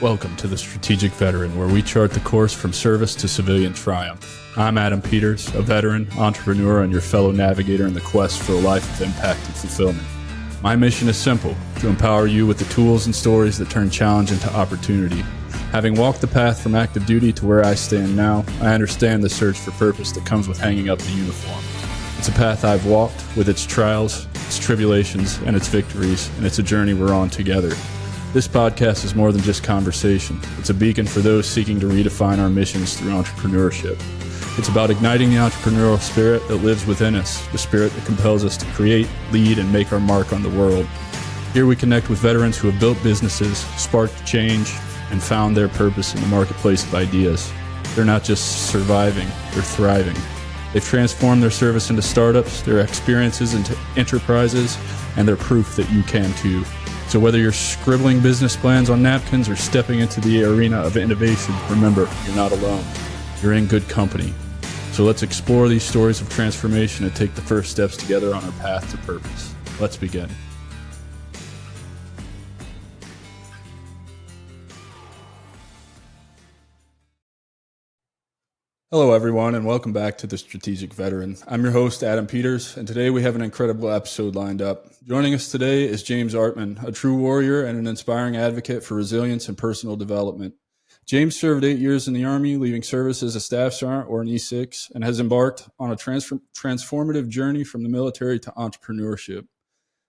Welcome to the Strategic Veteran, where we chart the course from service to civilian triumph. I'm Adam Peters, a veteran, entrepreneur, and your fellow navigator in the quest for a life of impact and fulfillment. My mission is simple: to empower you with the tools and stories that turn challenge into opportunity. Having walked the path from active duty to where I stand now, I understand the search for purpose that comes with hanging up the uniform. It's a path I've walked, with its trials, its tribulations, and its victories, and it's a journey we're on together. This podcast is more than just conversation. It's a beacon for those seeking to redefine our missions through entrepreneurship. It's about igniting the entrepreneurial spirit that lives within us, the spirit that compels us to create, lead, and make our mark on the world. Here we connect with veterans who have built businesses, sparked change, and found their purpose in the marketplace of ideas. They're not just surviving, they're thriving. They've transformed their service into startups, their experiences into enterprises, and they're proof that you can too. So whether you're scribbling business plans on napkins or stepping into the arena of innovation, remember, you're not alone. You're in good company. So let's explore these stories of transformation and take the first steps together on our path to purpose. Let's begin. Hello, everyone, and welcome back to the Strategic Veteran. I'm your host, Adam Peters, and today we have an incredible episode lined up. Joining us today is James Artman, a true warrior and an inspiring advocate for resilience and personal development. James served 8 years in the Army, leaving service as a staff sergeant or an E6, and has embarked on a transformative journey from the military to entrepreneurship.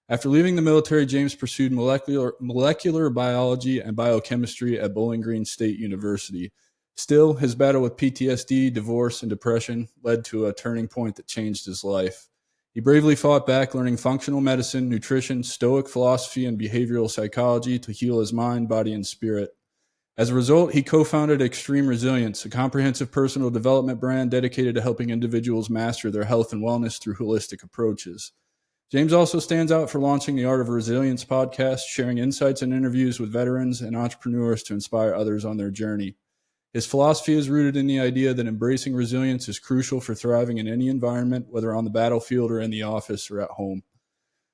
After leaving the military, James pursued molecular biology and biochemistry at Bowling Green State University. Still, his battle with PTSD, divorce, and depression led to a turning point that changed his life. He bravely fought back, learning functional medicine, nutrition, stoic philosophy, and behavioral psychology to heal his mind, body, and spirit. As a result, he co-founded Extreme Resilience, a comprehensive personal development brand dedicated to helping individuals master their health and wellness through holistic approaches. James also stands out for launching the Art of Resilience podcast, sharing insights and interviews with veterans and entrepreneurs to inspire others on their journey. His philosophy is rooted in the idea that embracing resilience is crucial for thriving in any environment, whether on the battlefield or in the office or at home.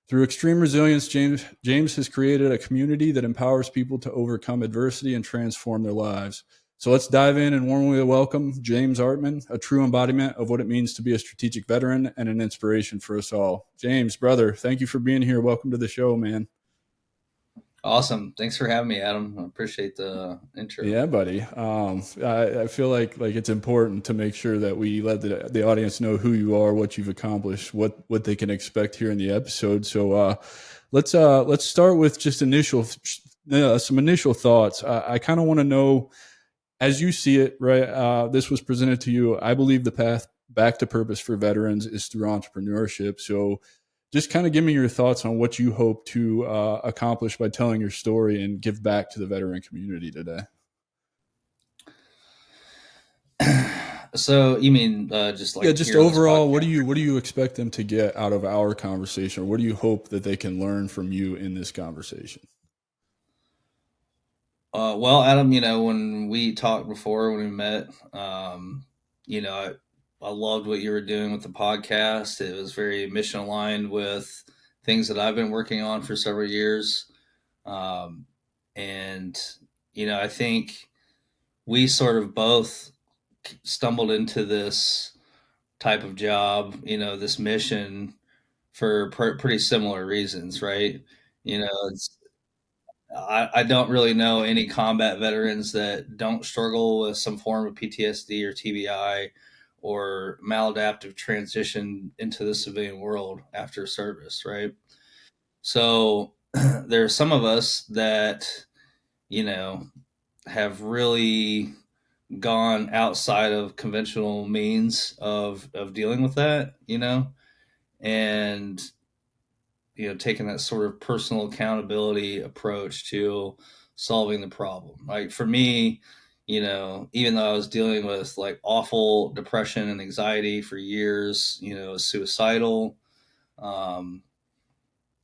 Through Extreme Resilience, James has created a community that empowers people to overcome adversity and transform their lives. So let's dive in and warmly welcome James Artman, a true embodiment of what it means to be a strategic veteran and an inspiration for us all. James, brother, thank you for being here. Welcome to the show, man. Awesome. Thanks for having me, Adam. I appreciate the intro. Yeah, buddy. I feel like it's important to make sure that we let the audience know who you are, what you've accomplished, what they can expect here in the episode. So let's start with just some initial thoughts. I kind of want to know, as you see it, right? This was presented to you. I believe the path back to purpose for veterans is through entrepreneurship. So just kind of give me your thoughts on what you hope to accomplish by telling your story and give back to the veteran community today. So you mean just overall, what do you expect them to get out of our conversation, or what do you hope that they can learn from you in this conversation? Well, Adam, when we talked before, when we met, I loved what you were doing with the podcast. It was very mission aligned with things that I've been working on for several years. And I think we sort of both stumbled into this type of job, this mission for pretty similar reasons, right? I don't really know any combat veterans that don't struggle with some form of PTSD or TBI or maladaptive transition into the civilian world after service, right? So there are some of us that, have really gone outside of conventional means of dealing with that, and taking that sort of personal accountability approach to solving the problem. Like for me, even though I was dealing with like awful depression and anxiety for years, suicidal, I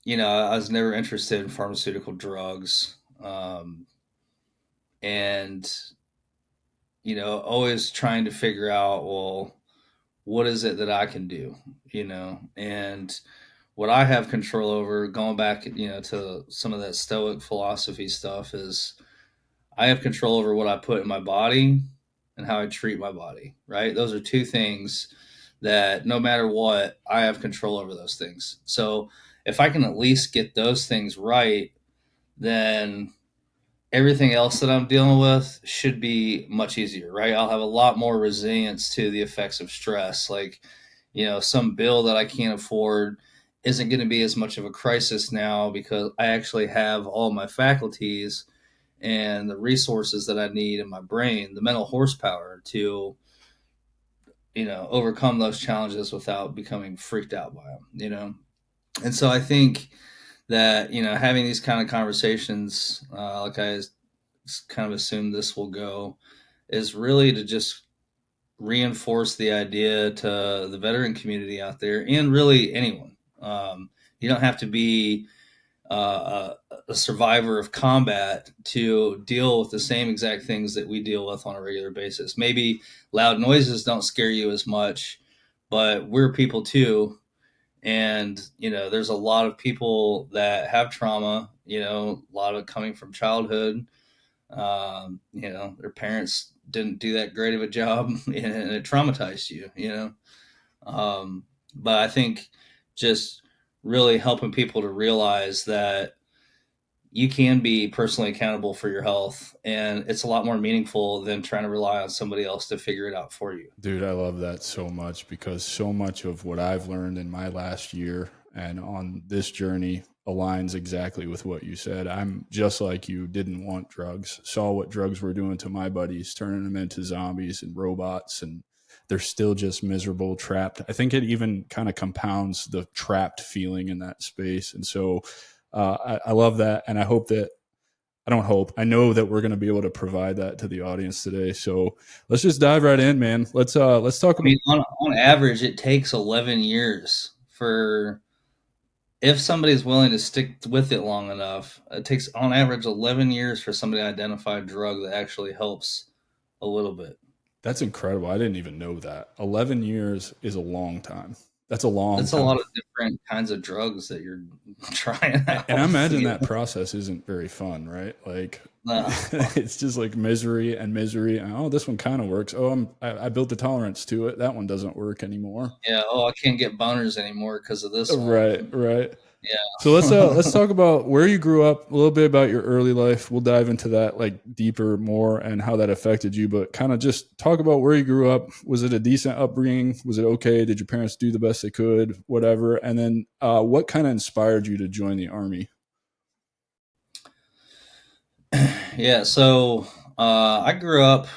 was never interested in pharmaceutical drugs. And always trying to figure out, well, what is it that I can do, and what I have control over, going back, to some of that stoic philosophy stuff, is I have control over what I put in my body and how I treat my body, right? Those are two things that no matter what, I have control over those things. So if I can at least get those things right, then everything else that I'm dealing with should be much easier, right? I'll have a lot more resilience to the effects of stress. Like, some bill that I can't afford isn't going to be as much of a crisis now because I actually have all my faculties and the resources that I need in my brain, the mental horsepower to, overcome those challenges without becoming freaked out by them. And so I think that, having these kind of conversations, like I kind of assume this will go, is really to just reinforce the idea to the veteran community out there and really anyone. You don't have to be a survivor of combat to deal with the same exact things that we deal with on a regular basis. Maybe loud noises don't scare you as much, but we're people too. And, there's a lot of people that have trauma, a lot of it coming from childhood. Their parents didn't do that great of a job and it traumatized you. But I think just really helping people to realize that you can be personally accountable for your health, and it's a lot more meaningful than trying to rely on somebody else to figure it out for you. Dude, I love that so much because so much of what I've learned in my last year and on this journey aligns exactly with what you said. I'm just like you, didn't want drugs, saw what drugs were doing to my buddies, turning them into zombies and robots, and they're still just miserable, trapped. I think it even kind of compounds the trapped feeling in that space. And so I love that. And I don't hope. I know that we're going to be able to provide that to the audience today. So let's just dive right in, man. Let's talk I about. mean, on average, it takes 11 years for if somebody's willing to stick with it long enough. It takes on average 11 years for somebody to identify a drug that actually helps a little bit. That's incredible. I didn't even know that. 11 years is a long time. That's a long That's a time. lot of different kinds of drugs that you're trying And I out. imagine that process isn't very fun, right? Like No. it's just like misery and misery. And, oh, this one kind of works. Oh, I built the tolerance to it. That one doesn't work anymore. Yeah. Oh, I can't get boners anymore because of this Right, one. right. So let's Yeah. talk about where you grew up, a little bit about your early life. We'll dive into that like deeper more and how that affected you, but kind of just talk about where you grew up. Was it a decent upbringing? Was it okay? Did your parents do the best they could? Whatever. And then what kind of inspired you to join the army? Yeah. So I grew up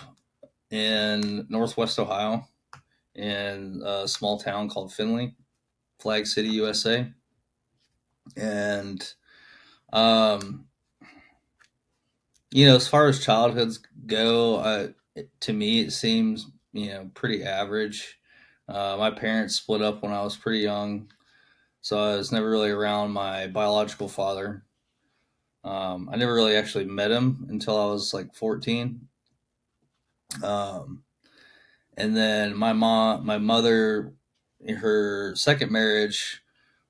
in Northwest Ohio in a small town called Findlay, Flag City, USA. And, um, as far as childhoods go, to me, it seems, pretty average. My parents split up when I was pretty young, so I was never really around my biological father. I never really actually met him until I was like 14. Um, and then my mother, her second marriage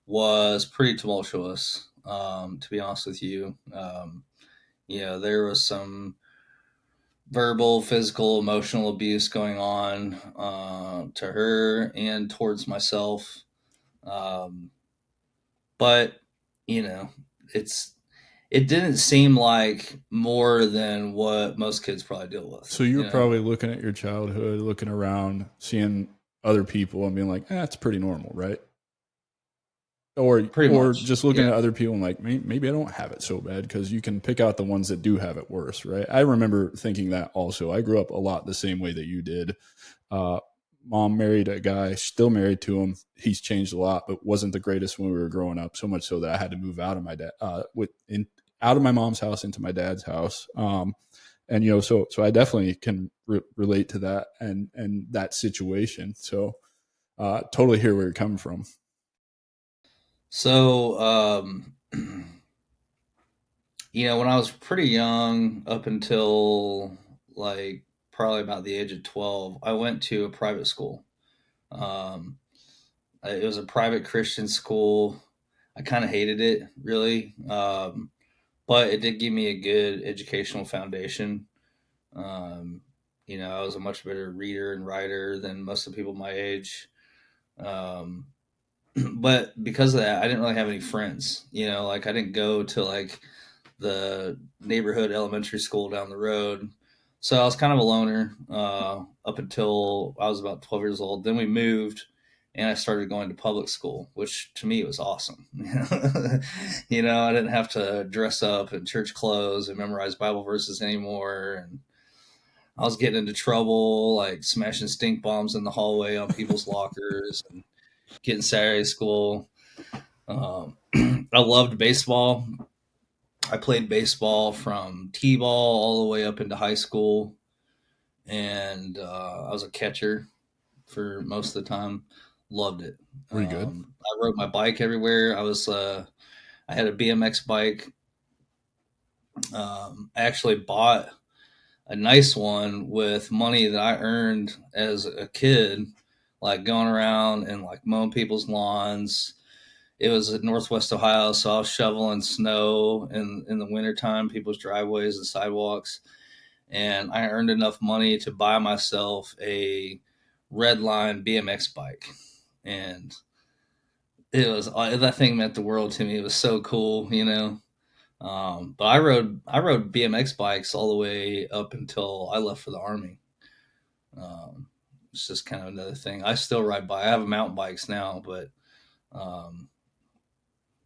was pretty tumultuous, to be honest with you. There was some verbal, physical, emotional abuse going on to her and towards myself. Um, but, you know, it's it didn't seem like more than what most kids probably deal with, So you were probably looking at your childhood, looking around, seeing other people and being like, it's pretty normal, right? pretty Or much. just looking Yeah. at other people and like maybe I don't have it so bad because you can pick out the ones that do have it worse, right? I remember thinking that also. I grew up a lot the same way that you did. Uh, Mom married a guy, still married to him. He's changed a lot, but wasn't the greatest when we were growing up. So much so that I had to move out of my dad out of my mom's house into my dad's house. And so I definitely can relate to that and that situation. So totally hear where you're coming from. So, when I was pretty young, up until like probably about the age of 12, I went to a private school. Um, it was a private Christian school. I kind of hated it, really. but it did give me a good educational foundation. Um, I was a much better reader and writer than most of the people my age. Um, but because of that, I didn't really have any friends. Like I didn't go to like the neighborhood elementary school down the road. So I was kind of a loner up until I was about 12 years old. Then we moved and I started going to public school, which to me was awesome. I didn't have to dress up in church clothes and memorize Bible verses anymore. And I was getting into trouble, like smashing stink bombs in the hallway on people's lockers and getting Saturday school. I loved baseball. I played baseball from t-ball all the way up into high school, and I was a catcher for most of the time. Loved it. Were you good? I rode my bike everywhere. I had a BMX bike. I actually bought a nice one with money that I earned as a kid, like going around and like mowing people's lawns. It was in Northwest Ohio, so I was shoveling snow in the wintertime, people's driveways and sidewalks. And I earned enough money to buy myself a red line BMX bike. And that thing meant the world to me. It was so cool. But I rode BMX bikes all the way up until I left for the Army. It's just kind of another thing. I still ride bike. I have mountain bikes now, but um,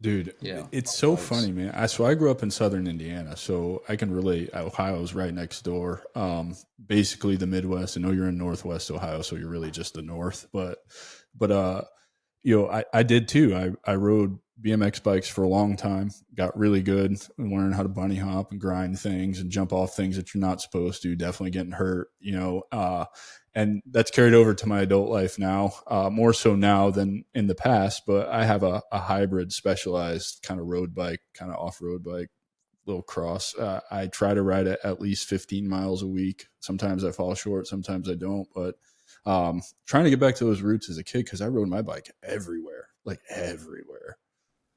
Dude, yeah, it's so bikes. funny, man. I grew up in Southern Indiana, so I can relate. Ohio's right next door. Basically the Midwest. I know you're in Northwest Ohio, so you're really just the North. But I did too. I rode BMX bikes for a long time. Got really good and learned how to bunny hop and grind things and jump off things that you're not supposed to. Definitely getting hurt. And that's carried over to my adult life now, more so now than in the past. But I have a hybrid, specialized kind of road bike, kind of off road bike, little cross. I try to ride it at least 15 miles a week. Sometimes I fall short, sometimes I don't. But trying to get back to those roots as a kid because I rode my bike everywhere, like everywhere.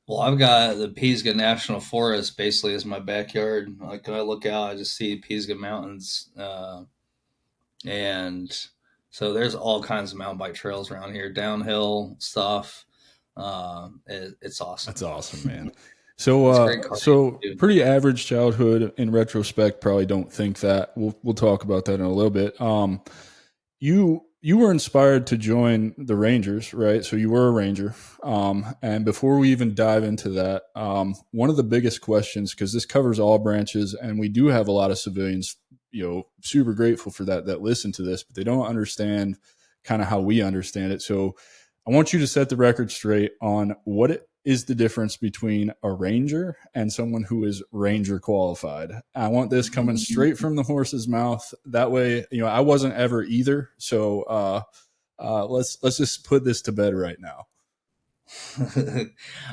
Well, I've got the Pisgah National Forest basically as my backyard. Like when I look out, I just see Pisgah Mountains, and so there's all kinds of mountain bike trails around here, downhill stuff. It's That's awesome. awesome, man. So, It's great so cardio. pretty average childhood in retrospect. Probably don't think that. We'll talk about that in a little bit. You were inspired to join the Rangers, right? So you were a Ranger. And before we even dive into that, one of the biggest questions, because this covers all branches, and we do have a lot of civilians, super grateful for that listen to this, but they don't understand kind of how we understand it. So I want you to set the record straight on what it is the difference between a ranger and someone who is ranger qualified. I want this coming straight from the horse's mouth. That way, I wasn't ever either. So let's just put this to bed right now.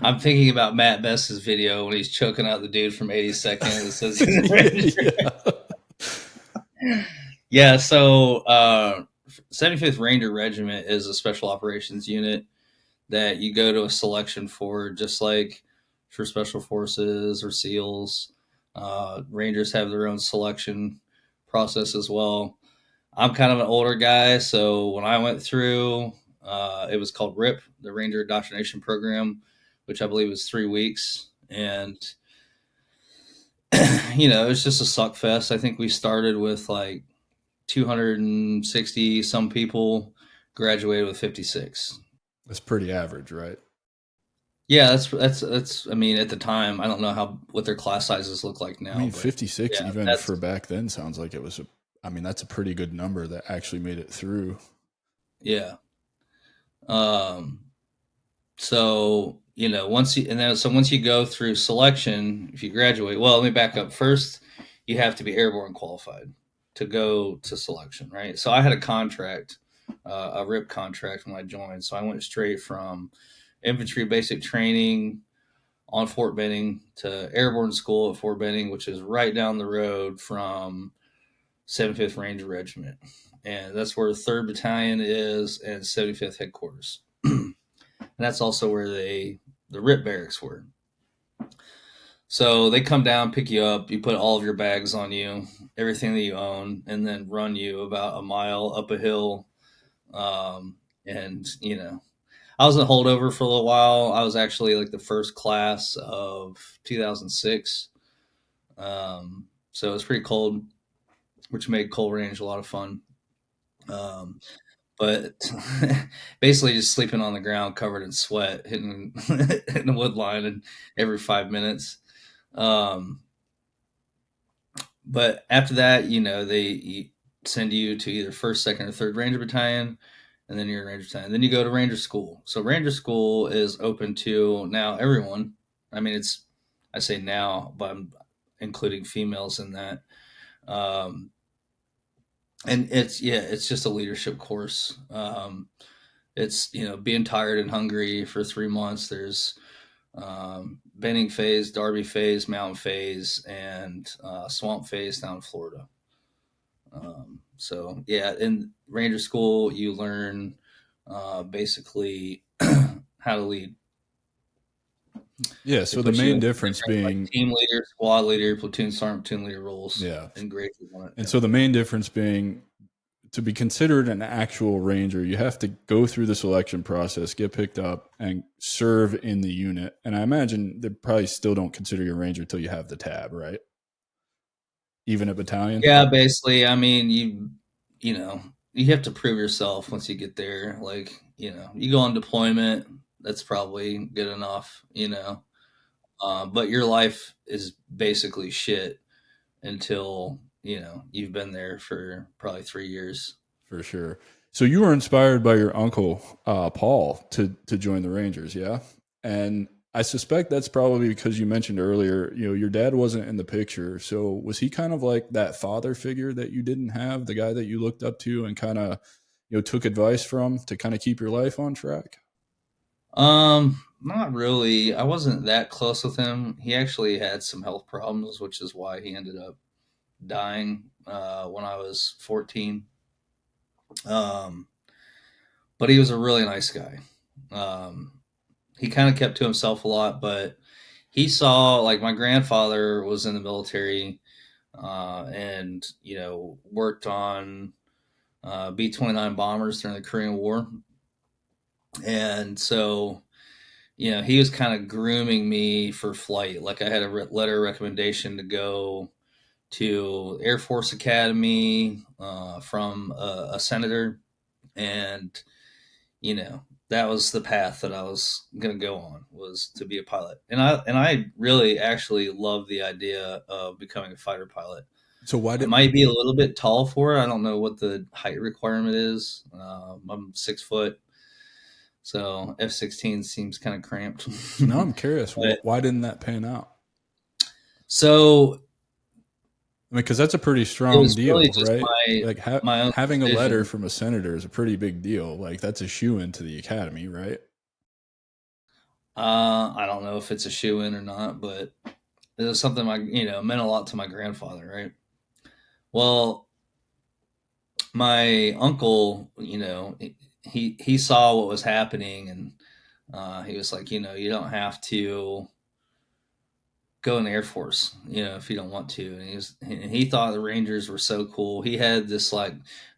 I'm thinking about Matt Best's video when he's choking out the dude from 82nd. It says he's a Ranger. Yeah. Yeah, so 75th Ranger Regiment is a special operations unit that you go to a selection for, just like for Special Forces or SEALs. Rangers have their own selection process as well. I'm kind of an older guy, so when I went through, it was called RIP, the Ranger Indoctrination Program, which I believe was 3 weeks. And, it was just a suck fest. I think we started with like 260 some people, graduated with 56. That's pretty average, right? Yeah, that's. I mean, at the time, I don't know what their class sizes look like I now, mean, but 56, yeah, even that's for back then, sounds like it was that's a pretty good number that actually made it through. yeah. Um, so once you go through selection, if you graduate, well, let me back up. First, you have to be airborne qualified to go to selection, right? So I had a contract, a RIP contract when I joined, so I went straight from infantry basic training on Fort Benning to airborne school at Fort Benning, which is right down the road from 75th Ranger Regiment. And that's where 3rd Battalion is and 75th headquarters. And that's also where the RIP barracks were. So they come down, pick you up, you put all of your bags on you, everything that you own, and then run you about a mile up a hill. And I was a holdover for a little while. I was actually like the first class of 2006. So it was pretty cold, which made Coal Range a lot of fun. Um, but basically just sleeping on the ground covered in sweat, hitting the wood line and every 5 minutes. Um, but after that, they send you to either first, second, or third Ranger Battalion, and then you're in Ranger Battalion. Then you go to Ranger School. So Ranger School is open to now everyone. I mean, I say now, but I'm including females in that. Um, and it's just a leadership course. It's being tired and hungry for 3 months. There's Benning phase, Darby phase, Mountain phase, and Swamp phase down in Florida. So yeah, in Ranger School, you learn basically how to lead. Yeah. They So the put you main in difference different like being, team leader, squad leader, platoon sergeant, platoon leader roles, yeah. and grades on it. And Yeah. so the main difference being, to be considered an actual ranger, you have to go through the selection process, get picked up, and serve in the unit. And I imagine they probably still don't consider you a ranger until you have the tab, right? Even a battalion. Yeah, basically. I mean, you have to prove yourself once you get there. Like, you go on deployment, that's probably good enough. But your life is basically shit until you've been there for probably 3 years. For sure. So you were inspired by your uncle Paul to join the Rangers, yeah? And I suspect that's probably because you mentioned earlier, your dad wasn't in the picture. So was he kind of like that father figure that you didn't have, the guy that you looked up to and kind of, took advice from to kind of keep your life on track? Not really. I wasn't that close with him. He actually had some health problems, which is why he ended up dying when I was 14. Um, but he was a really nice guy. Um, he kind of kept to himself a lot, but he saw like my grandfather was in the military and worked on B-29 bombers during the Korean War, and so he was kind of grooming me for flight. Like I had a letter of recommendation to go to Air Force Academy from a senator, and you know that was the path that I was going to go on, was to be a pilot. And I really actually love the idea of becoming a fighter pilot. So why I did might be a little bit tall for it. I don't know what the height requirement is. I'm 6 foot, so F-16 seems kind of cramped. so now I'm curious, But why didn't that pan out? so I mean, because that's a pretty it strong was really deal, just right? my Like my own having a letter decision. from a senator is a pretty big deal. Like that's a shoe into the academy, right? I don't know if it's a shoe in or not, but it was something meant a lot to my grandfather, right? Well, my uncle, he saw what was happening, and he was like, you don't have to go in the Air Force, if you don't want to. And he thought the Rangers were so cool. He had this like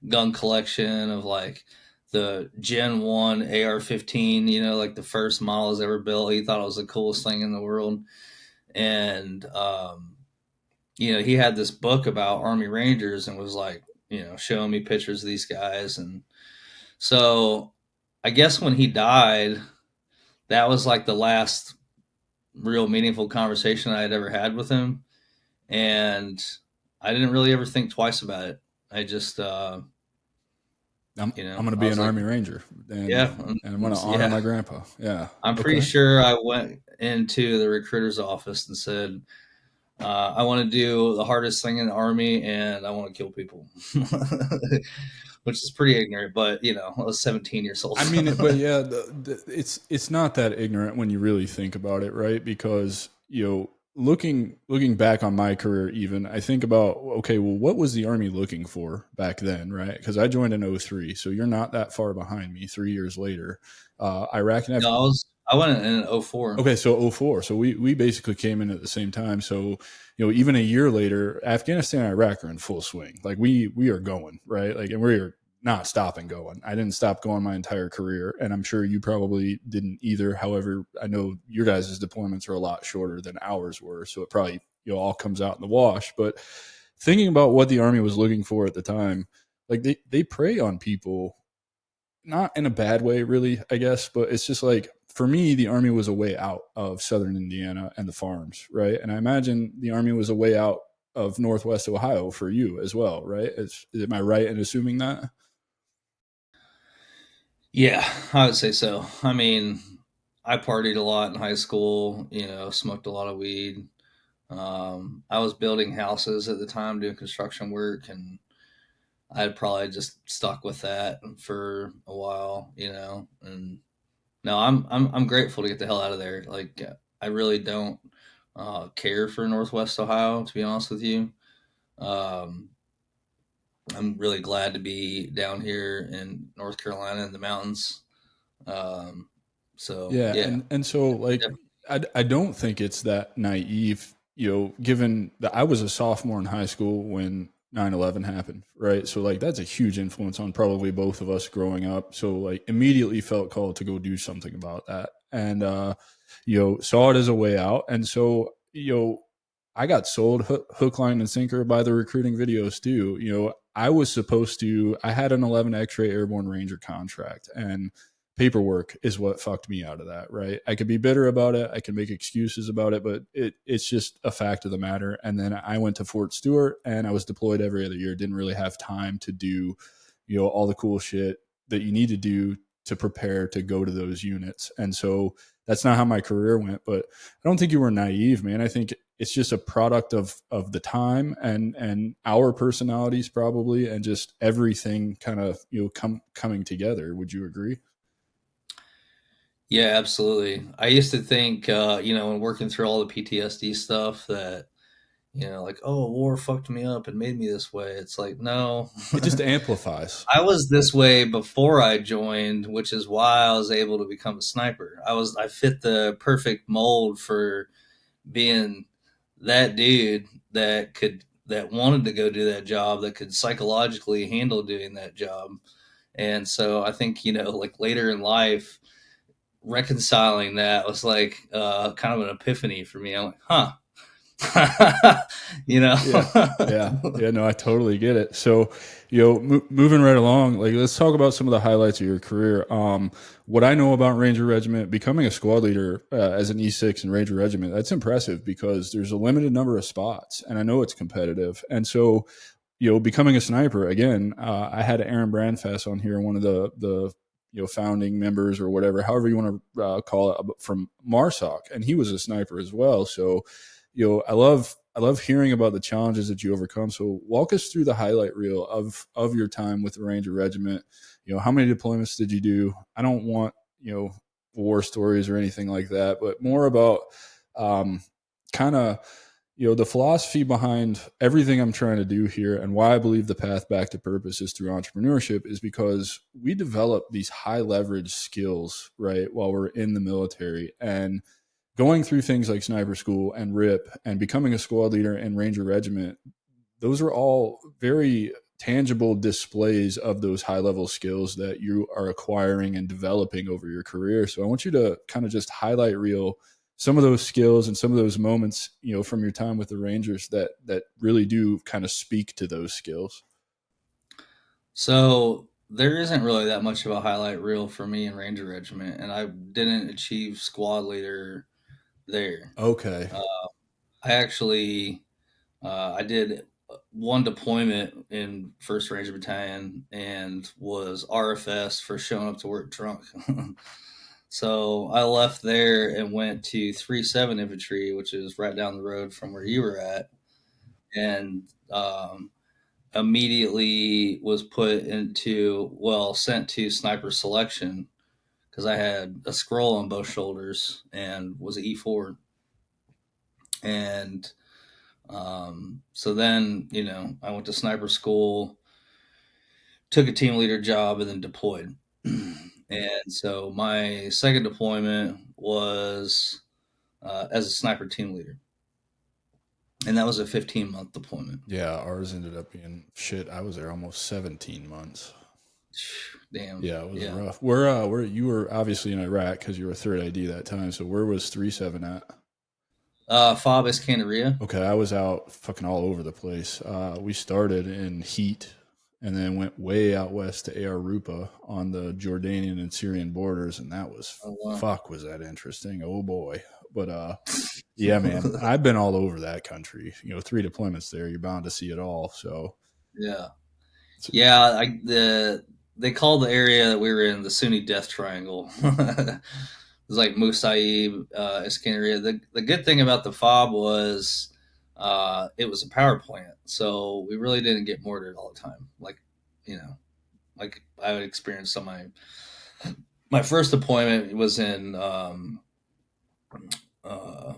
gun collection of like the Gen 1 AR-15, like the first models ever built. He thought it was the coolest thing in the world. And he had this book about Army Rangers and was like, showing me pictures of these guys. And so I guess when he died, that was like the last real meaningful conversation I had ever had with him. And I didn't really ever think twice about it. I just, I'm going to I be was an like, Army Ranger, and yeah, I'm going to honor yeah. my grandpa. Yeah. I'm pretty Okay. sure I went into the recruiter's office and said, I want to do the hardest thing in the Army, and I want to kill people, which is pretty ignorant. But I was 17 years old. I mean, but yeah, it's not that ignorant when you really think about it, right? Because looking back on my career, even I think about, okay, well, what was the Army looking for back then, right? Because I joined in '03, so you're not that far behind me. 3 years later, Iraq and No, I went in '04. Okay, so '04. So we basically came in at the same time. So, even a year later, Afghanistan and Iraq are in full swing. Like we are going, right? Like, and we're not stopping going. I didn't stop going my entire career, and I'm sure you probably didn't either. However, I know your guys' deployments are a lot shorter than ours were, so it probably all comes out in the wash. But thinking about what the Army was looking for at the time, like they prey on people, not in a bad way, really, I guess, but it's just like, for me, the Army was a way out of southern Indiana and the farms, right? And I imagine the Army was a way out of Northwest Ohio for you as well, right? Am I right in assuming that? Yeah, I would say so. I mean, I partied a lot in high school, smoked a lot of weed. I was building houses at the time, doing construction work, and I'd probably just stuck with that for a while, And no, I'm grateful to get the hell out of there. Like, I really don't care for Northwest Ohio, to be honest with you. Um, I'm really glad to be down here in North Carolina in the mountains. Um, so Yeah, yeah, and so like I don't think it's that naive, given that I was a sophomore in high school when 9/11 happened, right? So like that's a huge influence on probably both of us growing up. So like immediately felt called to go do something about that. And saw it as a way out. And so, I got sold hook, line, and sinker by the recruiting videos too. I had an 11 X-ray Airborne Ranger contract, and paperwork is what fucked me out of that, right? I could be bitter about it, I can make excuses about it, but it's just a fact of the matter. And then I went to Fort Stewart, and I was deployed every other year. Didn't really have time to do, all the cool shit that you need to do to prepare to go to those units. And so that's not how my career went. But I don't think you were naive, man. I think it's just a product of the time and our personalities probably, and just everything kind of coming together. Would you agree? yeah, absolutely. I used to think, when working through all the PTSD stuff, that like, oh, war fucked me up and made me this way. It's like, no, It just amplifies. I was this way before I joined, which is why I was able to become a sniper. I fit the perfect mold for being that dude that wanted to go do that job, that could psychologically handle doing that job. And so I think, like later in life, reconciling that was like kind of an epiphany for me. I'm like, huh. you know Yeah. Yeah. Yeah. No, I totally get it. So, moving right along, like, let's talk about some of the highlights of your career. What I know about Ranger Regiment, becoming a squad leader as an E6 in Ranger Regiment, that's impressive because there's a limited number of spots, and I know it's competitive. And so, becoming a sniper again, I had Aaron Brandfast on here, one of the founding members or whatever, however you want to call it, from MARSOC, and he was a sniper as well. So, I love hearing about the challenges that you overcome. So walk us through the highlight reel of your time with the Ranger Regiment. How many deployments did you do? I don't want war stories or anything like that, but more about kind of the philosophy behind everything I'm trying to do here, and why I believe the path back to purpose is through entrepreneurship, is because we develop these high leverage skills right while we're in the military. And going through things like sniper school and RIP and becoming a squad leader in Ranger Regiment, those are all very tangible displays of those high level skills that you are acquiring and developing over your career. So I want you to kind of just highlight reel some of those skills and some of those moments, from your time with the Rangers that really do kind of speak to those skills. so there isn't really that much of a highlight reel for me in Ranger Regiment, and I didn't achieve squad leader there. Okay. uh, I actually I did one deployment in First Ranger Battalion and was RFS for showing up to work drunk. So I left there and went to 3-7 Infantry, which is right down the road from where you were at, and immediately was sent to sniper selection because I had a scroll on both shoulders and was an E4. And so then, I went to sniper school, took a team leader job, and then deployed. And so my second deployment was as a sniper team leader, and that was a 15-month deployment. Yeah, ours ended up being shit. I was there almost 17 months. Damn. Yeah, it was Yeah. rough. Where you were obviously in Iraq because you were third ID that time. So where was 37 at? FOB Iskandariyah. Okay, I was out fucking all over the place. We started in Heat and then went way out west to Arupa on the Jordanian and Syrian borders, and that was Oh, wow. fuck was that interesting. Oh boy. But yeah, man, I've been all over that country. 3 deployments there, you're bound to see it all. So Yeah. Yeah, they called the area that we were in the Sunni Death Triangle. It was like Musaib, Iskandariyah. The good thing about the FOB was it was a power plant, so we really didn't get mortared all the time. Like I would experience on my first deployment was in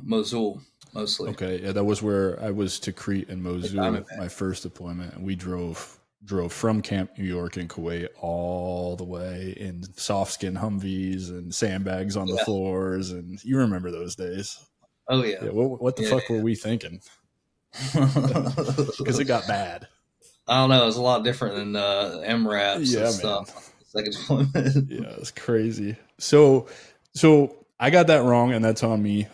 Mosul mostly. okay, yeah, that was where I was to Crete and Like Mosul, Diamondback. my first deployment, and we drove from Camp New York in Kuwait all the way in soft skin Humvees and sandbags on the Yeah. floors, and you remember those days. Oh yeah. Yeah, what the Yeah. fuck were we thinking? Because it got bad. I don't know. It's a lot different than MRAPs and Yeah, stuff. man. Second deployment. Yeah, it's crazy. So I got that wrong, and that's on me.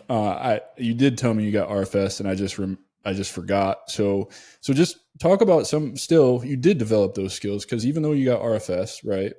You did tell me you got RFS, and I just forgot. So just talk about some. Still, you did develop those skills because even though you got RFS, right?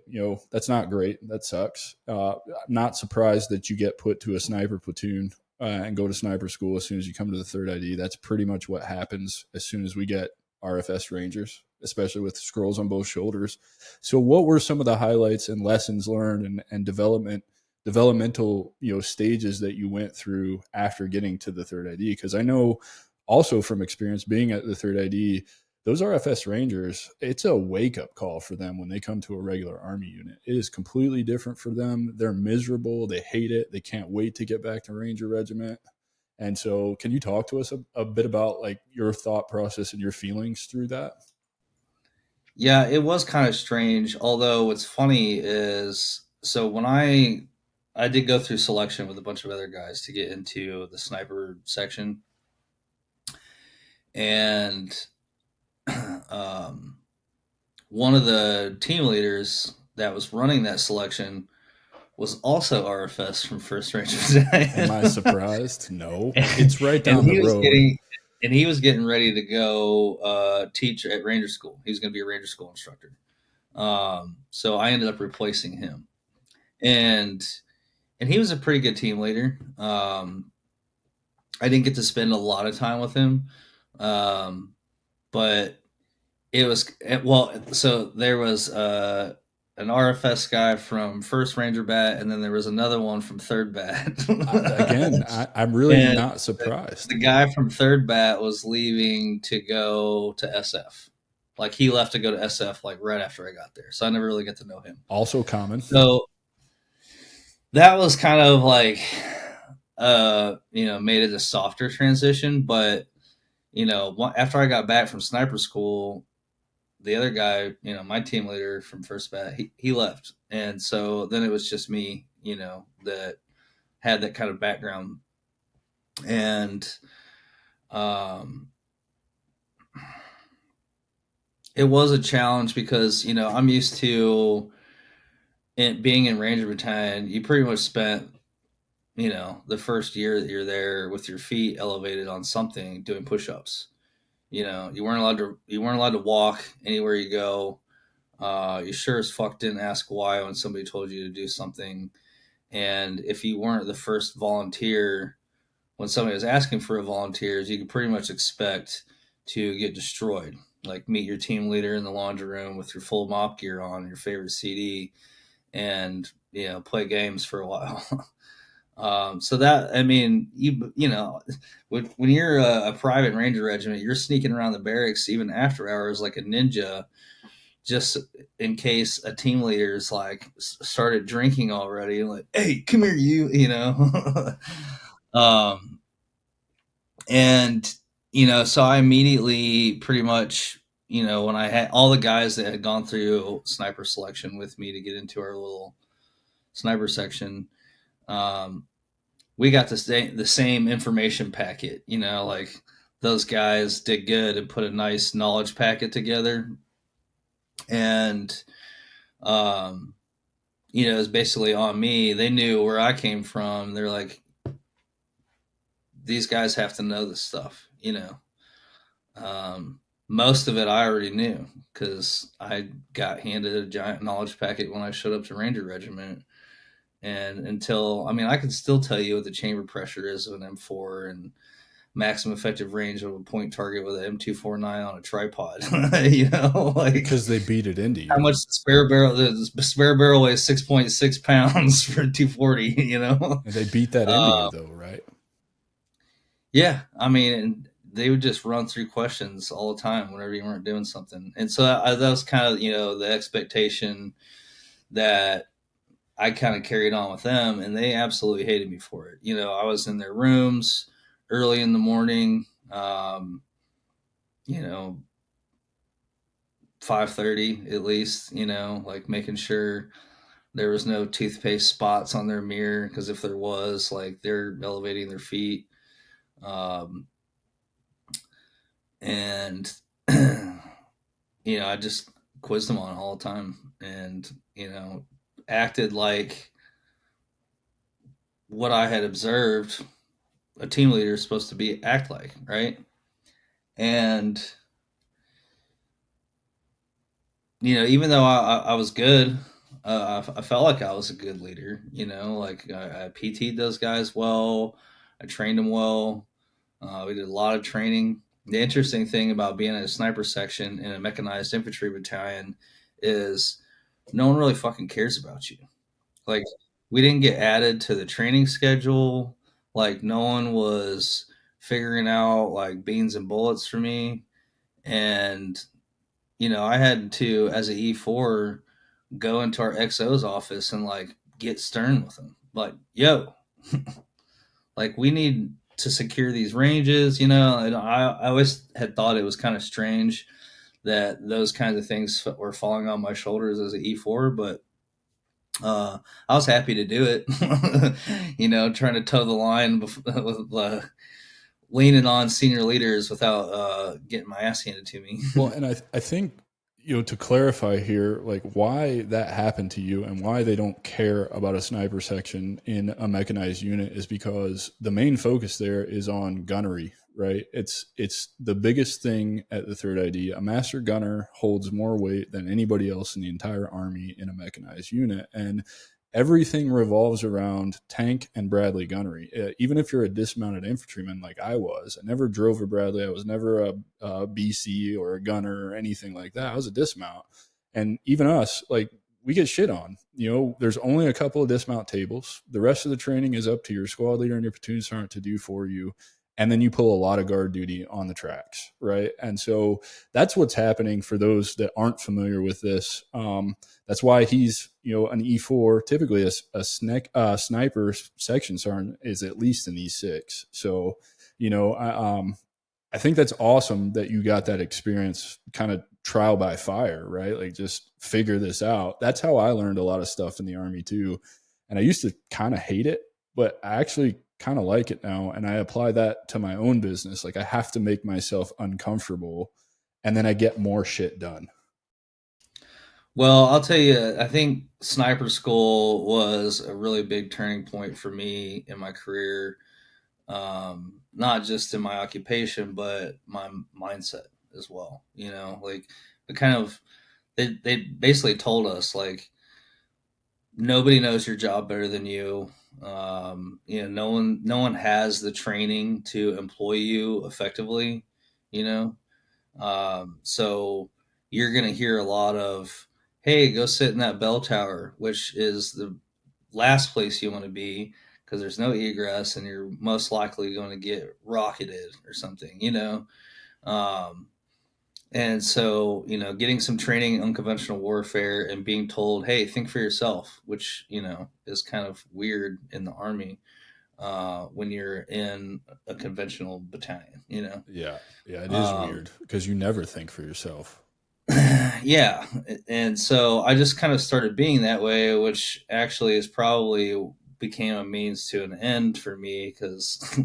That's not great. That sucks. I'm not surprised that you get put to a sniper platoon and go to sniper school as soon as you come to the third ID. That's pretty much what happens as soon as we get RFS Rangers, especially with scrolls on both shoulders. So what were some of the highlights and lessons learned and developmental stages that you went through after getting to the third ID? Because I know also from experience being at the third ID, those RFS Rangers, it's a wake-up call for them when they come to a regular Army unit. It is completely different for them. They're miserable. They hate it. They can't wait to get back to Ranger Regiment. And so can you talk to us a bit about like your thought process and your feelings through that? Yeah, it was kind of strange. Although what's funny is, so when I did go through selection with a bunch of other guys to get into the sniper section, and um, one of the team leaders that was running that selection was also RFS from First Ranger Am I Battalion. surprised? No. It's right and down the road. he was getting ready to go teach at Ranger School. He was going to be a Ranger School instructor. So I ended up replacing him, and he was a pretty good team leader. I didn't get to spend a lot of time with him, but it was well. So there was an RFS guy from First Ranger Bat, and then there was another one from Third Bat. Again, I'm really And not surprised. the guy from Third Bat was leaving to go to SF. Like he left to go to SF like right after I got there, so I never really get to know him. Also common. So that was kind of like made it a softer transition. But after I got back from sniper school, the other guy, my team leader from First Bat, he left, and so then it was just me, that had that kind of background. And it was a challenge because I'm used to being in Ranger Battalion. You pretty much spent the first year that you're there with your feet elevated on something doing push-ups. You weren't allowed to walk anywhere you go. You sure as fuck didn't ask why when somebody told you to do something. And if you weren't the first volunteer when somebody was asking for volunteers, you could pretty much expect to get destroyed. Like meet your team leader in the laundry room with your full mop gear on, your favorite CD, and play games for a while. So that, I mean, when you're a private Ranger regiment, you're sneaking around the barracks even after hours like a ninja, just in case a team leader's like started drinking already. Like, hey, come here, you. um, and so I immediately pretty much, when I had all the guys that had gone through sniper selection with me to get into our little sniper section. we got the same information packet, like those guys did good and put a nice knowledge packet together. And, um, it was basically on me. They knew where I came from. They're like, these guys have to know this stuff. Most of it I already knew because I got handed a giant knowledge packet when I showed up to Ranger Regiment. And I can still tell you what the chamber pressure is of an M4 and maximum effective range of a point target with an M249 on a tripod. Like Because they beat it into how you. much the spare barrel weighs 6.6 pounds for 240. And they beat that into you, though, right? Yeah, and they would just run through questions all the time whenever you weren't doing something. And so that was kind of, the expectation that I kind of carried on with them, and they absolutely hated me for it. I was in their rooms early in the morning, you know, 5:30 at least, like making sure there was no toothpaste spots on their mirror, because if there was, like, they're elevating their feet. Um, and I just quizzed them on it all the time, and acted like what I had observed a team leader is supposed to be act like, right? And even though I was good, I felt like I was a good leader. Like I PT'd those guys well, I trained them well. We did a lot of training. The interesting thing about being in a sniper section in a mechanized infantry battalion is no one really fucking cares about you. Like, we didn't get added to the training schedule. Like, no one was figuring out like beans and bullets for me. And I had to, as a E4, go into our XO's office and like get stern with them. Like, yo, like, we need to secure these ranges. And I always had thought it was kind of strange that those kinds of things were falling on my shoulders as an E4, but I was happy to do it. Trying to toe the line with leaning on senior leaders without getting my ass handed to me. Well, and I think, to clarify here, like why that happened to you and why they don't care about a sniper section in a mechanized unit is because the main focus there is on gunnery, right? It's the biggest thing at the third ID. A master gunner holds more weight than anybody else in the entire army in a mechanized unit. And everything revolves around tank and Bradley gunnery. Even if you're a dismounted infantryman like I was, I never drove a Bradley. I was never a BC or a gunner or anything like that. I was a dismount. And even us, like, we get shit on. There's only a couple of dismount tables. The rest of the training is up to your squad leader and your platoon sergeant to do for you. And then you pull a lot of guard duty on the tracks, right? And so that's what's happening for those that aren't familiar with this. That's why he's, an E4, typically sniper section sergeant is at least an E6. So, I think that's awesome that you got that experience, kind of trial by fire, right? Like, just figure this out. That's how I learned a lot of stuff in the Army too. And I used to kind of hate it, but I actually kind of like it now. And I apply that to my own business. Like, I have to make myself uncomfortable and then I get more shit done. Well, I'll tell you, I think sniper school was a really big turning point for me in my career, not just in my occupation, but my mindset as well. Like, the kind of they basically told us, like, nobody knows your job better than you. No one has the training to employ you effectively. You know, so you're gonna hear a lot of, "Hey, go sit in that bell tower," which is the last place you want to be because there's no egress and you're most likely going to get rocketed or something. Um, and so, getting some training in unconventional warfare and being told, "Hey, think for yourself," which, is kind of weird in the Army when you're in a conventional battalion. Yeah. Yeah. It is Um, weird because you never think for yourself. yeah. And so I just kind of started being that way, which actually is probably became a means to an end for me because,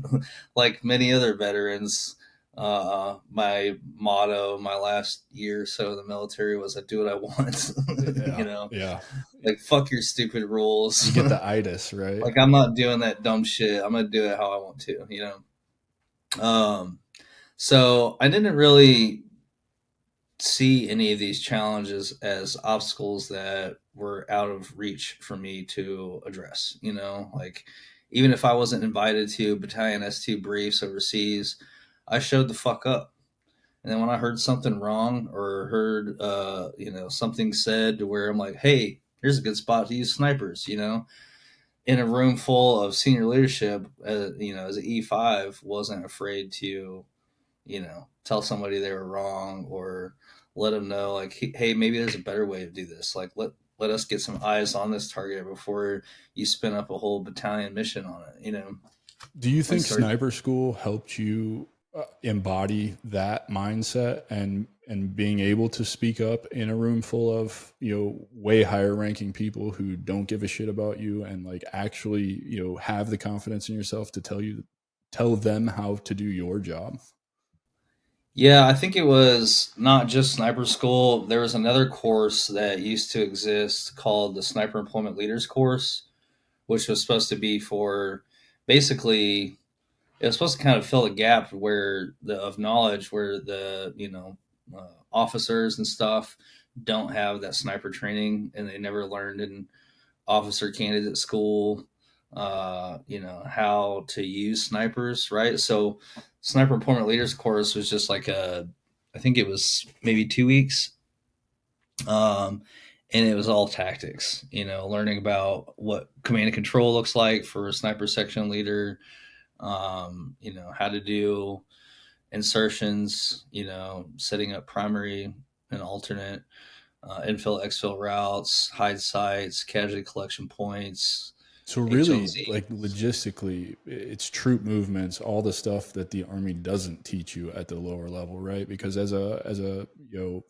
like many other veterans, my motto my last year or so in the military was I do what I want. Yeah, You know, yeah. like fuck your stupid You rules. get the itis, right? Like I'm not doing that dumb shit. I'm gonna do it how I want to. You know. So I didn't really see any of these challenges as obstacles that were out of reach for me to address. You know, like even if I wasn't invited to battalion S2 briefs overseas, I showed the fuck up. And then when I heard something wrong or heard, something said to where I'm like, hey, here's a good spot to use snipers, in a room full of senior leadership, as an E5, wasn't afraid to, tell somebody they were wrong or let them know, like, hey, maybe there's a better way to do this. Like, let us get some eyes on this target before you spin up a whole battalion mission on it. Do you We think start. sniper school helped you embody that mindset and being able to speak up in a room full of way higher ranking people who don't give a shit about you and like actually have the confidence in yourself to tell them how to do your job? Yeah, I think it was not just sniper school. There was another course that used to exist called the Sniper Employment Leaders course, which was supposed to be for basically it was supposed to kind of fill a gap where of knowledge where the officers and stuff don't have that sniper training and they never learned in officer candidate school, how to use snipers, right? So, sniper employment leaders course was just like I think it was maybe 2 weeks, and it was all tactics. Learning about what command and control looks like for a sniper section leader. How to do insertions. Setting up primary and alternate infill, exfil routes, hide sites, casualty collection points, So really, HLZ. like logistically, it's troop movements, all the stuff that the army doesn't teach you at the lower level, right? Because as a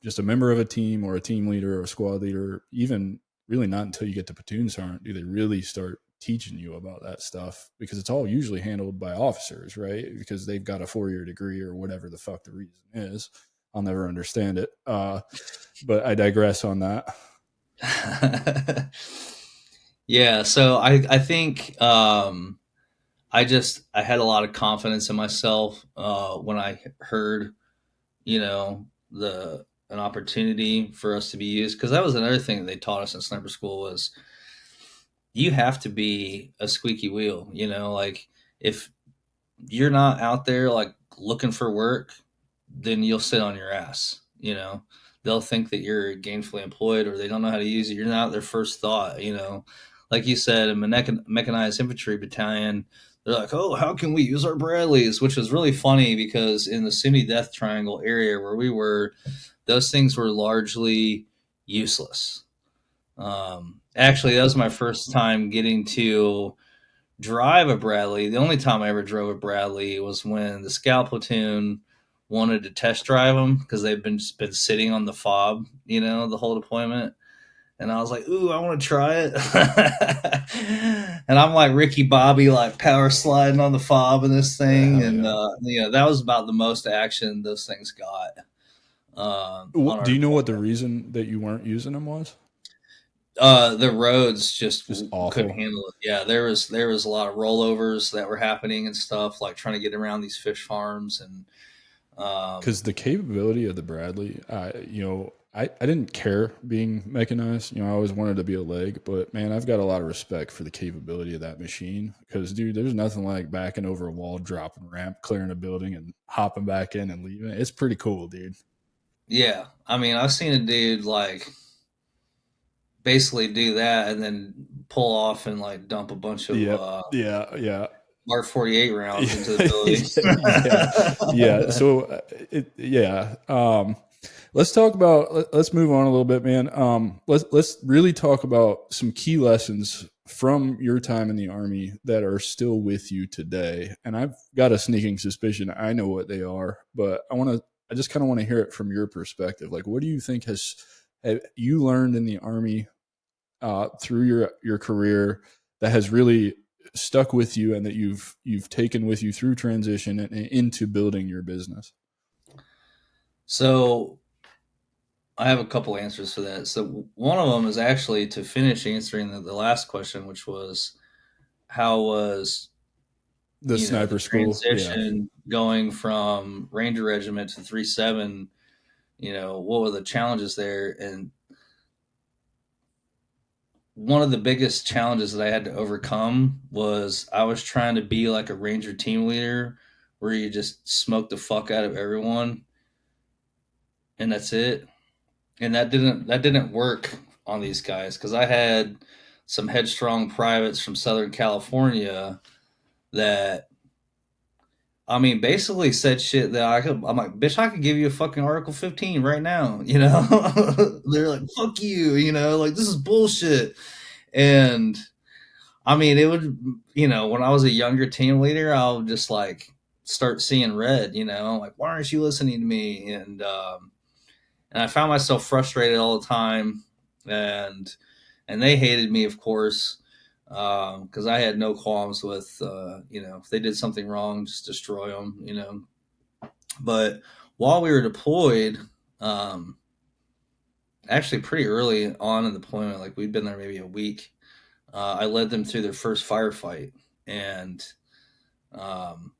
just a member of a team or a team leader or a squad leader, even really not until you get to platoon sergeant do they really start teaching you about that stuff, because it's all usually handled by officers, right? Because they've got a 4-year degree or whatever the fuck the reason is. I'll never understand it. But I digress on that. Yeah, so I think I had a lot of confidence in myself when I heard the an opportunity for us to be used, because that was another thing that they taught us in sniper school was you have to be a squeaky wheel. Like if you're not out there like looking for work, then you'll sit on your ass. They'll think that you're gainfully employed or they don't know how to use it. You're not their first thought. Like you said, a mechanized infantry battalion, they're like, oh, how can we use our Bradleys? Which was really funny because in the Sunni Death Triangle area where we were, those things were largely useless. Actually, that was my first time getting to drive a Bradley. The only time I ever drove a Bradley was when the scout platoon wanted to test drive them because they've been sitting on the fob, the whole deployment. And I was like, "Ooh, I want to try it." And I'm like Ricky Bobby, like power sliding on the fob in this thing, Hell and yeah. that was about the most action those things got on our Do you know what the deployment. reason that you weren't using them was? The roads just Just couldn't awful. handle it. Yeah, there was a lot of rollovers that were happening and stuff, like trying to get around these fish farms and Because the capability of the Bradley, I didn't care being mechanized. I always wanted to be a leg, but man, I've got a lot of respect for the capability of that machine. Because, dude, there's nothing like backing over a wall, dropping ramp, clearing a building, and hopping back in and leaving. It's pretty cool, dude. yeah, I mean, I've seen a dude like basically do that and then pull off and like dump a bunch of Yep. Yeah. Yeah. Mark 48 rounds into the building. Yeah, yeah. So, yeah. Let's talk about. Let's move on a little bit, man. Let's really talk about some key lessons from your time in the army that are still with you today. And I've got a sneaking suspicion I know what they are, but I just kind of want to hear it from your perspective. Like, what do you think have you learned in the army through your career that has really stuck with you and that you've taken with you through transition and into building your business? So I have a couple answers for that. So one of them is actually to finish answering the last question, which was how was The the sniper school, yeah. transition going from Ranger Regiment to 3-7. What were the challenges there? And one of the biggest challenges that I had to overcome was I was trying to be like a Ranger team leader where you just smoke the fuck out of everyone and that's it. And that didn't work on these guys because I had some headstrong privates from Southern California that I mean basically said shit that I'm like, bitch, I could give you a fucking Article 15 right now, They're like, fuck you, like this is bullshit. And I mean, it would, when I was a younger team leader, I'll just like start seeing red, like, why aren't you listening to me? And I found myself frustrated all the time. And they hated me, of course, because I had no qualms with, if they did something wrong, just destroy them. But while we were deployed, um, actually pretty early on in the deployment, like we'd been there maybe a week, I led them through their first firefight. And Um,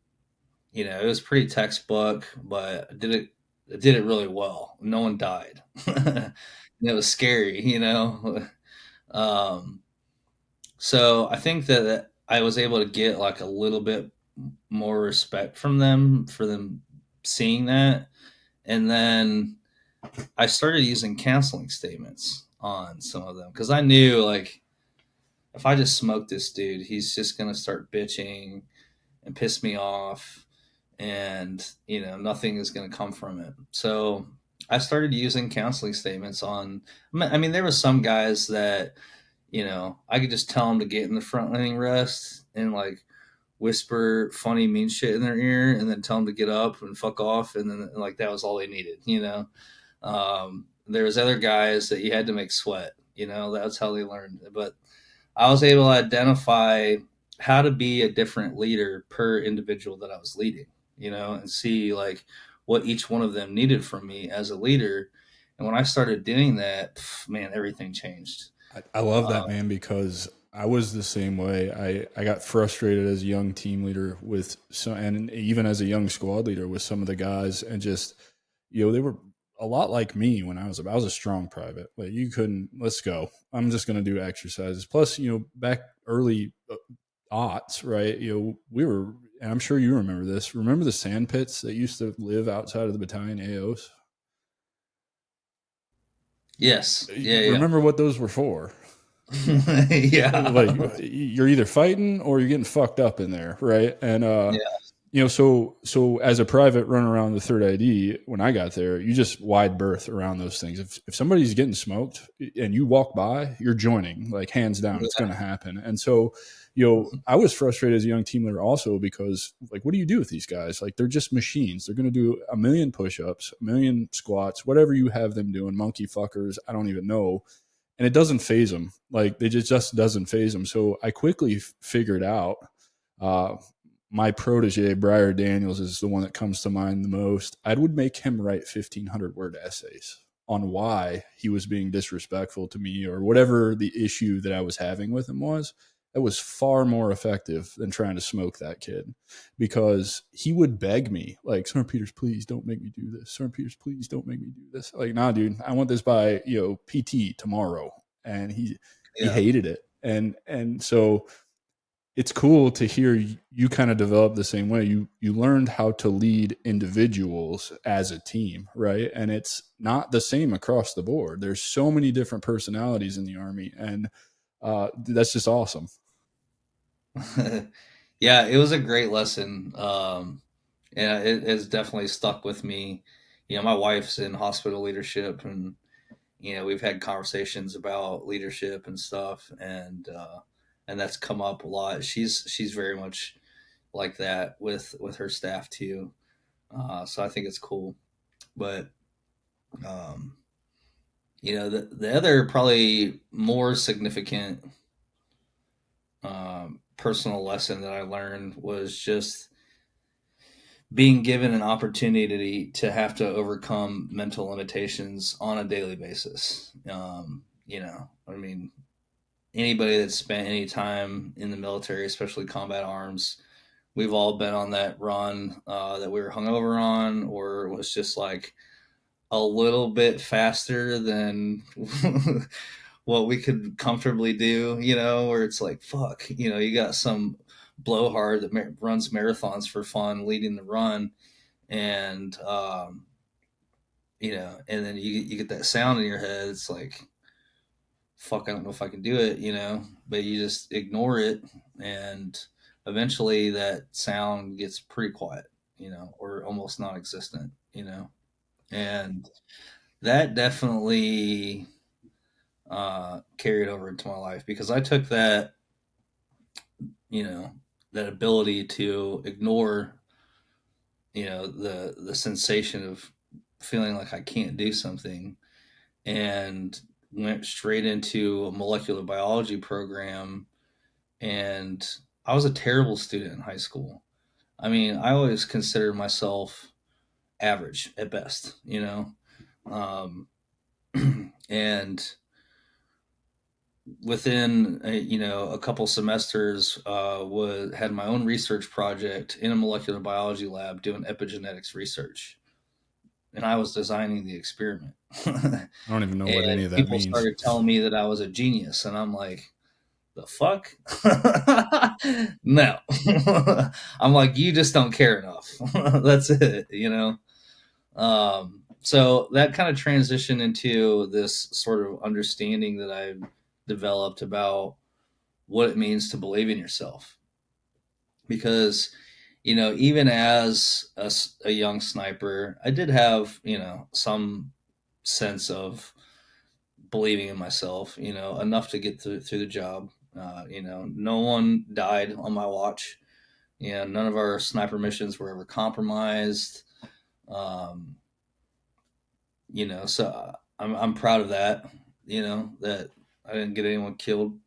it was pretty textbook, but I did it really well. No one died. And it was scary. Um, so I think that I was able to get like a little bit more respect from them for them seeing that. And then I started using counseling statements on some of them because I knew like if I just smoke this dude, he's just gonna start bitching and piss me off, and nothing is going to come from it. So I started using counseling statements on. I mean, there were some guys that I could just tell them to get in the front running rest and like whisper funny mean shit in their ear and then tell them to get up and fuck off, and then like that was all they needed. There was other guys that you had to make sweat. That's how they learned. But I was able to identify how to be a different leader per individual that I was leading, and see like what each one of them needed from me as a leader. And when I started doing that, man, everything changed. I love Uh, that, man, because I was the same way. I got frustrated as a young team leader with some, and even as a young squad leader with some of the guys, and just they were a lot like me when I was a strong private. Like you couldn't, let's go. I'm just going to do exercises. Plus, back early aughts, right? We were, and I'm sure you remember this. Remember the sand pits that used to live outside of the battalion AOs? yes, yeah, Remember what those were for? yeah, Like yeah, you're either fighting or you're getting fucked up in there, right? And yeah, so as a private running around the third ID, when I got there, you just wide berth around those things. If somebody's getting smoked and you walk by, you're joining, like hands down, it's going to happen. And so, I was frustrated as a young team leader also because, like, what do you do with these guys? Like, they're just machines. They're going to do a million push-ups, a million squats, whatever you have them doing, monkey fuckers. I don't even know, and it doesn't phase them. Like they just doesn't phase them. So I quickly figured out. Uh, my protege Briar Daniels is the one that comes to mind the most. I would make him write 1,500-word essays on why he was being disrespectful to me or whatever the issue that I was having with him was. That was far more effective than trying to smoke that kid because he would beg me, like, Sergeant Peters, please don't make me do this. Sergeant Peters, please don't make me do this. Like, nah, dude, I want this by, PT tomorrow. And he yeah. hated it. And so it's cool to hear you kind of develop the same way. You learned how to lead individuals as a team, right? And it's not the same across the board. There's so many different personalities in the Army, and that's just awesome. Yeah, it was a great lesson. Yeah, it has definitely stuck with me. My wife's in hospital leadership, and we've had conversations about leadership and stuff, and that's come up a lot. She's very much like that with her staff too. So I think it's cool. But um, the other probably more significant personal lesson that I learned was just being given an opportunity to have to overcome mental limitations on a daily basis. I mean, anybody that's spent any time in the military, especially combat arms, we've all been on that run that we were hungover on, or it was just like a little bit faster than what we could comfortably do, where it's like, fuck, you got some blowhard that runs marathons for fun leading the run. And, and then you get that sound in your head. It's like, fuck, I don't know if I can do it, but you just ignore it. And eventually that sound gets pretty quiet, or almost non existent, and that definitely carried over into my life because I took that, you know, that ability to ignore, the sensation of feeling like I can't do something, and went straight into a molecular biology program. And I was a terrible student in high school. I mean, I always considered myself average at best, um, and within a couple semesters had my own research project in a molecular biology lab doing epigenetics research, and I was designing the experiment. I don't even know what any And of that people means. started telling me that I was a genius, and I'm like, the fuck? No. I'm like, you just don't care enough. That's it, so that kind of transitioned into this sort of understanding that I've developed about what it means to believe in yourself. Because, even as a young sniper, I did have, some sense of believing in myself, enough to get through the job. No one died on my watch. None of our sniper missions were ever compromised. Um, so I'm proud of that. That I didn't get anyone killed.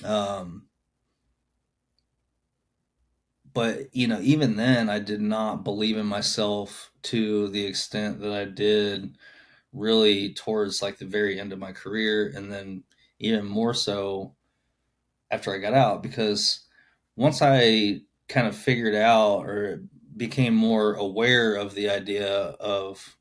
Um, but even then, I did not believe in myself to the extent that I did really towards like the very end of my career, and then even more so after I got out, because once I kind of figured out or became more aware of the idea of,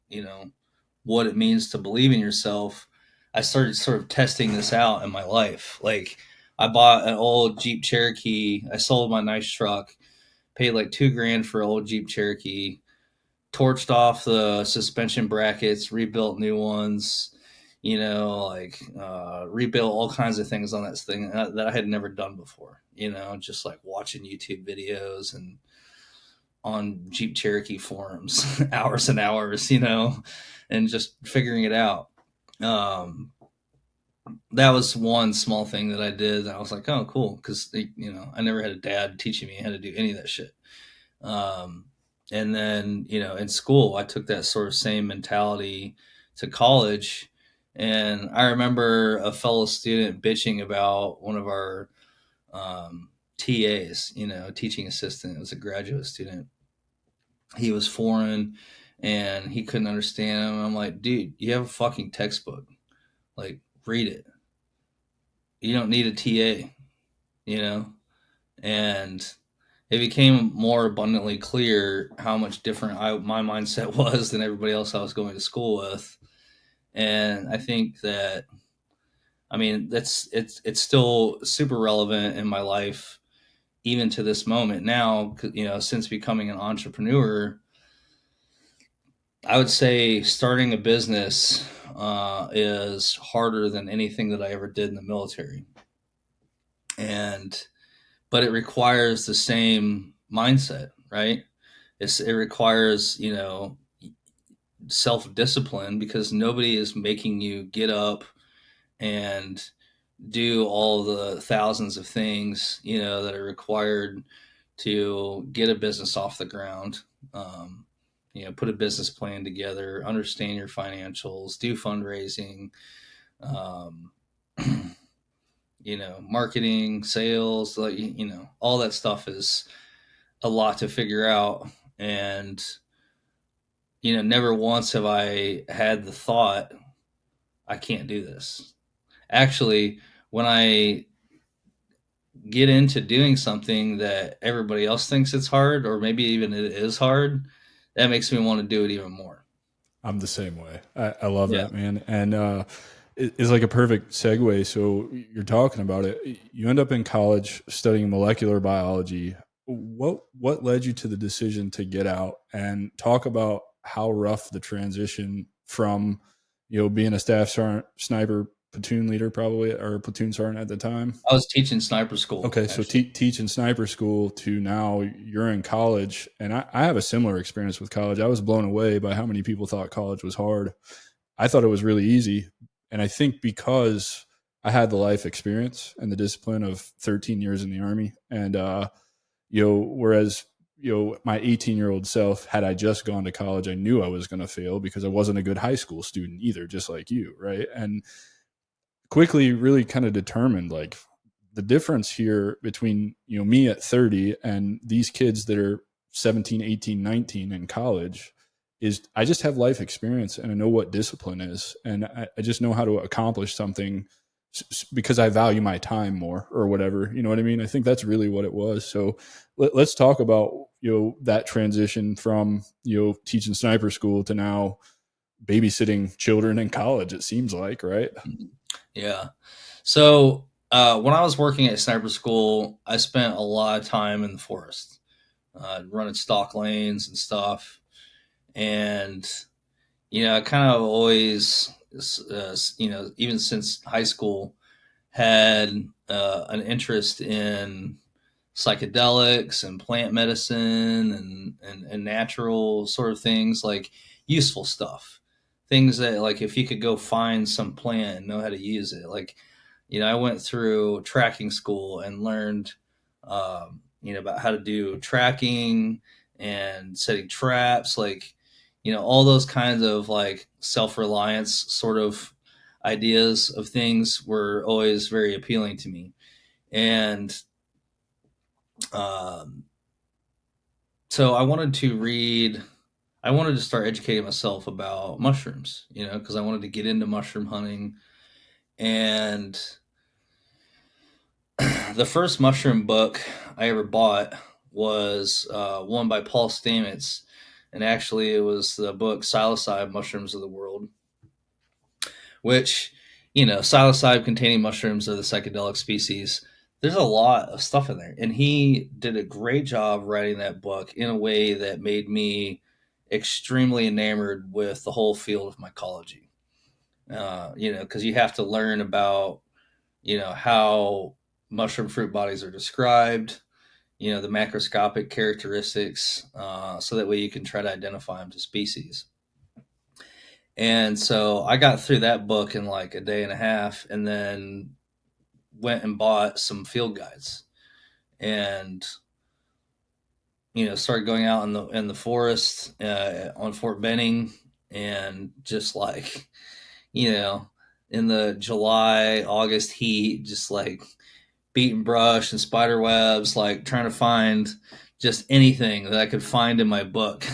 what it means to believe in yourself, I started sort of testing this out in my life. Like, I bought an old Jeep Cherokee. I sold my nice truck, paid like $2,000 for an old Jeep Cherokee, torched off the suspension brackets, rebuilt new ones, rebuilt all kinds of things on that thing that I had never done before, just like watching YouTube videos and on Jeep Cherokee forums, hours and hours, and just figuring it out. Um, that was one small thing that I did that I was like, oh, cool. Cause I never had a dad teaching me how to do any of that shit. Um, and then, in school, I took that sort of same mentality to college. And I remember a fellow student bitching about one of our TAs, teaching assistant. It was a graduate student. He was foreign and he couldn't understand him. I'm like, dude, you have a fucking textbook. Like, read it. You don't need a TA, you know? And it became more abundantly clear how much different my mindset was than everybody else I was going to school with. And I think that, I mean, it's still super relevant in my life, even to this moment now. Since becoming an entrepreneur, I would say starting a business is harder than anything that I ever did in the military, and but it requires the same mindset, right? It requires self discipline, because nobody is making you get up and do all the thousands of things that are required to get a business off the ground. Um, put a business plan together, understand your financials, do fundraising, um, marketing, sales, like, all that stuff is a lot to figure out. And, never once have I had the thought, I can't do this. Actually, when I get into doing something that everybody else thinks it's hard, or maybe even it is hard, that makes me want to do it even more. I'm the same way. I love Yeah. that, man. And it's like a perfect segue. So you're talking about it. You end up in college studying molecular biology. What led you to the decision to get out, and talk about how rough the transition from, being a staff sergeant, sniper, platoon leader, probably, or platoon sergeant at the time. I was teaching sniper school, Okay, so actually. teaching sniper school to now you're in college, and I have a similar experience with college. I was blown away by how many people thought college was hard. I thought it was really easy, and I think because I had the life experience and the discipline of 13 years in the Army, and whereas my 18-year-old self, had I just gone to college, I knew I was going to fail because I wasn't a good high school student either, just like you, right? And quickly really kind of determined, like, the difference here between me at 30 and these kids that are 17, 18, 19 in college is I just have life experience and I know what discipline is, and I just know how to accomplish something because I value my time more, or whatever. You know what I mean? I think that's really what it was. So let's talk about that transition from teaching sniper school to now babysitting children in college, it seems like, right? Yeah. So when I was working at sniper school, I spent a lot of time in the forest, running stock lanes and stuff. And, I kind of always, even since high school, had an interest in psychedelics and plant medicine and natural sort of things, like useful stuff, things that, like, if you could go find some plant and know how to use it, like, I went through tracking school and learned about how to do tracking and setting traps, like, all those kinds of, like, self-reliance sort of ideas of things were always very appealing to me. And um, so I wanted to start educating myself about mushrooms, because I wanted to get into mushroom hunting. And the first mushroom book I ever bought was one by Paul Stamets. And actually, it was the book Psilocybe Mushrooms of the World, which, psilocybe containing mushrooms are the psychedelic species. There's a lot of stuff in there. And he did a great job writing that book in a way that made me extremely enamored with the whole field of mycology. Because you have to learn about, how mushroom fruit bodies are described, the macroscopic characteristics, so that way you can try to identify them to species. And so I got through that book in like a day and a half, and then went and bought some field guides, and started going out in the forest on Fort Benning, and just like, you know in the July August heat, just like beating brush and spider webs, like trying to find just anything that I could find in my book.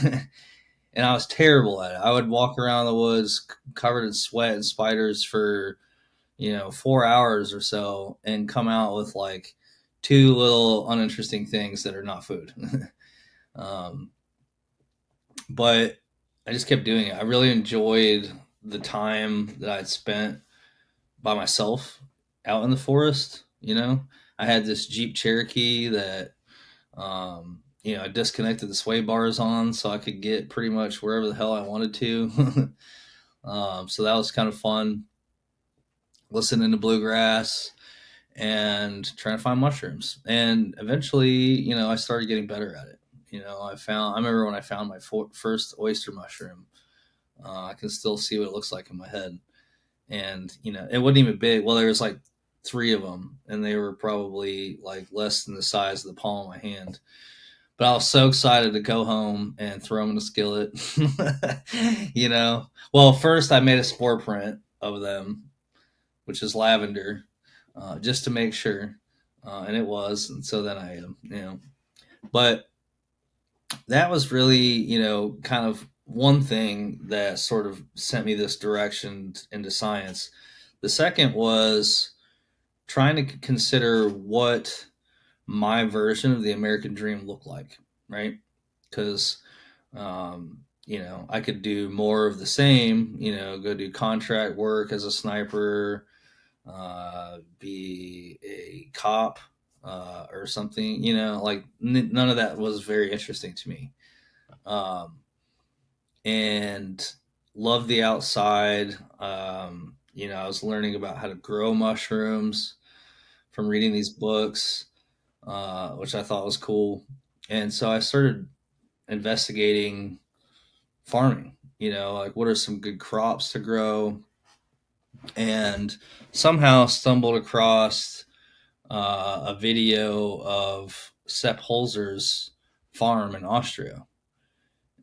And I was terrible at it. I would walk around the woods covered in sweat and spiders for 4 hours or so, and come out with like two little uninteresting things that are not food. um, but I just kept doing it. I really enjoyed the time that I'd spent by myself out in the forest. I had this Jeep Cherokee that I disconnected the sway bars on so I could get pretty much wherever the hell I wanted to. So that was kind of fun, listening to bluegrass and trying to find mushrooms. And eventually, I started getting better at it. I remember when I found my first oyster mushroom. I can still see what it looks like in my head. And, it wasn't even big. Well, there was like three of them, and they were probably like less than the size of the palm of my hand. But I was so excited to go home and throw them in a skillet. Well, first I made a spore print of them, which is lavender, just to make sure. And it was. And so then but that was really, kind of one thing that sort of sent me this direction into science. The second was trying to consider what my version of the American dream looked like, right? Because, I could do more of the same, go do contract work as a sniper, be a cop, or something, like none of that was very interesting to me. Um, and loved the outside. I was learning about how to grow mushrooms from reading these books, which I thought was cool. And so I started investigating farming, like what are some good crops to grow, and somehow stumbled across a video of Sepp Holzer's farm in Austria.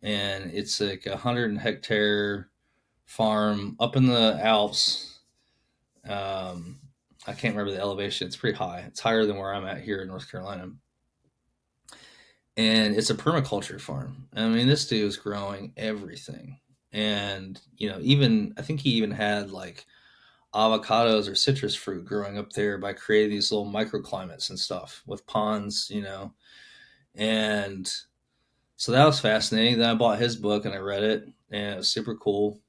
And it's like 100 hectare farm up in the Alps. I can't remember the elevation. It's pretty high. It's higher than where I'm at here in North Carolina. And it's a permaculture farm. I mean, this dude is growing everything. And, even, I think he even had like avocados or citrus fruit growing up there by creating these little microclimates and stuff with ponds, And so that was fascinating. Then I bought his book and I read it, and it was super cool.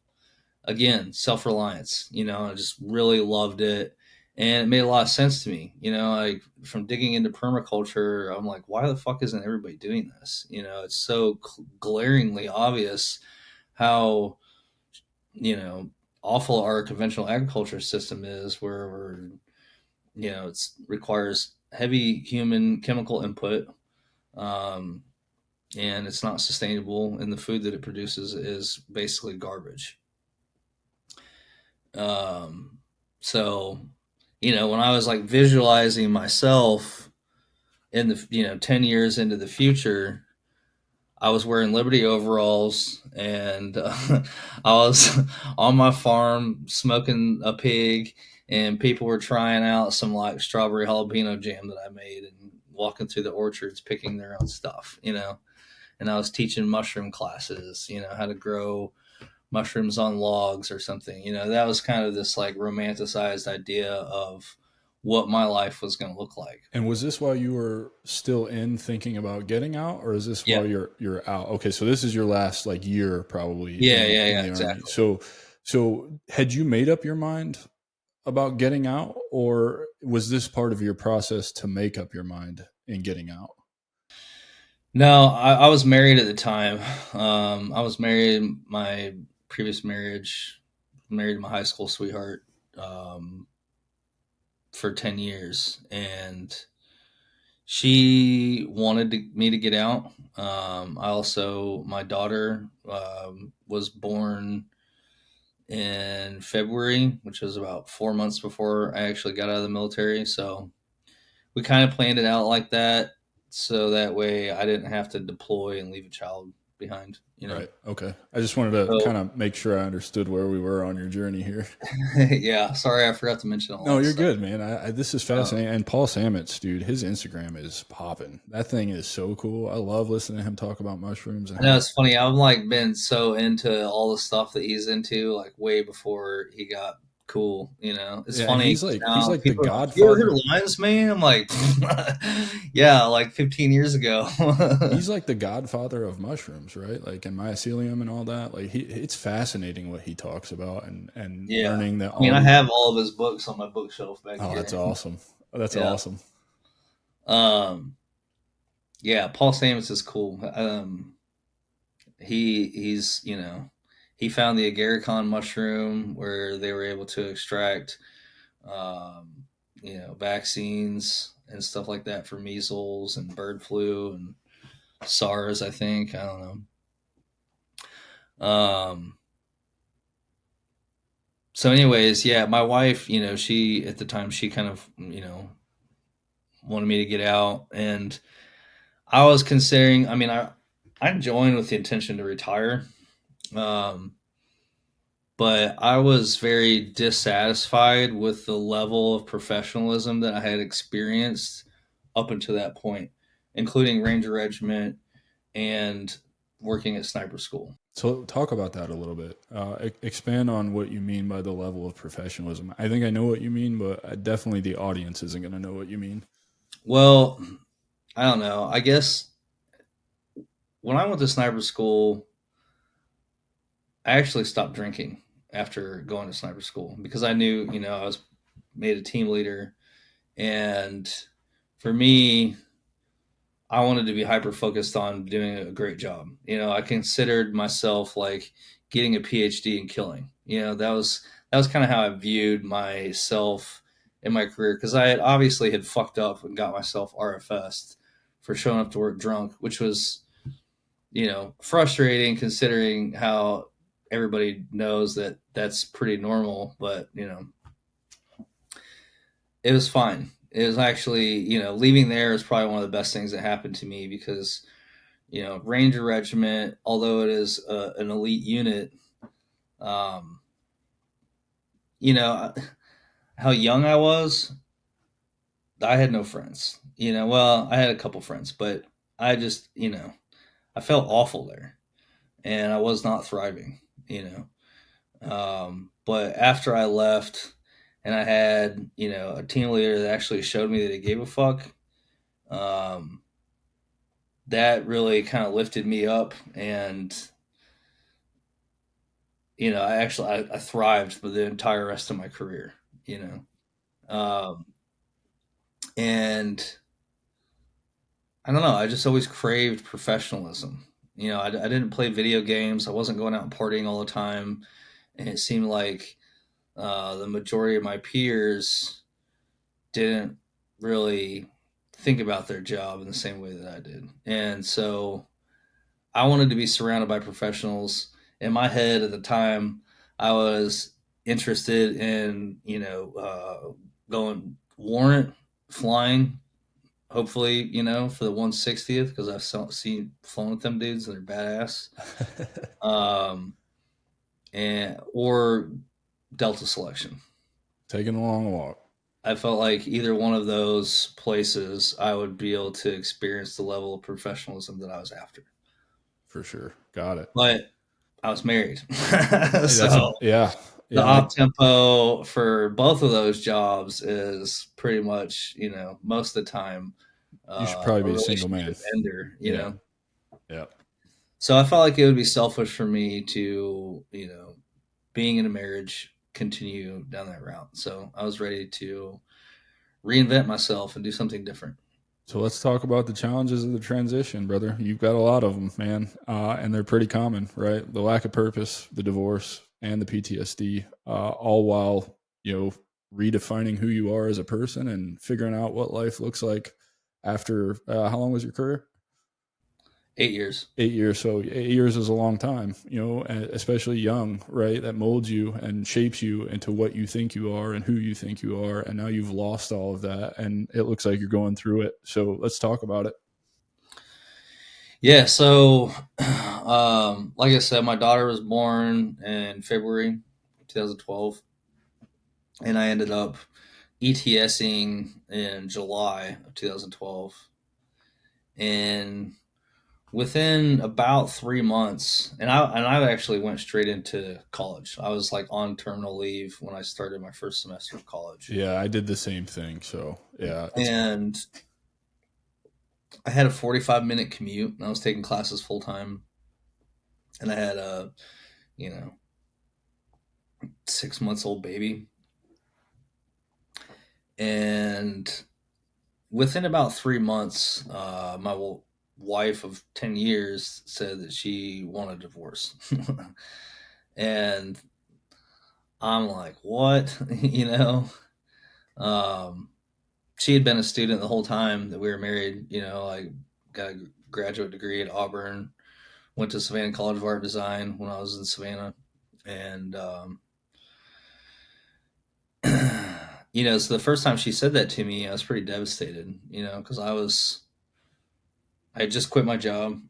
Again, self reliance, I just really loved it. And it made a lot of sense to me, like from digging into permaculture. I'm like, why the fuck isn't everybody doing this? It's so glaringly obvious how, you know, awful our conventional agriculture system is, where it requires heavy human chemical input. Um, and it's not sustainable, and the food that it produces is basically garbage. Um, so, when I was like visualizing myself in the 10 years into the future, I was wearing Liberty overalls, and I was on my farm smoking a pig, and people were trying out some like strawberry jalapeno jam that I made, and walking through the orchards picking their own stuff, and I was teaching mushroom classes, how to grow mushrooms on logs or something. That was kind of this like romanticized idea of what my life was going to look like. And was this while you were still in thinking about getting out, or is this Yeah. while you're out? Okay, so this is your last like year probably Yeah. Yeah. in Yeah. the army. Exactly. So had you made up your mind about getting out, or was this part of your process to make up your mind in getting out? No, I was married at the time. I was married, my previous marriage, married my high school sweetheart, for 10 years. And she wanted me to get out. My daughter was born in February, which was about 4 months before I actually got out of the military. So we kind of planned it out like that, so that way I didn't have to deploy and leave a child behind. Right. Okay. I just wanted to So kind of make sure I understood where we were on your journey here. yeah, sorry I forgot to mention all No, that you're stuff. good, man. This is Um, fascinating. And Paul Sametz, dude, his Instagram is popping. That thing is so cool. I love listening to him talk about mushrooms and I know how. it's funny. I've like been so into all the stuff that he's into, like way before he got cool. It's Yeah, and funny he's 'cause like now the people are like, "You ever heard of Godfather. Lions Man?" I'm like, "Yeah, like 15 years ago." He's like the Godfather of mushrooms, right? Like in mycelium and all that. Like it's fascinating what he talks about, and Yeah, learning that I mean, all I the. have all of his books on my bookshelf back Oh, that's here. awesome. That's Yeah. awesome. Um, yeah, Paul Stamets is cool. He's he found the agarikon mushroom where they were able to extract vaccines and stuff like that for measles and bird flu and SARS. I think I don't know. So, anyways, yeah, my wife, she at the time she kind of wanted me to get out, and I was considering. I mean, I joined with the intention to retire. Um, but I was very dissatisfied with the level of professionalism that I had experienced up until that point, including Ranger Regiment and working at sniper school. So talk about that a little bit. Expand on what you mean by the level of professionalism. I think I know what you mean, but definitely the audience isn't going to know what you mean. Well, I don't know. I guess when I went to sniper school, I actually stopped drinking after going to sniper school because I knew, I was made a team leader. And for me, I wanted to be hyper focused on doing a great job. I considered myself like getting a PhD in killing. That was kind of how I viewed myself in my career, because I had obviously had fucked up and got myself RFS'd for showing up to work drunk, which was, frustrating considering how everybody knows that that's pretty normal. But it was fine. It was actually, leaving there is probably one of the best things that happened to me, because Ranger Regiment, although it is an elite unit, um, you know, how young I was, I had no friends. Well, I had a couple friends, but I just, I felt awful there, and I was not thriving. But after I left, and I had, a team leader that actually showed me that he gave a fuck. Um, that really kind of lifted me up, and I thrived for the entire rest of my career. You um, and I don't know, I just always craved professionalism. I didn't play video games. I wasn't going out and partying all the time, and it seemed like the majority of my peers didn't really think about their job in the same way that I did. And so I wanted to be surrounded by professionals. In my head at the time, I was interested in, going warrant flying, hopefully, for the 160th, because seen flown with them dudes and they're badass. Um, or Delta selection. Taking a long walk. I felt like either one of those places, I would be able to experience the level of professionalism that I was after. For sure. Got it. But I was married, Hey, so yeah. the Yeah. op tempo for both of those jobs is pretty much, most of the time, You should probably a be a single man. relationship ender. Yeah. Yeah. So I felt like it would be selfish for me to, being in a marriage, continue down that route. So I was ready to reinvent myself and do something different. So let's talk about the challenges of the transition, brother. You've got a lot of them, man, and they're pretty common, right? The lack of purpose, the divorce, and the PTSD, all while redefining who you are as a person and figuring out what life looks like after. How long was your career? 8 years. 8 years. So 8 years is a long time, especially young, right? That molds you and shapes you into what you think you are and who you think you are. And now you've lost all of that and it looks like you're going through it. So let's talk about it. Yeah. So, like I said, my daughter was born in February 2012, and I ended up ETSing in July of 2012. And within about 3 months, and I actually went straight into college. I was like on terminal leave when I started my first semester of college. Yeah, I did the same thing. So yeah, And I had a 45-minute commute, and I was taking classes full time. And I had a, you know, 6 months old baby. And within about 3 months, my wife of 10 years said that she wanted a divorce. And I'm like, what? Um, she had been a student the whole time that we were married. I got a graduate degree at Auburn, went to Savannah College of Art Design when I was in Savannah. And, so the first time she said that to me, I was pretty devastated, because I was I just quit my job.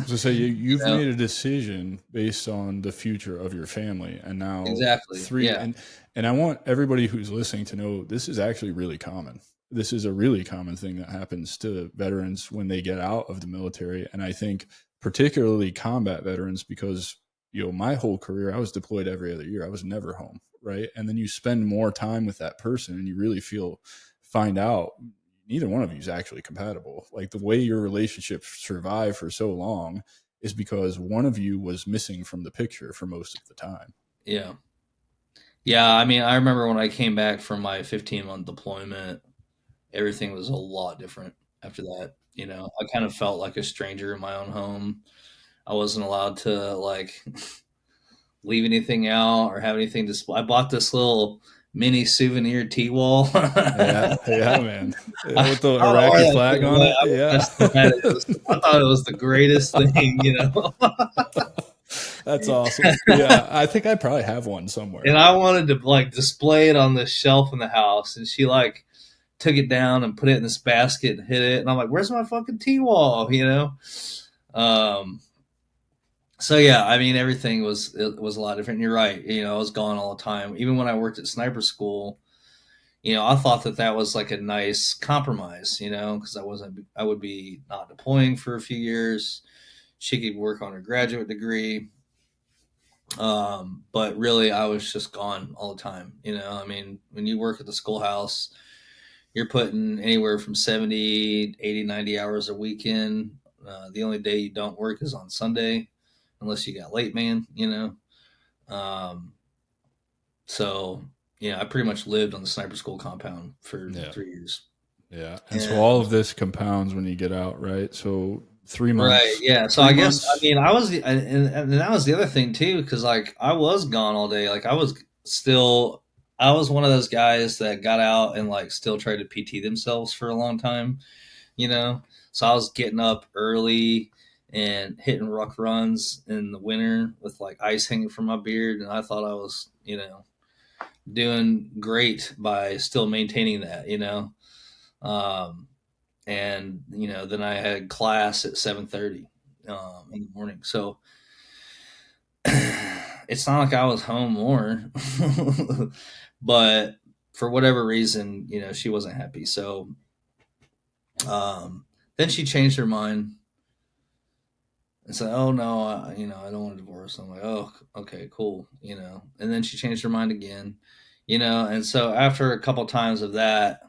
So say You you've know? made a decision based on the future of your family, and now Exactly. three Yeah. and I want everybody who's listening to know this is actually really common. This is a really common thing that happens to veterans when they get out of the military, and I think particularly combat veterans because my whole career I was deployed every other year. I was never home, right? And then you spend more time with that person, and you really find out neither one of you is actually compatible. Like the way your relationship survived for so long is because one of you was missing from the picture for most of the time. Yeah. Yeah. I mean, I remember when I came back from my 15-month deployment, everything was a lot different after that. I kind of felt like a stranger in my own home. I wasn't allowed to like leave anything out or have anything display. I bought this little mini souvenir tea wall. Yeah, yeah, man. Yeah, I with the don't know where Iraqi that flag thing on went. it. I Yeah. must have had it. I thought it was the greatest thing. That's awesome. Yeah, I think I probably have one somewhere. And I wanted to like display it on this shelf in the house, and she like took it down and put it in this basket and hid it. And I'm like, "Where's my fucking tea wall?" Um, so yeah, I mean, everything was a lot different. And you're right. I was gone all the time. Even when I worked at sniper school, I thought that was like a nice compromise. Because I would be not deploying for a few years. She could work on her graduate degree. But really, I was just gone all the time. I mean, when you work at the schoolhouse, you're putting anywhere from 70, 80, 90 hours a week in. The only day you don't work is on Sunday, unless you got late, man. Um, so, I pretty much lived on the sniper school compound for Yeah. 3 years. Yeah. And so And all of this compounds when you get out, right? So three right, months, yeah. So three I guess I months. mean and that was the other thing too, because like I was gone all day. Like I was one of those guys that got out and like still tried to PT themselves for a long time. you know. So I was getting up early and hitting ruck runs in the winter with like ice hanging from my beard, and I thought I was, doing great by still maintaining that. Um, and then I had class at 7:30 in the morning, so it's not like I was home more, but for whatever reason, she wasn't happy. So um, then she changed her mind and said, "Oh no, I don't want a divorce." I'm like, "Oh, okay, cool." And then she changed her mind again. And so after a couple times of that,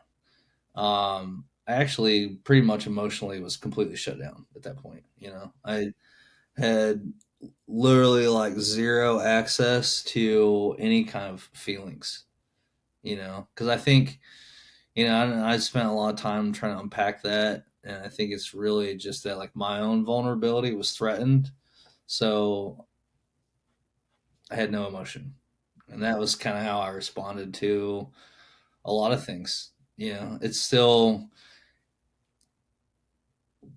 I actually pretty much emotionally was completely shut down at that point. I had literally like zero access to any kind of feelings. Because I think I spent a lot of time trying to unpack that, and I think it's really just that like my own vulnerability was threatened, so I had no emotion, and that was kind of how I responded to a lot of things. It's still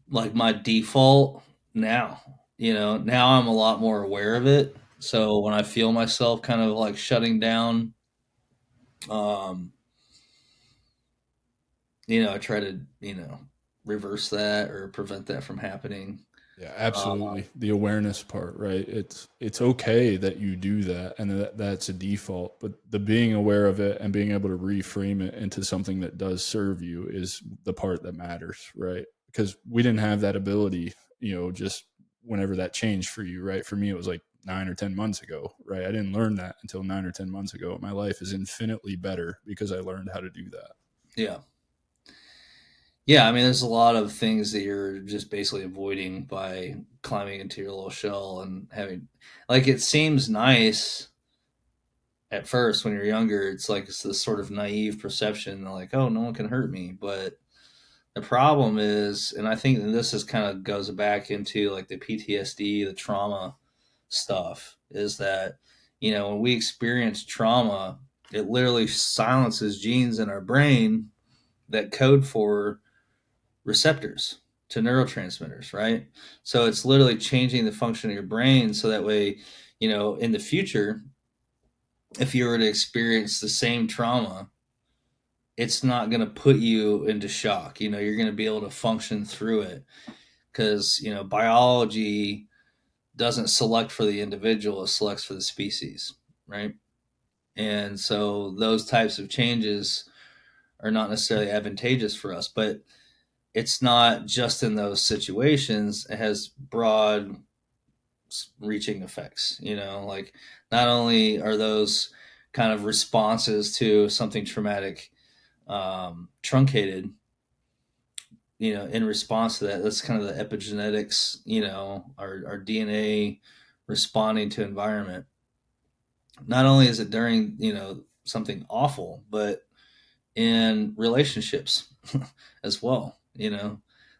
like my default now. Now I'm a lot more aware of it. So when I feel myself kind of like shutting down, um, I try to, reverse that or prevent that from happening. Yeah, Uh, absolutely. The awareness part, right? It's okay that you do that and that's a default, but the being aware of it and being able to reframe it into something that does serve you is the part that matters, right? Because we didn't have that ability, just whenever that changed for you, right? For me it was like 9 or 10 months ago, right? I didn't learn that until 9 or 10 months ago. My life is infinitely better because I learned how to do that. yeah. Yeah. I mean, there's a lot of things that you're just basically avoiding by climbing into your little shell and having, like, it seems nice at first when you're younger. It's like it's this sort of naive perception, like, oh, no one can hurt me. But the problem is, and I think that this is kind of goes back into like the PTSD, the trauma stuff, is that, when we experience trauma, it literally silences genes in our brain that code for receptors to neurotransmitters, right? So it's literally changing the function of your brain so that way, in the future, if you were to experience the same trauma, it's not going to put you into shock. You're going to be able to function through it because biology doesn't select for the individual; it selects for the species, right? And so those types of changes are not necessarily advantageous for us, but it's not just in those situations. It has broad reaching effects, like not only are those kind of responses to something traumatic truncated, in response to that. That's kind of the epigenetics, our DNA responding to environment. Not only is it during, something awful, but in relationships as well,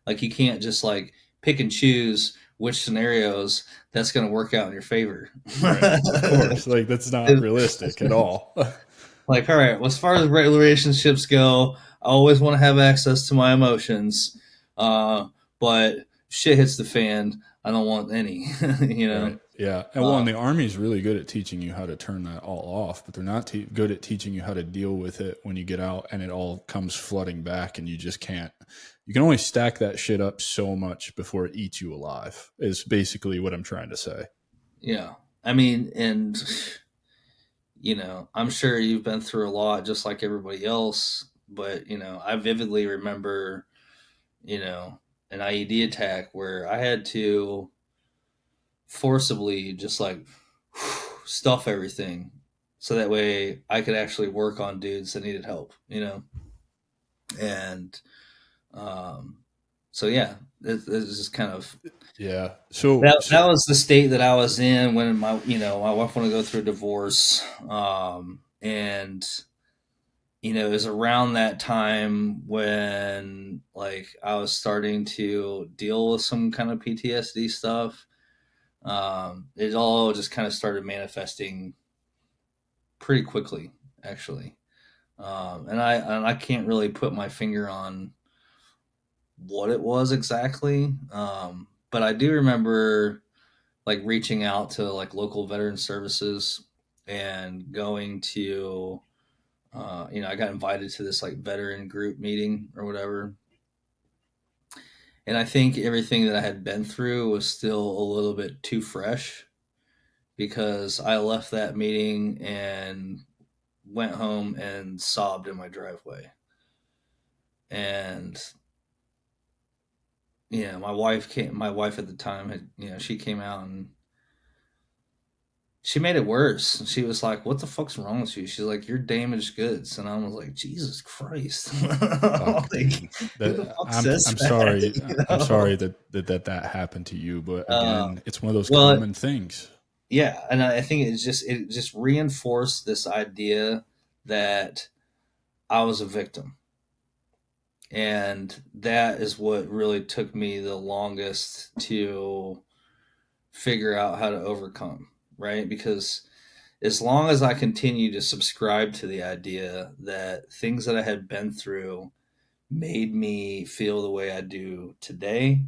like you can't just like pick and choose which scenarios that's going to work out in your favor. Right. Of course. Like that's not realistic at all. Like, all right, well, as far as relationships go, I always want to have access to my emotions. But shit hits the fan, I don't want any, Right. Yeah. And well, and the Army is really good at teaching you how to turn that all off, but they're not good at teaching you how to deal with it when you get out and it all comes flooding back and you just can't. You can only stack that shit up so much before it eats you alive, is basically what I'm trying to say. Yeah. I mean, and, I'm sure you've been through a lot just like everybody else, but, I vividly remember, an IED attack where I had to forcibly just like stuff everything so that way I could actually work on dudes that needed help, and so yeah, it's just kind of that was the state that I was in when my wife wanted to go through a divorce, and it was around that time when like I was starting to deal with some kind of PTSD stuff. It all just kind of started manifesting pretty quickly, actually. And I can't really put my finger on what it was exactly, but I do remember like reaching out to like local veteran services and going to, I got invited to this like veteran group meeting or whatever. And I think everything that I had been through was still a little bit too fresh because I left that meeting and went home and sobbed in my driveway. And my wife at the time had, she came out and she made it worse. She was like, "What the fuck's wrong with you?" She's like, "You're damaged goods." And I was like, "Jesus Christ." Fuck, Like, dude. who the fuck I'm says sorry. that? I'm sorry that happened to you, but again, it's one of those Well, common things. yeah, and I think it just reinforced this idea that I was a victim. And that is what really took me the longest to figure out how to overcome, right? Because as long as I continue to subscribe to the idea that things that I had been through made me feel the way I do today,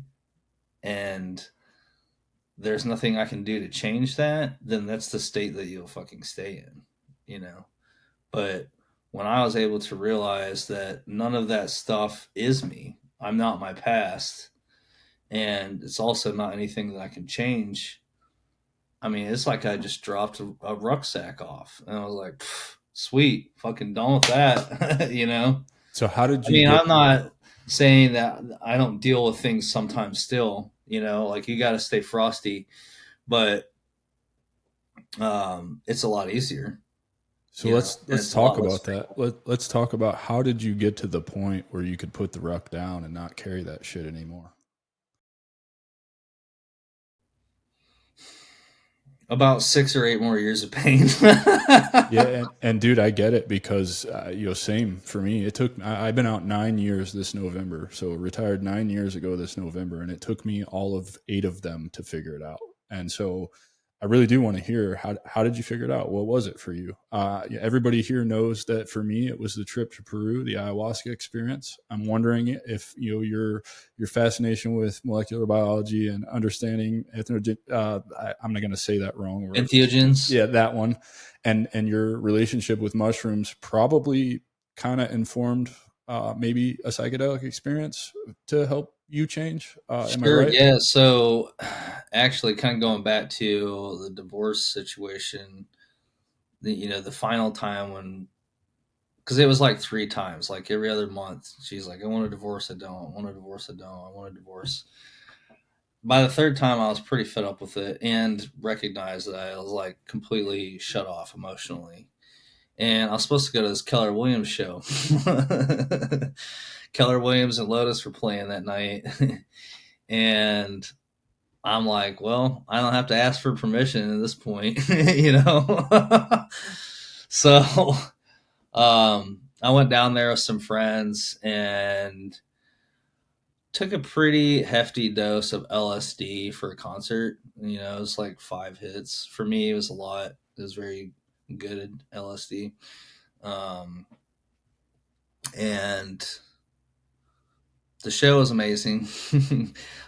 and there's nothing I can do to change that, then that's the state that you'll fucking stay in, But when I was able to realize that none of that stuff is me, I'm not my past, and it's also not anything that I can change. I mean, it's like I just dropped a rucksack off, and I was like, "Sweet, fucking done with that," So how did I you mean, get? I'm not saying that I don't deal with things sometimes. Still, like you got to stay frosty, but it's a lot easier, So and let's it's a talk lot less about that. painful. Let's talk about how did you get to the point where you could put the ruck down and not carry that shit anymore? About 6 or 8 more years of pain. Yeah, and dude, I get it because same for me. I've been out 9 years this November, so retired 9 years ago this November, and it took me all of 8 of them to figure it out. And so, I really do want to hear how did you figure it out? What was it for you? Everybody here knows that for me, it was the trip to Peru, the ayahuasca experience. I'm wondering if your fascination with molecular biology and understanding I'm not going to say that wrong word. Entheogens. Yeah, that one, and your relationship with mushrooms probably kind of informed maybe a psychedelic experience to help you change. Am I Sure, right? yeah. So actually kind of going back to the divorce situation, the final time when, because it was like three times, like every other month, she's like, I want a divorce, I don't, I want a divorce, I don't, I want a divorce. By the third time, I was pretty fed up with it and recognized that I was like completely shut off emotionally. And I was supposed to go to this Keller Williams show. Keller Williams and Lotus were playing that night. And I'm like, well, I don't have to ask for permission at this point, So I went down there with some friends and took a pretty hefty dose of LSD for a concert. It was like 5 hits. For me, it was a lot. It was very good LSD. Um, and the show was amazing. I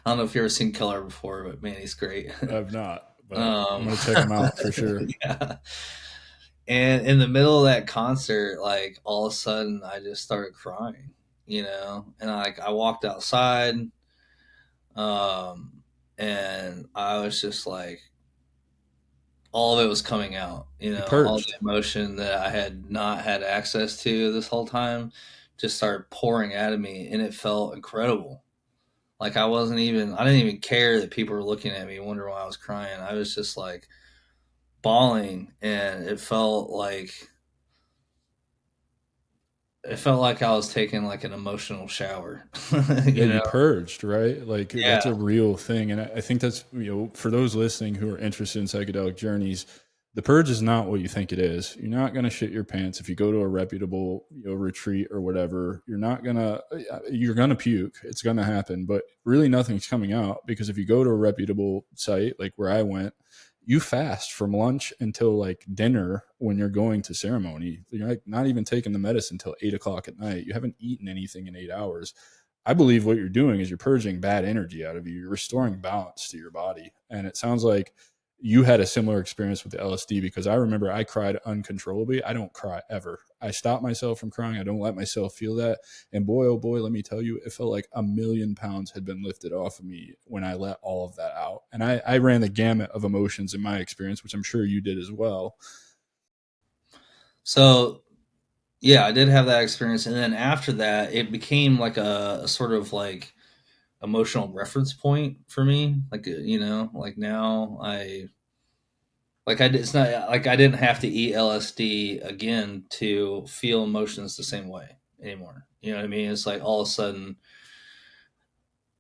don't know if you've ever seen Keller before, but man, he's great. I've not, but I'm um, gonna check them out for sure. yeah. And in the middle of that concert, like all of a sudden, I just started crying, and I walked outside, um, and I was just like, all of it was coming out, You all the purged. emotion that I had not had access to this whole time just started pouring out of me, and it felt incredible. Like I didn't even care that people were looking at me, wondering why I was crying. I was just like bawling, and it felt like I was taking like an emotional shower, Yeah, you you know? purged, right? Like that's Yeah. a real thing, and I think that's for those listening who are interested in psychedelic journeys, the purge is not what you think it is. You're not gonna shit your pants if you go to a reputable retreat or whatever. You're gonna puke. It's gonna happen, but really nothing's coming out because if you go to a reputable site like where I went, you fast from lunch until like dinner when you're going to ceremony. You're like not even taking the medicine until 8 o'clock at night. You haven't eaten anything in 8 hours. I believe what you're doing is you're purging bad energy out of you. You're restoring balance to your body. And it sounds like you had a similar experience with the LSD because I remember I cried uncontrollably. I don't cry ever. I stop myself from crying. I don't let myself feel that. And boy, oh boy, let me tell you, it felt like 1,000,000 pounds had been lifted off of me when I let all of that out. And I ran the gamut of emotions in my experience, which I'm sure you did as well. So yeah, I did have that experience, and then after that, it became like a sort of like emotional reference point for me. Like like now it's not like I didn't have to eat LSD again to feel emotions the same way anymore. You know what I mean? It's like all of a sudden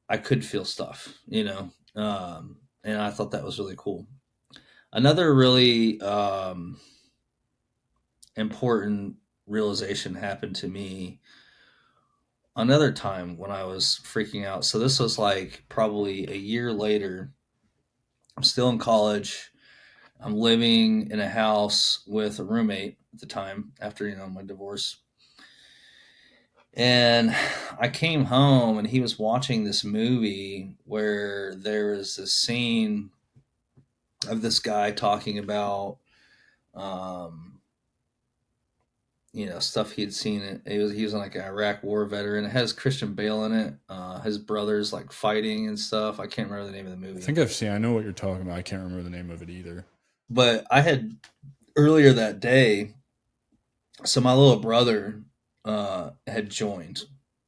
I could feel stuff, and I thought that was really cool. Another really important realization happened to me another time when I was freaking out. So this was like probably a year later. I'm still in college. I'm living in a house with a roommate at the time after, my divorce. And I came home and he was watching this movie where there was this scene of this guy talking about um, stuff he had seen. He was like an Iraq War veteran. It has Christian Bale in it. His brothers like fighting and stuff. I can't remember the name of the I movie, think I know what you're talking about. I can't remember the name of it either. but I had earlier that day. So my little brother had joined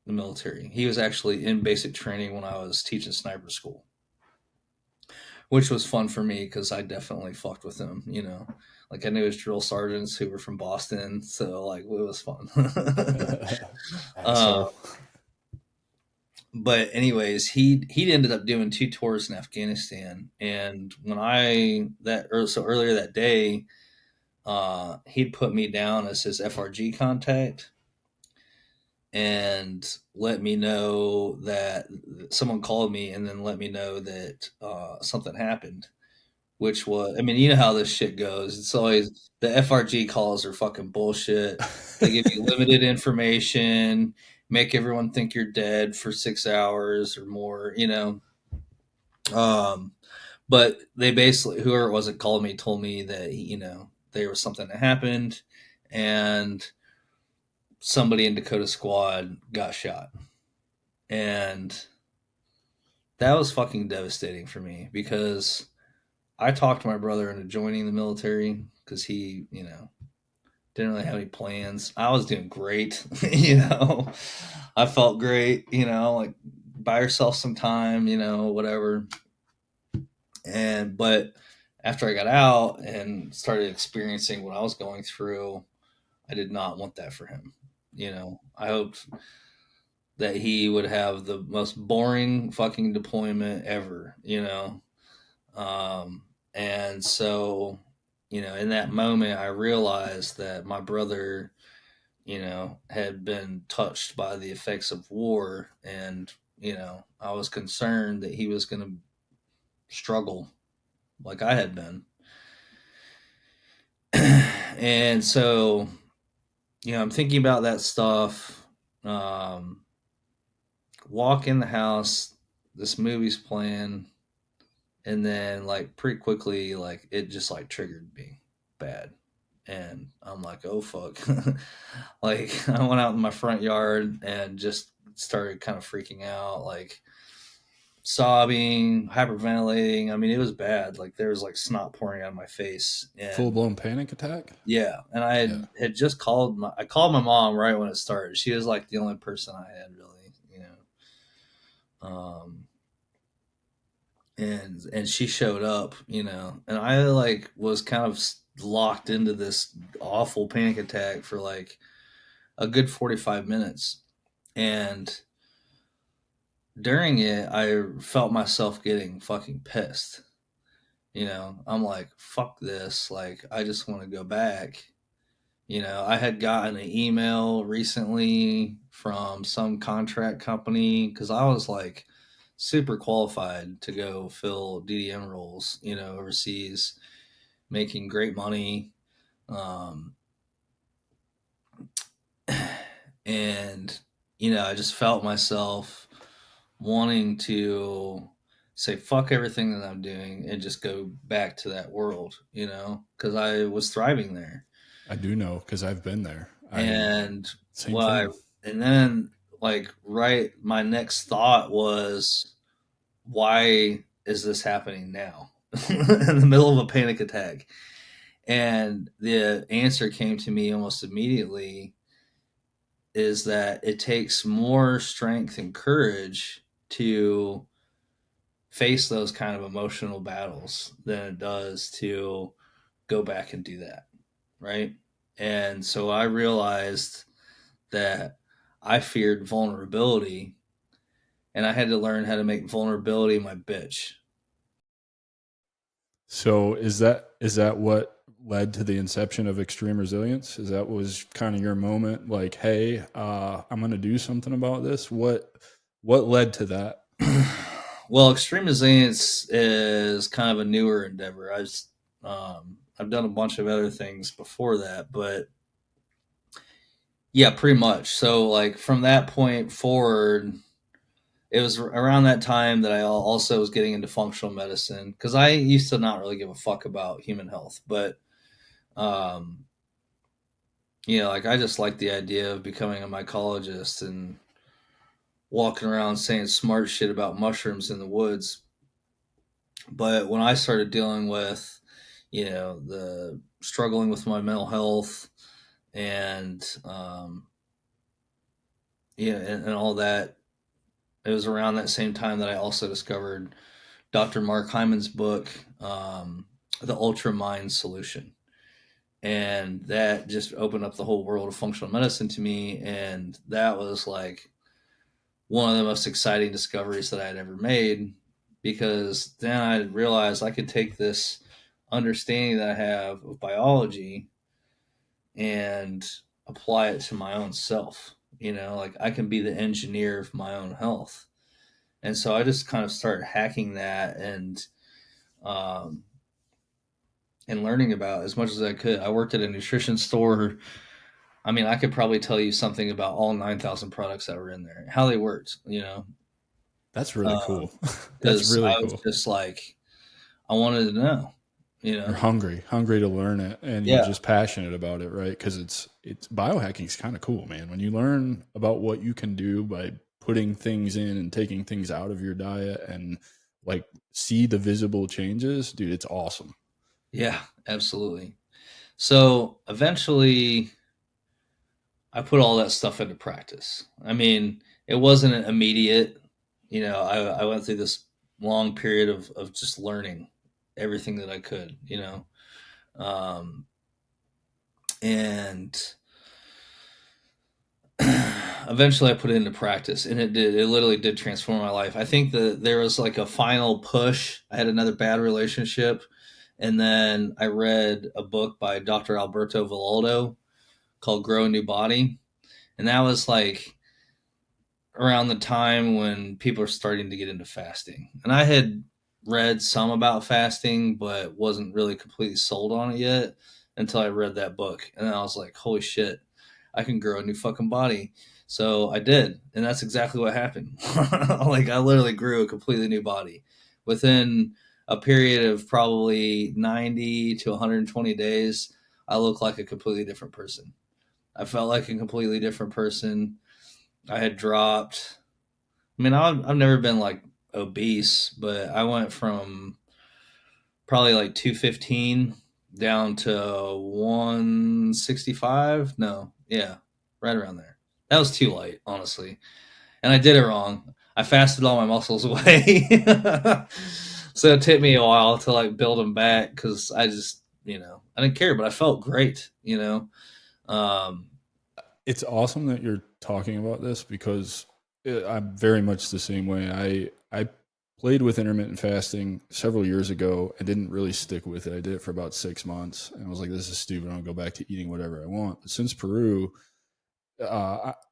the military. He was actually in basic training when I was teaching sniper school, which was fun for me because I definitely fucked with him. Like I knew his drill sergeants who were from Boston, so like it was fun. Asshole. uh, but anyways, he ended up doing two tours in Afghanistan, and when so earlier that day, he'd put me down as his FRG contact and let me know that someone called me and then let me know that something happened, which was, I mean, you know how this shit goes. It's always the FRG calls are fucking bullshit. They give you limited information, make everyone think you're dead for 6 hours or more. Um, but they basically, whoever it was that called me told me that, there was something that happened and somebody in Dakota Squad got shot. And that was fucking devastating for me because I talked my brother into joining the military because he, didn't really have any plans. I was doing great, I felt great, like buy yourself some time, whatever. But after I got out and started experiencing what I was going through, I did not want that for him. I hoped that he would have the most boring fucking deployment ever, Um, and so, in that moment, I realized that my brother, had been touched by the effects of war. And, I was concerned that he was going to struggle like I had been. And so, I'm thinking about that stuff. Um, Walk in the house, this movie's playing, and then like pretty quickly, like it just like triggered me bad. And I'm like, oh fuck. Like I went out in my front yard and just started kind of freaking out, like sobbing, hyperventilating. I mean, it was bad. Like there was like snot pouring out of my face. Full And blown panic attack. yeah, and I Yeah. had just I called my mom right when it started. She was like the only person I had really, um and she showed up, and I like was kind of locked into this awful panic attack for like a good 45 minutes. And during it, I felt myself getting fucking pissed. I'm like, fuck this. Like, I just want to go back. I had gotten an email recently from some contract company because I was like super qualified to go fill DDM roles, overseas, making great money. Um, and, I just felt myself wanting to say fuck everything that I'm doing and just go back to that world, because I was thriving there. I do know because I've been there. I And Same why? thing. And then, like, right, my next thought was, why is this happening now? In the middle of a panic attack. And the answer came to me almost immediately is that it takes more strength and courage to face those kind of emotional battles than it does to go back and do that. Right. And so I realized that I feared vulnerability and I had to learn how to make vulnerability my bitch. So is that what led to the inception of extreme resilience? Is that was kind of your moment, like, hey, I'm going to do something about this? What led to that? Well, extreme resilience is kind of a newer endeavor. I've done a bunch of other things before that, but yeah, pretty much. So like from that point forward, it was around that time that I also was getting into functional medicine because I used to not really give a fuck about human health, but um, like I just like the idea of becoming a mycologist and walking around saying smart shit about mushrooms in the woods. But when I started dealing with, the struggling with my mental health and and all that, it was around that same time that I also discovered Dr. Mark Hyman's book, The Ultra Mind Solution. And that just opened up the whole world of functional medicine to me. And that was like one of the most exciting discoveries that I had ever made because then I realized I could take this understanding that I have of biology and apply it to my own self. Like I can be the engineer of my own health. And so I just kind of started hacking that um, and learning about as much as I could. I worked at a nutrition store. I mean, I could probably tell you something about all 9,000 products that were in there, how they worked, That's really cool. That's because really I was cool. just like, I wanted to know, you You're know? hungry to learn it, and you're Yeah. just passionate about it, right? Because it's biohacking is kind of cool, man. When you learn about what you can do by putting things in and taking things out of your diet and like see the visible changes, dude, it's awesome. Yeah, absolutely. So eventually I put all that stuff into practice. I mean, it wasn't immediate. I went through this long period of just learning everything that I could, and eventually I put it into practice, and it literally did transform my life. I think that there was like a final push. I had another bad relationship, and then I read a book by Dr. Alberto Villoldo called Grow a New Body. And that was like around the time when people are starting to get into fasting. And I had read some about fasting, but wasn't really completely sold on it yet until I read that book. And then I was like, holy shit, I can grow a new fucking body. So I did. And that's exactly what happened. Like, I literally grew a completely new body within a period of probably 90 to 120 days. I look like a completely different person. I felt like a completely different person. I had dropped. I mean, I've never been like obese, but I went from probably like 215 down to 165. No, yeah, right around there. That was too light, honestly. And I did it wrong. I fasted all my muscles away. So it took me a while to like build them back because I just, I didn't care, but I felt great. Um, It's awesome that you're talking about this because I'm very much the same way. I played with intermittent fasting several years ago and didn't really stick with it. I did it for about 6 months and I was like, this is stupid. I'll go back to eating whatever I want. But since Peru,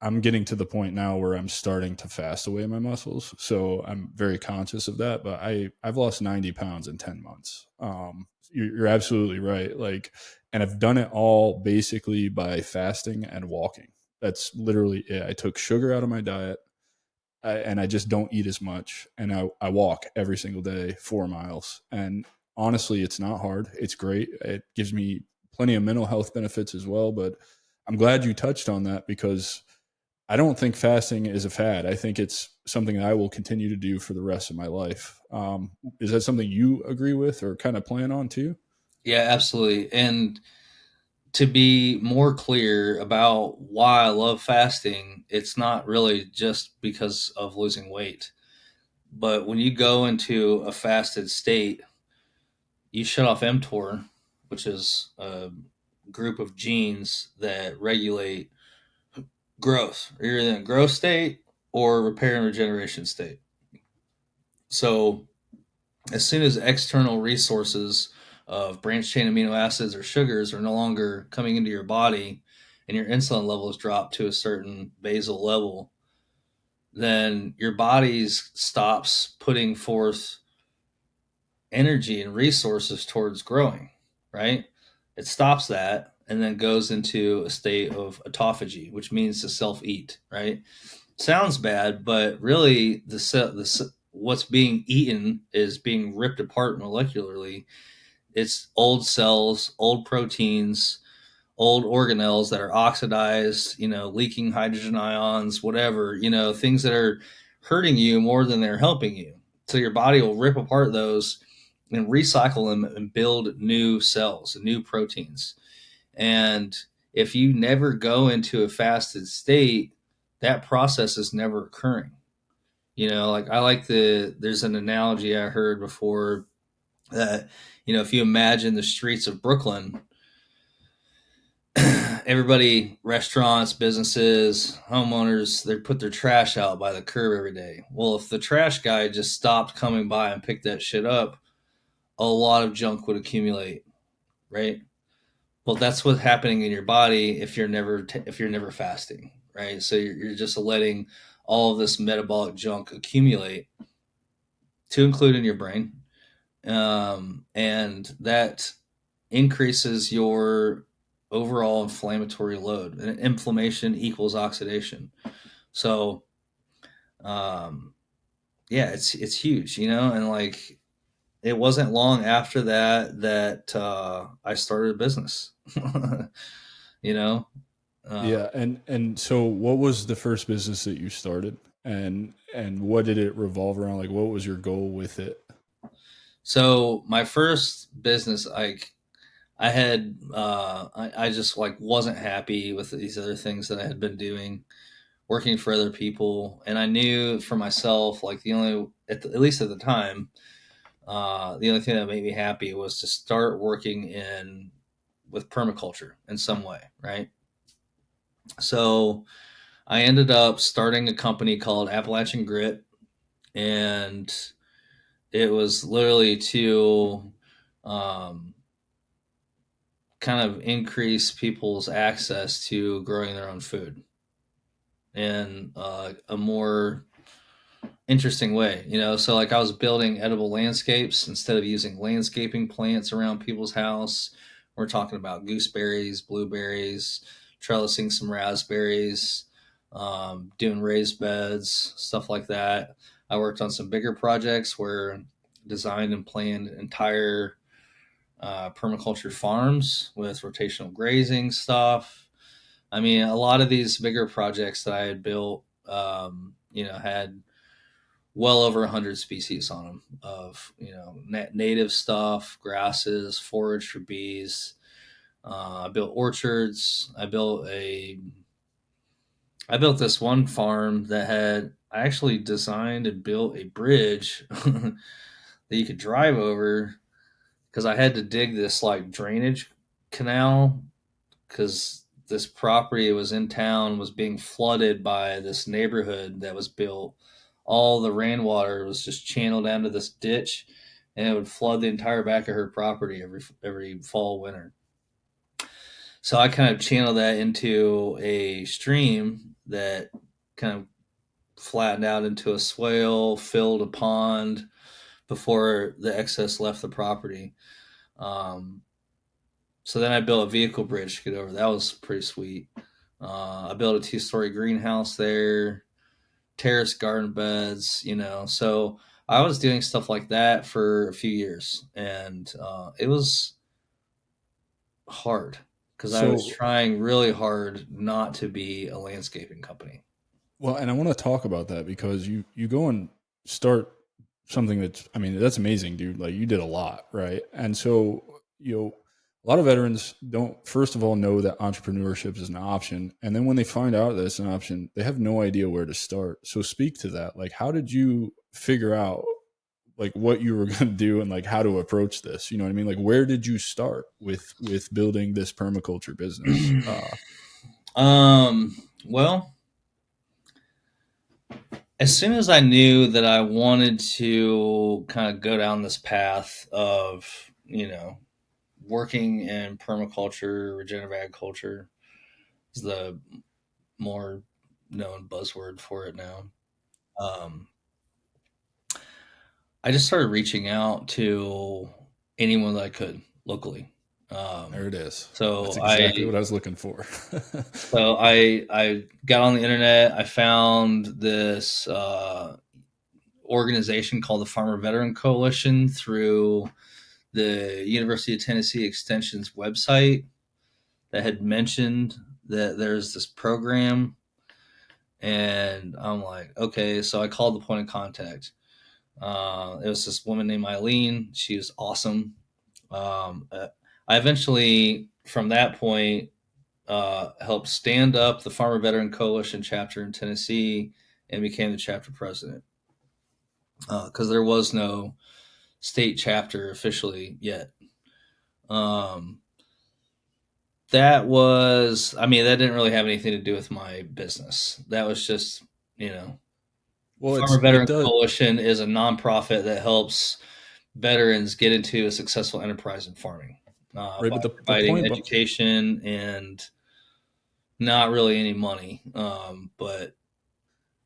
I'm getting to the point now where I'm starting to fast away my muscles. So I'm very conscious of that. But I've lost 90 pounds in 10 months. You're absolutely right. Like, and I've done it all basically by fasting and walking. That's literally it. I took sugar out of my diet and I just don't eat as much. And I walk every single day, 4 miles. And honestly, it's not hard. It's great. It gives me plenty of mental health benefits as well. But I'm glad you touched on that because I don't think fasting is a fad. I think it's something that I will continue to do for the rest of my life. Is that something you agree with or kind of plan on too? yeah, absolutely. And to be more clear about why I love fasting, it's not really just because of losing weight. But when you go into a fasted state, you shut off mTOR, which is a group of genes that regulate growth. You're either in a growth state or repair and regeneration state. So as soon as external resources of branched chain amino acids or sugars are no longer coming into your body and your insulin levels drop to a certain basal level, then your body stops putting forth energy and resources towards growing, right? It stops that and then goes into a state of autophagy, which means to self eat, right? Sounds bad, but really what's being eaten is being ripped apart molecularly. It's old cells, old proteins, old organelles that are oxidized, leaking hydrogen ions, whatever, things that are hurting you more than they're helping you. So your body will rip apart those and recycle them and build new cells, new proteins. And if you never go into a fasted state, that process is never occurring. Like there's an analogy I heard before that, if you imagine the streets of Brooklyn, everybody, restaurants, businesses, homeowners, they put their trash out by the curb every day. Well, if the trash guy just stopped coming by and picked that shit up, a lot of junk would accumulate, right? Well, that's what's happening in your body if you're never fasting, right? So you're just letting all of this metabolic junk accumulate to include in your brain, and that increases your overall inflammatory load. And inflammation equals oxidation. So, um, yeah, it's huge, and like it wasn't long after that I started a business. you know, uh, Yeah. And so what was the first business that you started? and what did it revolve around? Like, what was your goal with it? So my first business, I had, I just like wasn't happy with these other things that I had been doing, working for other people, and I knew for myself, like the only, at least at the time, the only thing that made me happy was to start working in with permaculture in some way, right? So I ended up starting a company called Appalachian Grit, and it was literally to um, kind of increase people's access to growing their own food in a more interesting way, So like I was building edible landscapes instead of using landscaping plants around people's house. We're talking about gooseberries, blueberries, trellising some raspberries, doing raised beds, stuff like that. I worked on some bigger projects where designed and planned entire permaculture farms with rotational grazing stuff. I mean, a lot of these bigger projects that I had built, had well over 100 species on them of native stuff, grasses, forage for bees. I built orchards. I built this one farm that had, I actually designed and built a bridge that you could drive over, because I had to dig this like drainage canal, because this property was in town, was being flooded by this neighborhood that was built. All the rainwater was just channeled down to this ditch, and it would flood the entire back of her property every fall, winter. So I kind of channeled that into a stream that kind of flattened out into a swale, filled a pond before the excess left the property. Um, so then I built a vehicle bridge to get over. That was pretty sweet. I built a 2-story greenhouse there, terrace garden beds, So I was doing stuff like that for a few years, and it was hard because I was So, trying really hard not to be a landscaping company. well, and I want to talk about that because you go and start something that's, I mean, that's amazing, dude. Like, you did a lot, right? And so, a lot of veterans don't, first of all, know that entrepreneurship is an option, and then when they find out that it's an option, they have no idea where to start. So speak to that. Like, how did you figure out like what you were going to do and like how to approach this? You know what I mean? Like, where did you start with building this permaculture business? Well, as soon as I knew that I wanted to kind of go down this path of, working in permaculture, regenerative agriculture is the more known buzzword for it now. Um, I just started reaching out to anyone that I could locally. There it is. That's So I exactly what I was looking for. so I got on the internet. I found this organization called the Farmer Veteran Coalition through the University of Tennessee Extension's website that had mentioned that there's this program, and I'm like, okay. So I called the point of contact. It was this woman named Eileen. She was awesome. I eventually, from that point, helped stand up the Farmer Veteran Coalition chapter in Tennessee and became the chapter president, because there was no state chapter officially yet. Um, that was, I mean, that didn't really have anything to do with my business. That was just, Well, Farmer it Veteran does, Coalition is a nonprofit that helps veterans get into a successful enterprise in farming, right, by but the providing point, but education and not really any money. But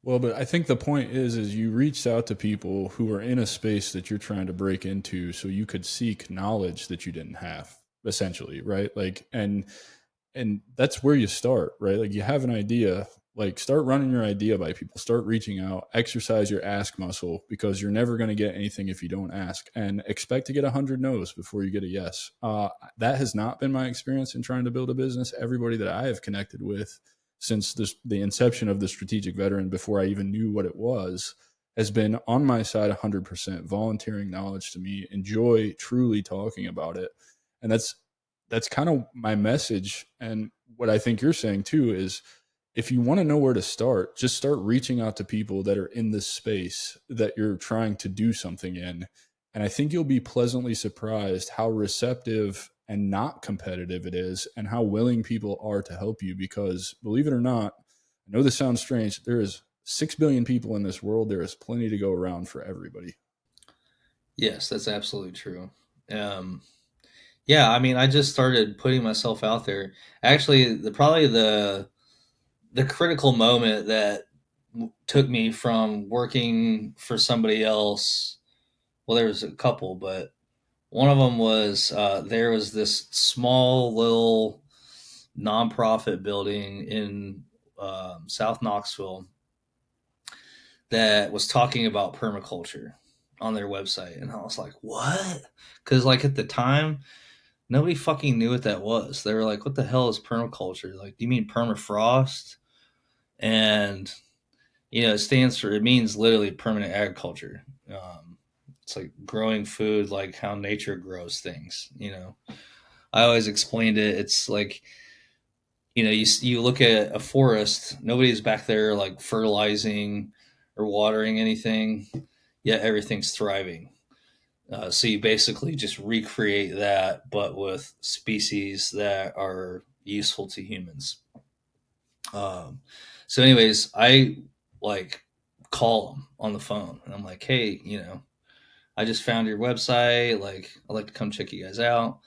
well, but I think the point is you reached out to people who are in a space that you're trying to break into, so you could seek knowledge that you didn't have, essentially, right? Like, and that's where you start, right? Like, you have an idea, like, start running your idea by people, start reaching out, exercise your ask muscle, because you're never going to get anything if you don't ask, and expect to get 100 no's before you get a yes. That has not been my experience in trying to build a business. Everybody that I have connected with since the inception of the Strategic Veteran, before I even knew what it was, has been on my side 100%, volunteering knowledge to me, enjoy truly talking about it. And that's kind of my message. And what I think you're saying too is, if you want to know where to start, just start reaching out to people that are in this space that you're trying to do something in. And I think you'll be pleasantly surprised how receptive and not competitive it is, and how willing people are to help you. Because believe it or not, I know this sounds strange, there is 6 billion people in this world. There is plenty to go around for everybody. Yes, that's absolutely true. Um, yeah, I mean, I just started putting myself out there. Actually, probably the critical moment that took me from working for somebody else. Well, there was a couple, but one of them was there was this small little nonprofit building in South Knoxville that was talking about permaculture on their website, and I was like, "What?" Because like at the time, nobody fucking knew what that was. They were like, "What the hell is permaculture? Like, do you mean permafrost?" And it means literally permanent agriculture. It's like growing food like how nature grows things. I always explained it. It's like, you look at a forest, nobody's back there like fertilizing or watering anything, yet everything's thriving. So you basically just recreate that, but with species that are useful to humans. Um, anyways, I like call them on the phone, and I'm like, "Hey, I just found your website. Like, I'd like to come check you guys out."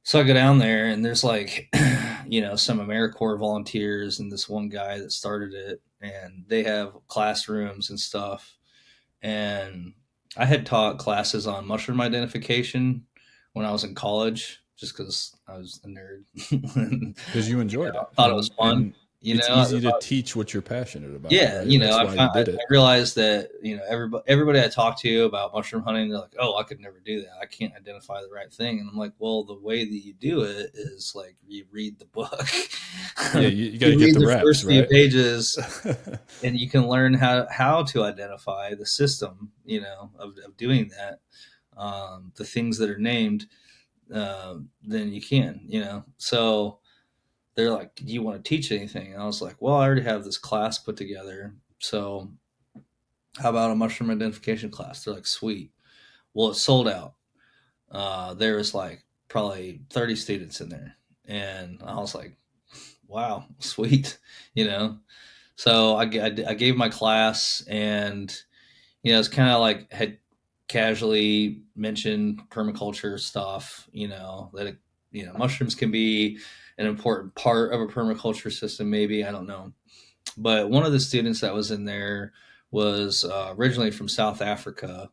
So I go down there, and there's like, some AmeriCorps volunteers and this one guy that started it, and they have classrooms and stuff. And I had taught classes on mushroom identification when I was in college, just because I was a nerd. And, Because you enjoyed it, thought it was fun. and it's easy to teach what you're passionate about, Yeah, right? That's why you I did it. realized that everybody I talk to about mushroom hunting, they're like, "Oh, I could never do that. I can't identify the right thing." And I'm like, "Well, the way that you do it is like you read the book. Yeah, you got to You get read the the reps, first few right? pages, and you can learn how to identify the system, of doing that. The things that are named, then you can, So they're like, "Do you want to teach anything?" And I was like, "Well, I already have this class put together. So how about a mushroom identification class?" They're like, "Sweet." Well, it's sold out. There was like probably 30 students in there. And I was like, "Wow, sweet." You know? So I gave my class, and, it's kind of like had casually mentioned permaculture stuff, that, mushrooms can be an important part of a permaculture system, maybe. I don't know. But one of the students that was in there was originally from South Africa,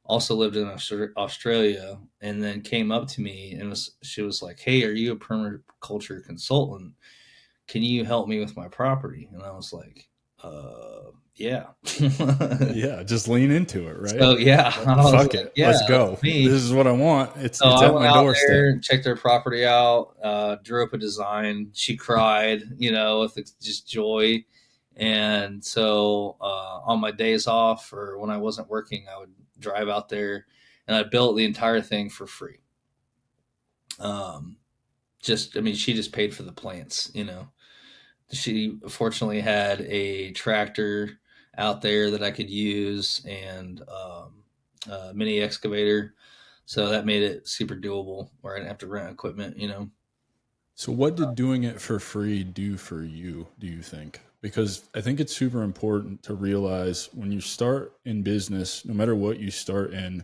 also lived in Australia, and then came up to me and she was like, "Hey, are you a permaculture consultant? Can you help me with my property?" And I was like, yeah. Yeah, just lean into it, right? So yeah, I was Fuck like, it, "Yeah, let's that's go. me." This is what I want. It's So it's I at went my out doorstep. there, checked their property out, drew up a design. She cried, with just joy. And so on my days off or when I wasn't working, I would drive out there, and I built the entire thing for free. Um, I mean, she just paid for the plants. She fortunately had a tractor out there that I could use, and a mini excavator. So that made it super doable where I didn't have to rent equipment. So, what did doing it for free do for you, do you think? Because I think it's super important to realize when you start in business, no matter what you start in,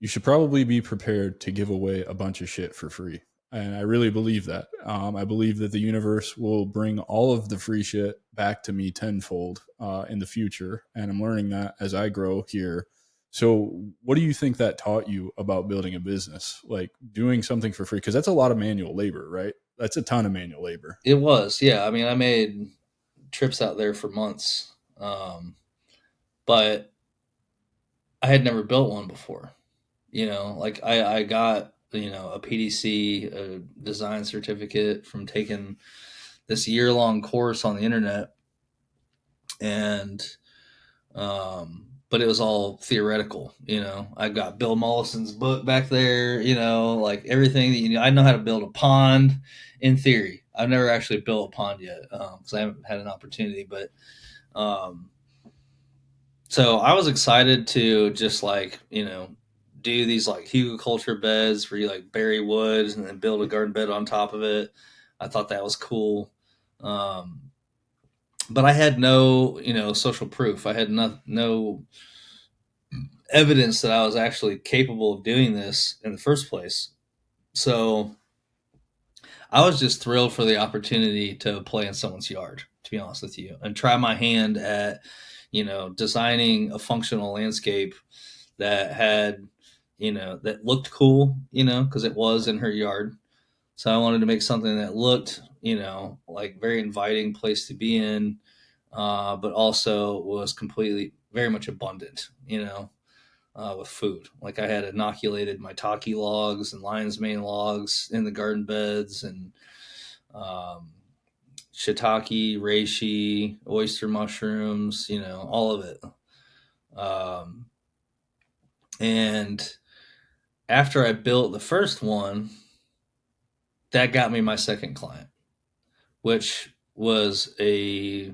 you should probably be prepared to give away a bunch of shit for free. And I really believe that. I believe that the universe will bring all of the free shit back to me tenfold in the future. And I'm learning that as I grow here. So, what do you think that taught you about building a business? Like doing something for free? Because that's a lot of manual labor, right? That's a ton of manual labor. It was, yeah. I mean, I made trips out there for months, but I had never built one before. Like I got, a PDC, a design certificate from taking this year-long course on the internet, and but it was all theoretical. I got Bill Mollison's book back there. Like everything that I know how to build a pond in theory. I've never actually built a pond yet because I haven't had an opportunity. But um, so I was excited to just like do these like hugelkultur beds where you like bury wood and then build a garden bed on top of it. I thought that was cool. Um, but I had no, social proof. I had no evidence that I was actually capable of doing this in the first place. So I was just thrilled for the opportunity to play in someone's yard, to be honest with you, and try my hand at, designing a functional landscape that had, that looked cool, because it was in her yard. So I wanted to make something that looked, like very inviting place to be in, but also was completely very much abundant, with food. Like I had inoculated maitake logs and lion's mane logs in the garden beds, and um, shiitake, reishi, oyster mushrooms, all of it. Um, and after I built the first one, that got me my second client, which was a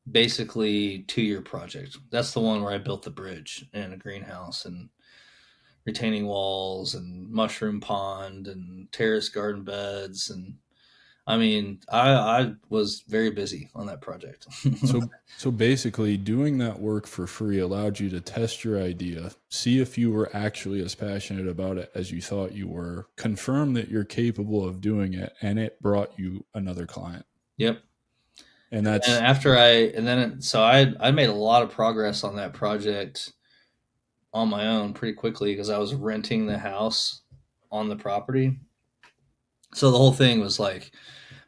basically 2-year project. That's the one where I built the bridge and a greenhouse and retaining walls and mushroom pond and terrace garden beds. And I mean, I was very busy on that project. So basically, doing that work for free allowed you to test your idea, see if you were actually as passionate about it as you thought you were, confirm that you're capable of doing it, and it brought you another client. Yep. And And that's after I made a lot of progress on that project on my own pretty quickly because I was renting the house on the property. So the whole thing was like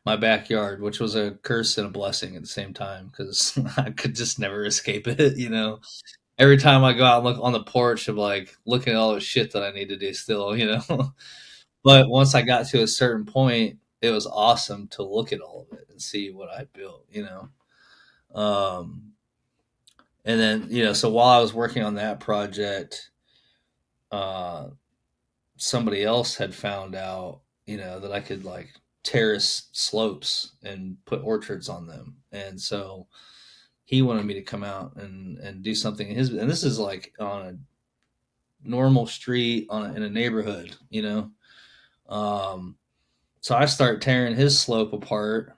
my backyard, which was a curse and a blessing at the same time because I could just never escape it. Every time I go out and look on the porch, I'm like looking at all the shit that I need to do still. But once I got to a certain point, it was awesome to look at all of it and see what I built. Um, and then, so while I was working on that project, uh, somebody else had found out, that I could like terrace slopes and put orchards on them. And so he wanted me to come out and do something in his, and this is like on a normal street in a neighborhood. Um, so I start tearing his slope apart,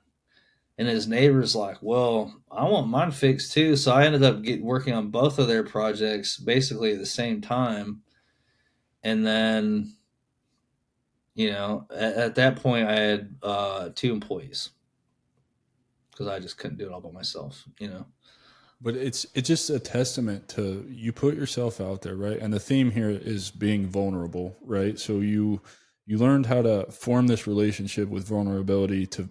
and his neighbor's like, well, I want mine fixed too. So I ended up working on both of their projects basically at the same time. And then, at that point, I had 2 employees because I just couldn't do it all by myself. But it's just a testament to you put yourself out there, right? And the theme here is being vulnerable, right? So you learned how to form this relationship with vulnerability to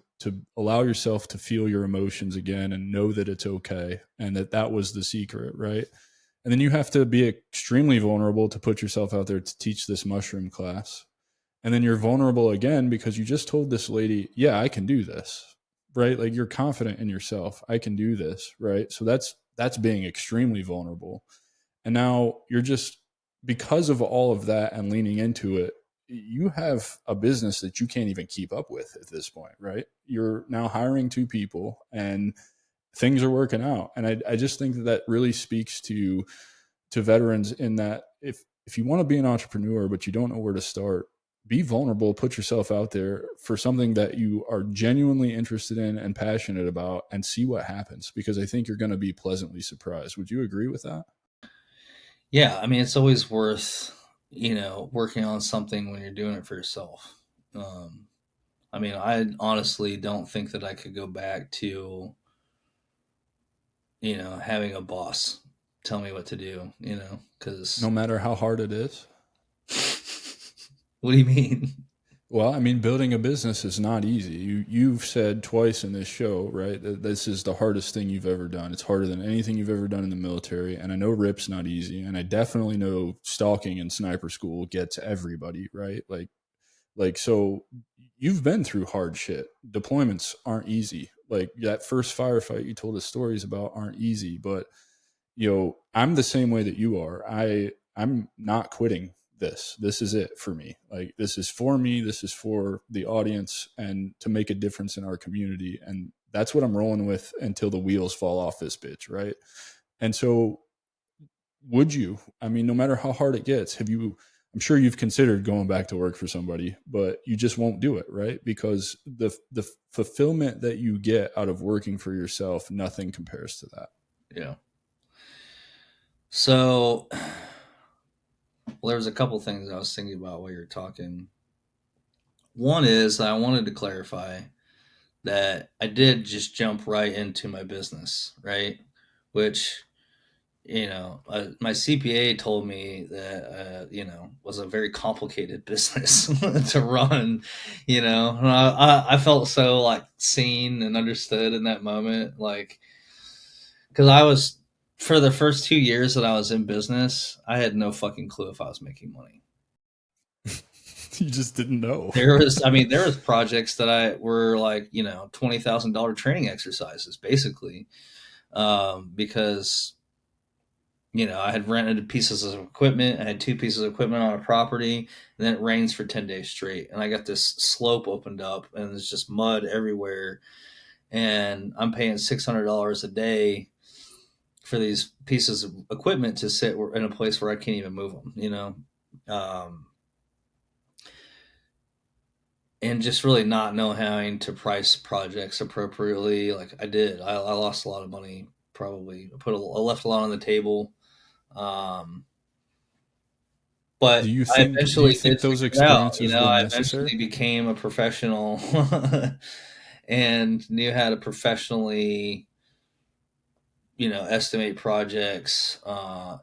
allow yourself to feel your emotions again and know that it's okay and that was the secret, right? And then you have to be extremely vulnerable to put yourself out there to teach this mushroom class. And then you're vulnerable again because you just told this lady, yeah, I can do this, right? Like you're confident in yourself. I can do this, right? So that's being extremely vulnerable. And now you're just, because of all of that and leaning into it, you have a business that you can't even keep up with at this point, right? You're now hiring 2 people and things are working out. And I just think that really speaks to veterans in that if you want to be an entrepreneur but you don't know where to start, be vulnerable, put yourself out there for something that you are genuinely interested in and passionate about, and see what happens, because I think you're going to be pleasantly surprised. Would you agree with that? Yeah, I mean, it's always worth, working on something when you're doing it for yourself. Um, I mean, I honestly don't think that I could go back to, having a boss tell me what to do, No because matter how hard it is. what do you mean? Well, I mean, building a business is not easy. You've said twice in this show, right, that this is the hardest thing you've ever done. It's harder than anything you've ever done in the military. And I know RIP's not easy. And I definitely know stalking in sniper school gets everybody, right? So you've been through hard shit. Deployments aren't easy, like that first firefight you told us stories about aren't easy, but I'm the same way that you are. I'm not quitting this. This is it for me. Like, this is for me. This is for the audience and to make a difference in our community. And that's what I'm rolling with until the wheels fall off this bitch. Right. And so would you, I mean, no matter how hard it gets, I'm sure you've considered going back to work for somebody, but you just won't do it. Right. Because the fulfillment that you get out of working for yourself, nothing compares to that. Yeah. So, well, there's a couple things I was thinking about while you're talking. One is I wanted to clarify that I did just jump right into my business, right? Which, my CPA told me that, was a very complicated business to run, and I felt so like seen and understood in that moment. Like, because for the first 2 years that I was in business, I had no fucking clue if I was making money. You just didn't know. There was projects that I were like, $20,000 training exercises, basically, because I had rented pieces of equipment. I had 2 pieces of equipment on a property, and then it rains for 10 days straight, and I got this slope opened up, and there's just mud everywhere, and I'm paying $600 a day for these pieces of equipment to sit in a place where I can't even move them. And just really not knowing how to price projects appropriately. Like I did, I lost a lot of money. Probably I left a lot on the table. Um, Do but you I think do you eventually did think those figure it out. experiences were I necessary? eventually became a professional and knew how to professionally, estimate projects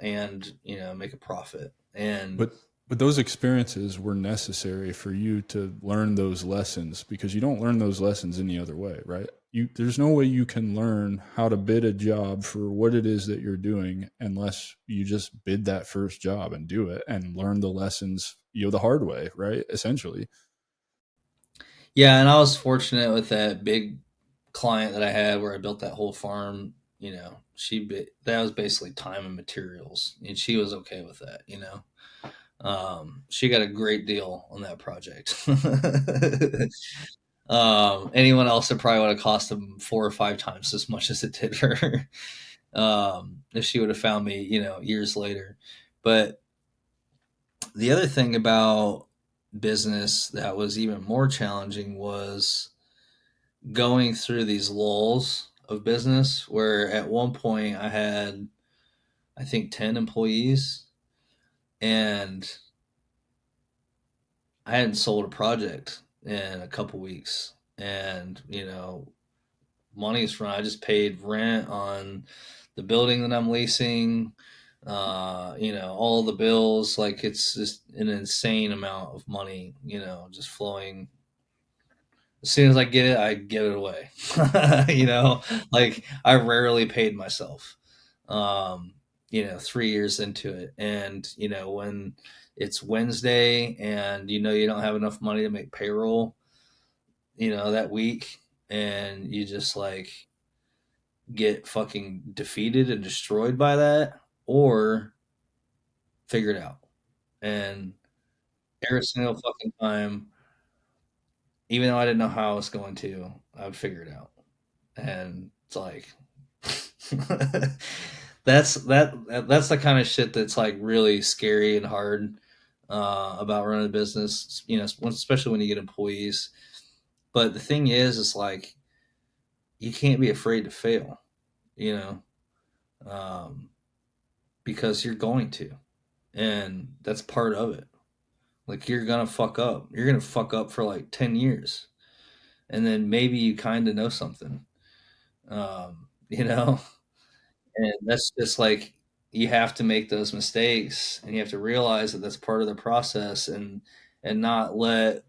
and make a profit. And But those experiences were necessary for you to learn those lessons, because you don't learn those lessons any other way, right? There's no way you can learn how to bid a job for what it is that you're doing unless you just bid that first job and do it and learn the lessons, the hard way, right? Essentially. yeah, and I was fortunate with that big client that I had where I built that whole farm. That was basically time and materials, and she was okay with that. She got a great deal on that project. Anyone else, it probably would have cost them 4 or 5 times as much as it did her. If she would have found me, years later. But the other thing about business that was even more challenging was going through these lulls of business where at one point I had, I think, 10 employees, and I hadn't sold a project in a couple weeks. And, money's run. I just paid rent on the building that I'm leasing, all the bills. Like, it's just an insane amount of money, just flowing. As soon as I get it, I give it away. Like I rarely paid myself. 3 years into it, and when it's Wednesday, and you don't have enough money to make payroll, that week, and you just like get fucking defeated and destroyed by that, or figure it out. And every single fucking time, even though I didn't know how I was going to, I would figure it out. And it's like that's the kind of shit that's like really scary and hard about running a business, especially when you get employees. But the thing is like you can't be afraid to fail, you know, um, because you're going to, and that's part of it. Like you're gonna fuck up. You're gonna fuck up for like 10 years, and then maybe you kind of know something, you know. And that's just like you have to make those mistakes, and you have to realize that that's part of the process, and not let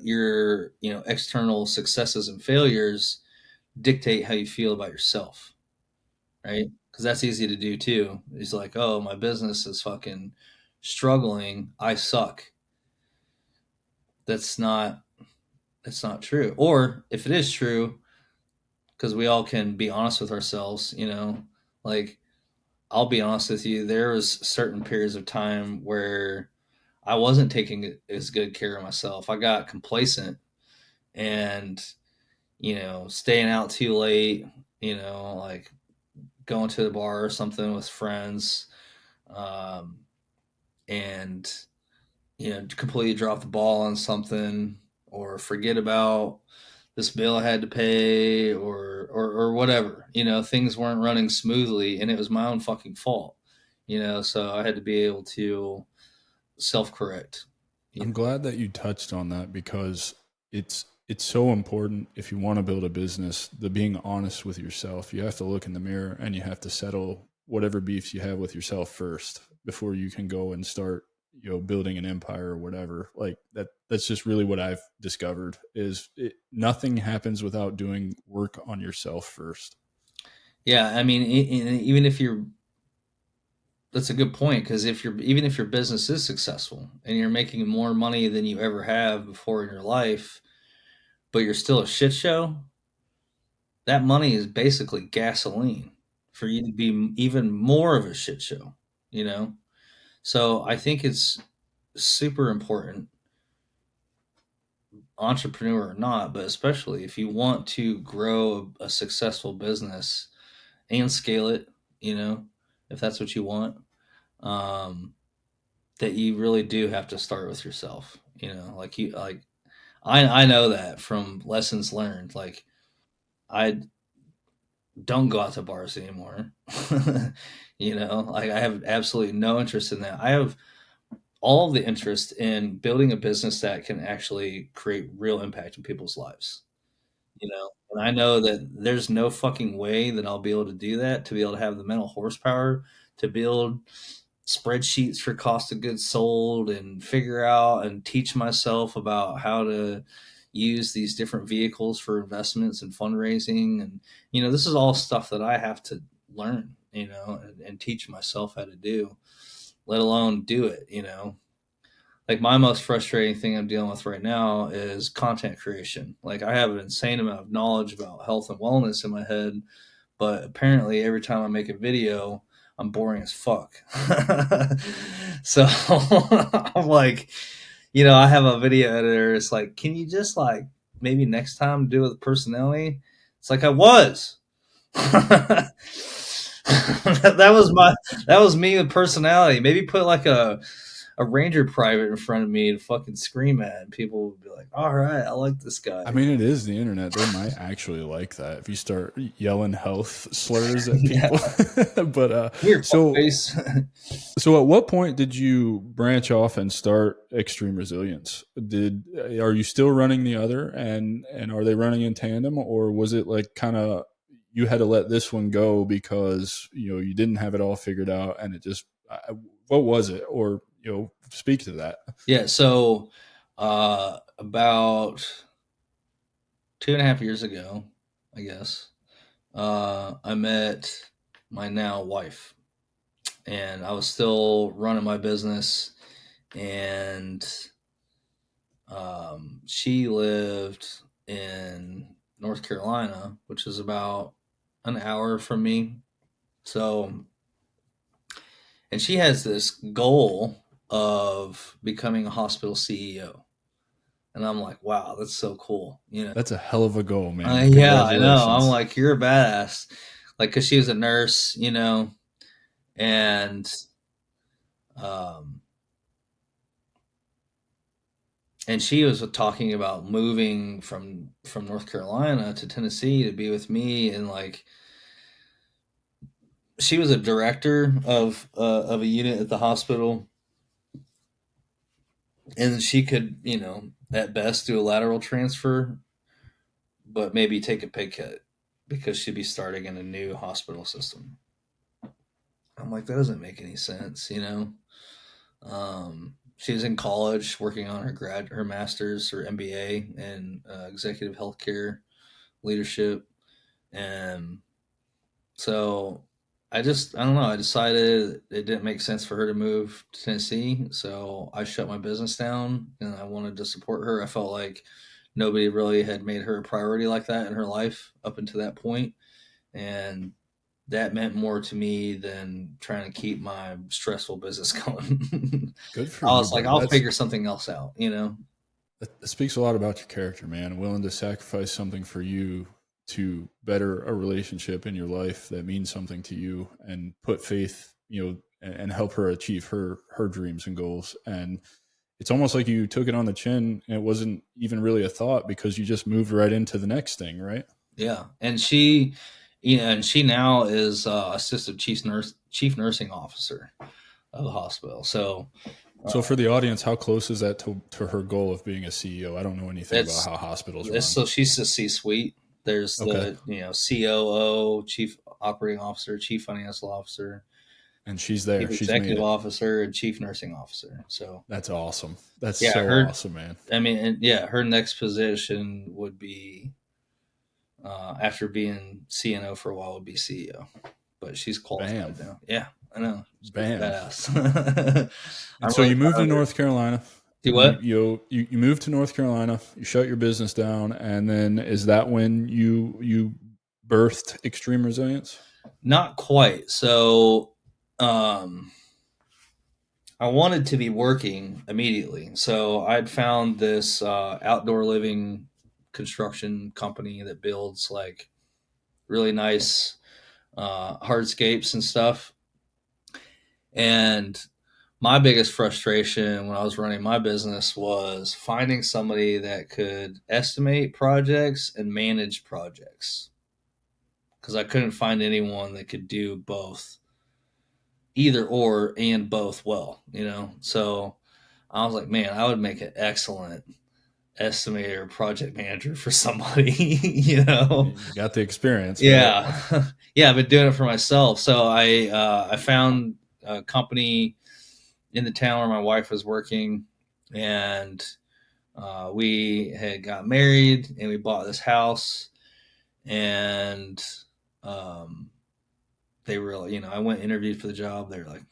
your external successes and failures dictate how you feel about yourself, right? Because that's easy to do too. It's like, oh, my business is fucking struggling. I suck. That's not it's not true. Or if it is true, because we all can be honest with ourselves, like I'll be honest with you, there was certain periods of time where I wasn't taking as good care of myself. I got complacent and, staying out too late, like going to the bar or something with friends, um, and completely drop the ball on something or forget about this bill I had to pay or whatever. Things weren't running smoothly and it was my own fucking fault. So I had to be able to self correct. I'm glad that you touched on that because it's so important if you want to build a business, the being honest with yourself. You have to look in the mirror and you have to settle whatever beefs you have with yourself first before you can go and start, building an empire or whatever. Like that's just really what I've discovered is nothing happens without doing work on yourself first. Yeah, I mean, even if you're that's a good point because even if your business is successful and you're making more money than you ever have before in your life, but you're still a shit show, that money is basically gasoline for you to be even more of a shit show, you know? So I think it's super important, entrepreneur or not, but especially if you want to grow a successful business and scale it, if that's what you want, um, that you really do have to start with yourself. I know that from lessons learned. Like I don't go out to bars anymore. Like I have absolutely no interest in that. I have all of the interest in building a business that can actually create real impact in people's lives. And I know that there's no fucking way that I'll be able to do that, to be able to have the mental horsepower to build spreadsheets for cost of goods sold and figure out and teach myself about how to use these different vehicles for investments and fundraising. And this is all stuff that I have to learn, and teach myself how to do, let alone do it. Like my most frustrating thing I'm dealing with right now is content creation. Like I have an insane amount of knowledge about health and wellness in my head, but apparently every time I make a video, I'm boring as fuck. So I'm like, I have a video editor. It's like, can you just like maybe next time do it with personality? It's like I was. That was me with personality. Maybe put like a Ranger private in front of me and fucking scream at, and people would be like, "All right, I like this guy." I mean, it is the internet. They might actually like that if you start yelling health slurs at Yeah, people. But weird so face. so at what point did you branch off and start Extreme Resilience? Are you still running the other, and are they running in tandem, or was it like kind of you had to let this one go because you didn't have it all figured out and it just what was it, or speak to that. Yeah, so about 2.5 years ago, I guess, I met my now wife, and I was still running my business, and she lived in North Carolina, which is about an hour from me. So, and she has this goal of becoming a hospital CEO. And I'm like, wow, that's so cool. That's a hell of a goal, man. Yeah, I know. I'm Congratulations. like, you're a badass. Like, cause she was a nurse, and, um, and she was talking about moving from North Carolina to Tennessee to be with me. And like, she was a director of a unit at the hospital, and she could, at best do a lateral transfer, but maybe take a pay cut because she'd be starting in a new hospital system. I'm like, that doesn't make any sense. She was in college working on her master's or MBA in executive healthcare leadership, and so I don't know. I decided it didn't make sense for her to move to Tennessee, so I shut my business down, and I wanted to support her. I felt like nobody really had made her a priority like that in her life up until that point. And that meant more to me than trying to keep my stressful business going. Good for I you, was like, brother. I'll figure something else out, you know? That speaks a lot about your character, man. Willing to sacrifice something for you to better a relationship in your life that means something to you, and put faith, and help her achieve her dreams and goals. And it's almost like you took it on the chin, and it wasn't even really a thought because you just moved right into the next thing, right? Yeah. And she now is assistant chief nursing officer of the hospital. So So for the audience, how close is that to her goal of being a CEO? I don't know anything about it's, how hospitals it's run. so she's the C-suite. There's Okay. the, COO, chief operating officer, chief financial officer, And she's there. chief She's made executive it. officer, and chief nursing officer. So That's awesome. That's yeah, so awesome, man. her next position would be, after being CNO for a while, would be CEO. But she's Bam. qualified now. Yeah, I know. She's pretty Bam. badass. And I'm so really you moved proud to of her. North Carolina. Do You what? you moved to North Carolina. You shut your business down, and then is that when you birthed extreme resilience? Not quite. So, um, I wanted to be working immediately. So I'd found this outdoor living construction company that builds like really nice hardscapes and stuff. And my biggest frustration when I was running my business was finding somebody that could estimate projects and manage projects, because I couldn't find anyone that could do both, either or, and both well, you know? So I was like, man, I would make an excellent estimator, project manager for somebody, you know? You got the experience, right? Yeah. Yeah, I've been doing it for myself. So I found a company in the town where my wife was working, and we had got married and we bought this house. And um, they were, I went and interviewed for the job. They were like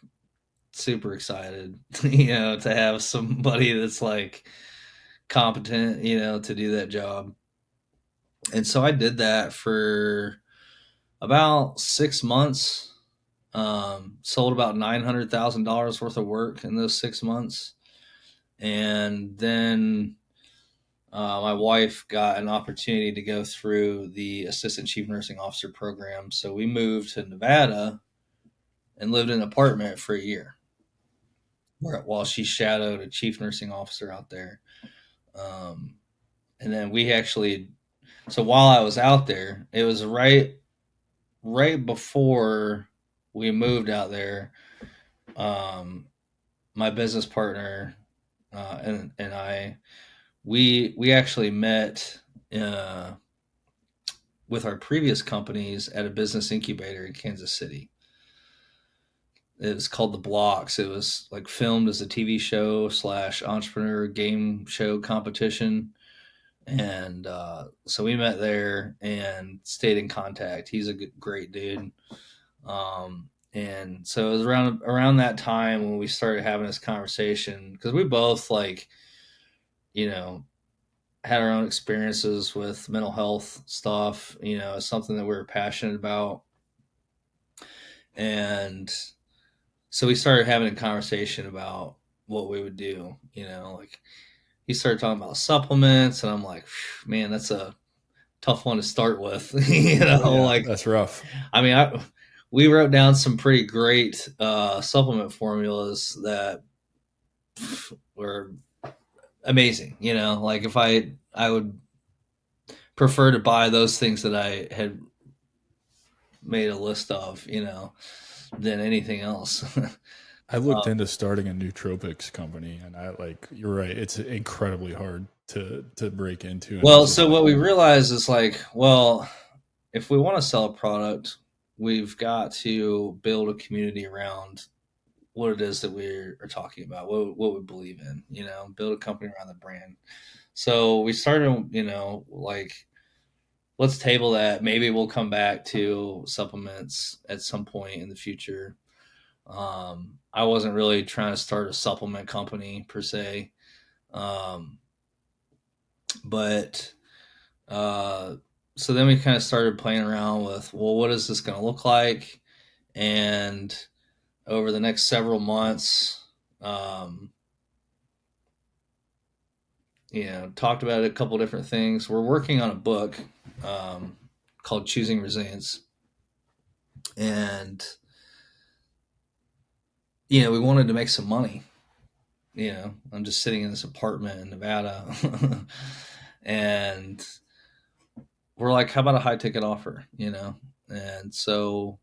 super excited, to have somebody that's like competent, to do that job. And so I did that for about 6 months. Sold about $900,000 worth of work in those 6 months. And then my wife got an opportunity to go through the assistant chief nursing officer program. So we moved to Nevada and lived in an apartment for a year while she shadowed a chief nursing officer out there. Um, and then so while I was out there, it was right before we moved out there. My business partner and I, we actually met uh, with our previous companies at a business incubator in Kansas City. It was called The Blocks. It was like filmed as a TV show slash entrepreneur game show competition. And so we met there and stayed in contact. He's a great dude. And so it was around that time when we started having this conversation, because we both like, you know, had our own experiences with mental health stuff. It's something that we were passionate about. And so we started having a conversation about what we would do. Like he started talking about supplements, and I'm like, man, that's a tough one to start with. Oh yeah, Like, that's rough. I mean, we wrote down some pretty great supplement formulas that were amazing. Like if I would prefer to buy those things that I had made a list of, than anything else. I looked into starting a nootropics company, and you're right. It's incredibly hard to break into, and Well, it's so just what we realized is like, well, if we want to sell a product, we've got to build a community around what it is that we are talking about, what we believe in, build a company around the brand. So we started, like, let's table that. Maybe we'll come back to supplements at some point in the future. I wasn't really trying to start a supplement company per se. Um, But uh, so then we kind of started playing around with, well, what is this going to look like? And over the next several months, um, talked about a couple different things. We're working on a book um, called Choosing Resilience, and we wanted to make some money. I'm just sitting in this apartment in Nevada, and we're like, how about a high ticket offer? And so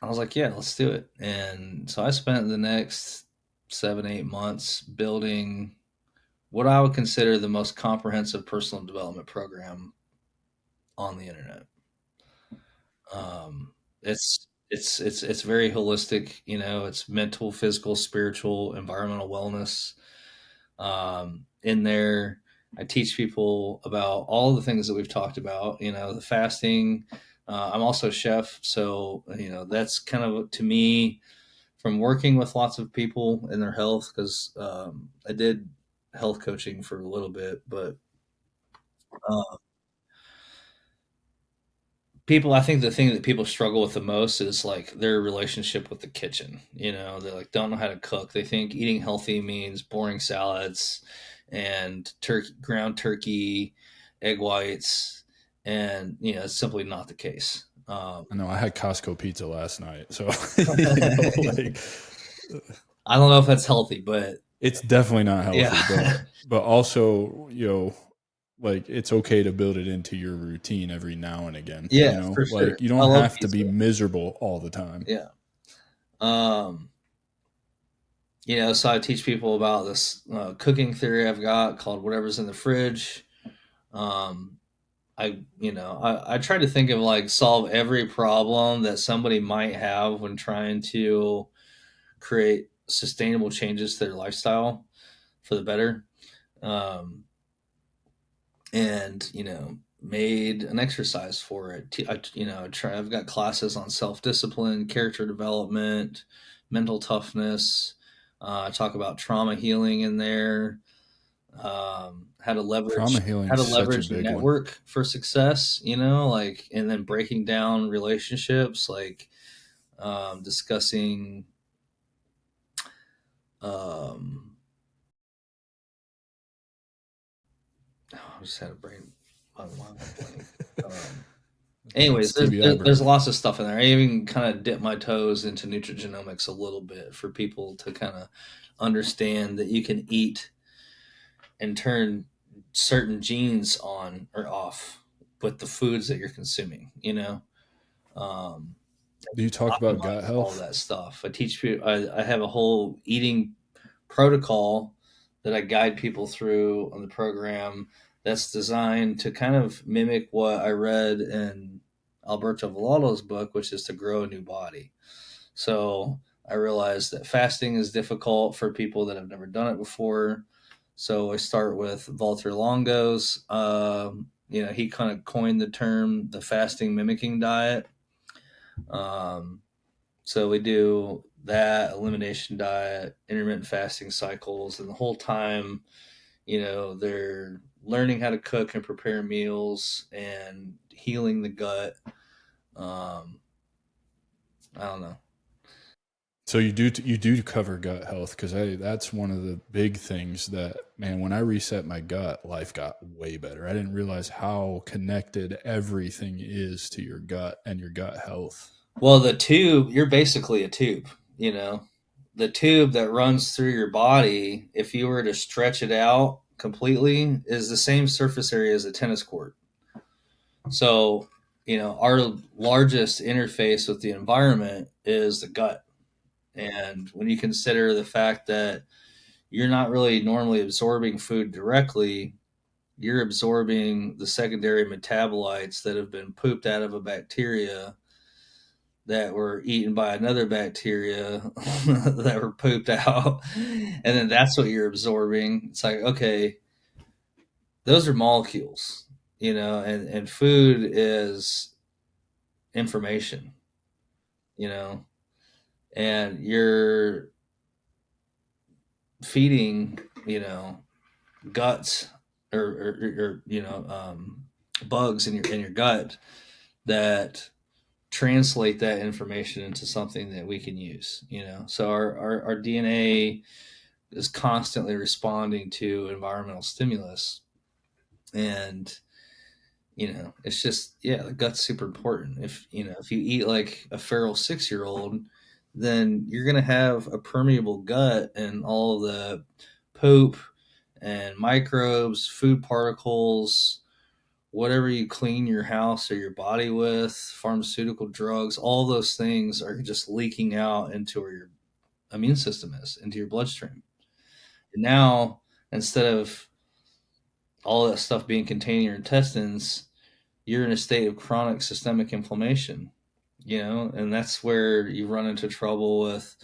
I was like, yeah, let's do it. And so I spent the next 7, 8 months building what I would consider the most comprehensive personal development program on the internet. It's very holistic. It's mental, physical, spiritual, environmental wellness. In there, I teach people about all the things that we've talked about. The fasting. I'm also a chef, so that's kind of, to me, from working with lots of people in their health, because I did health coaching for a little bit, but uh, I think the thing that people struggle with the most is like their relationship with the kitchen. They like don't know how to cook. They think eating healthy means boring salads and ground turkey, egg whites, and it's simply not the case. I know I had Costco pizza last night, so like I don't know if that's healthy, but it's definitely not healthy, yeah. but also, like it's okay to build it into your routine every now and again. Yeah, for sure. Like you I don't love have to be pizza. miserable all the time. Yeah. Um, so I teach people about this cooking theory I've got called whatever's in the fridge. Um, I try to think of like solve every problem that somebody might have when trying to create sustainable changes to their lifestyle for the better. Um, and made an exercise for it. I've got classes on self-discipline, character development, mental toughness. I talk about trauma healing in there. How to Trauma leverage healing is such a your big one. network for success. Like, and then breaking down relationships, like discussing. Um, I just had a brain. My mind went blank. Um, Anyways, That's TBI, there's brother. lots of stuff in there. I even kind of dip my toes into nutrigenomics a little bit for people to kind of understand that you can eat and turn certain genes on or off with the foods that you're consuming. Um, Do you talk about gut optimize all of health? that stuff. I teach people. I have a whole eating protocol that I guide people through on the program that's designed to kind of mimic what I read in Alberto Villalo's book, which is to grow a new body. So I realized that fasting is difficult for people that have never done it before. So I start with Walter Longo's. He kind of coined the term the fasting mimicking diet. Um, so we do that elimination diet, intermittent fasting cycles, and the whole time, they're learning how to cook and prepare meals and healing the gut. Um, I don't know. So you do cover gut health because that's one of the big things that, man, when I reset my gut, life got way better. I didn't realize how connected everything is to your gut and your gut health. Well, the tube, you're basically a tube, the tube that runs through your body, if you were to stretch it out completely, is the same surface area as a tennis court. So, our largest interface with the environment is the gut. And when you consider the fact that you're not really normally absorbing food directly, you're absorbing the secondary metabolites that have been pooped out of a bacteria that were eaten by another bacteria that were pooped out. And then that's what you're absorbing. It's like, okay, those are molecules, and food is information, you know, and you're feeding, guts or bugs in your gut that translate that information into something that we can use. So our DNA is constantly responding to environmental stimulus, and it's just, yeah, the gut's super important. If you eat like a feral 6-year old, then you're going to have a permeable gut, and all the poop and microbes, food particles, whatever you clean your house or your body with, pharmaceutical drugs, all those things are just leaking out into where your immune system is, into your bloodstream. And now, instead of all that stuff being contained in your intestines, you're in a state of chronic systemic inflammation, and that's where you run into trouble with,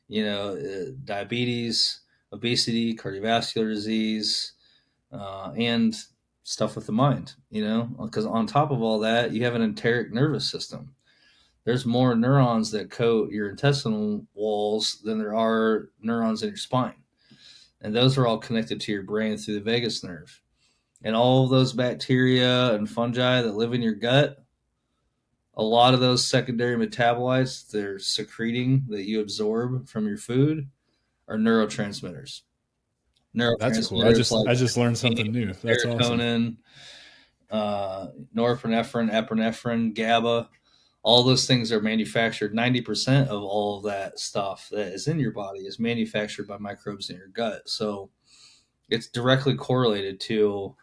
diabetes, obesity, cardiovascular disease, and stuff with the mind, because on top of all that, you have an enteric nervous system. There's more neurons that coat your intestinal walls than there are neurons in your spine. And those are all connected to your brain through the vagus nerve. And all of those bacteria and fungi that live in your gut, a lot of those secondary metabolites they're secreting that you absorb from your food are neurotransmitters. That's cool. I Neurotransmitters just like I just learned something new. dopamine, That's awesome. serotonin, norepinephrine, epinephrine, GABA. All those things are manufactured. 90% of all of that stuff that is in your body is manufactured by microbes in your gut. So it's directly correlated to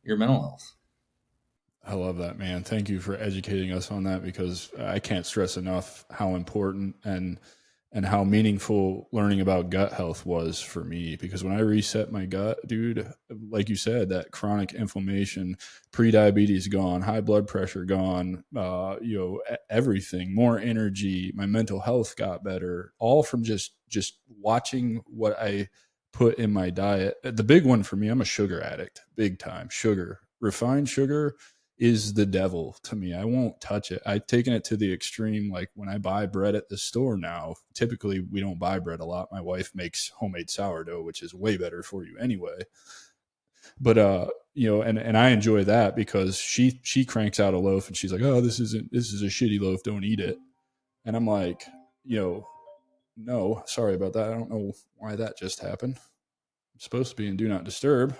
your mental health. I love that, man. Thank you for educating us on that, because I can't stress enough how important and how meaningful learning about gut health was for me. Because when I reset my gut, dude, like you said, that chronic inflammation, pre-diabetes gone, high blood pressure gone, everything, more energy, my mental health got better, all from just watching what I put in my diet. The big one for me, I'm a sugar addict, big time. Sugar, refined sugar is the devil to me. I won't touch it. I've taken it to the extreme. Like when I buy bread at the store now, typically we don't buy bread a lot. My wife makes homemade sourdough, which is way better for you anyway. But and I enjoy that because she cranks out a loaf and she's like, "Oh, this is a shitty loaf. Don't eat it." And I'm like, no, sorry about that. I don't know why that just happened. I'm supposed to be in do not disturb.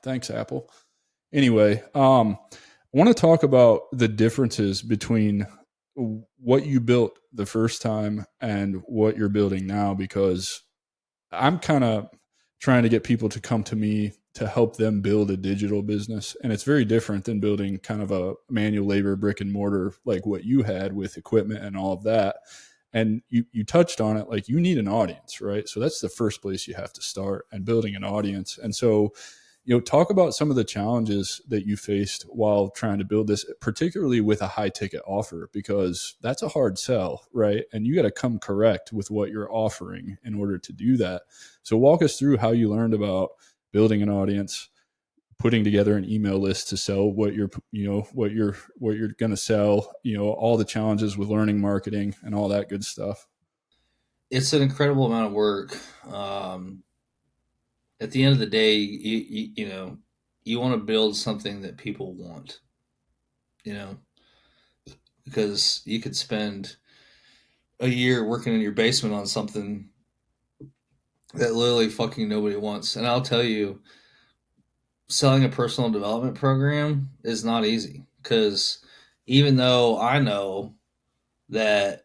Thanks, Apple. Anyway, I want to talk about the differences between what you built the first time and what you're building now, because I'm kind of trying to get people to come to me to help them build a digital business. And it's very different than building kind of a manual labor brick and mortar like what you had with equipment and all of that. And you touched on it, like you need an audience, right? So that's the first place you have to start, and building an audience. And so talk about some of the challenges that you faced while trying to build this, particularly with a high ticket offer, because that's a hard sell, right? And you got to come correct with what you're offering in order to do that. So walk us through how you learned about building an audience, putting together an email list to sell what you're going to sell, all the challenges with learning marketing and all that good stuff. It's an incredible amount of work. At the end of the day, you want to build something that people want, you know, because you could spend a year working in your basement on something that literally fucking nobody wants. And I'll tell you, selling a personal development program is not easy, because even though I know that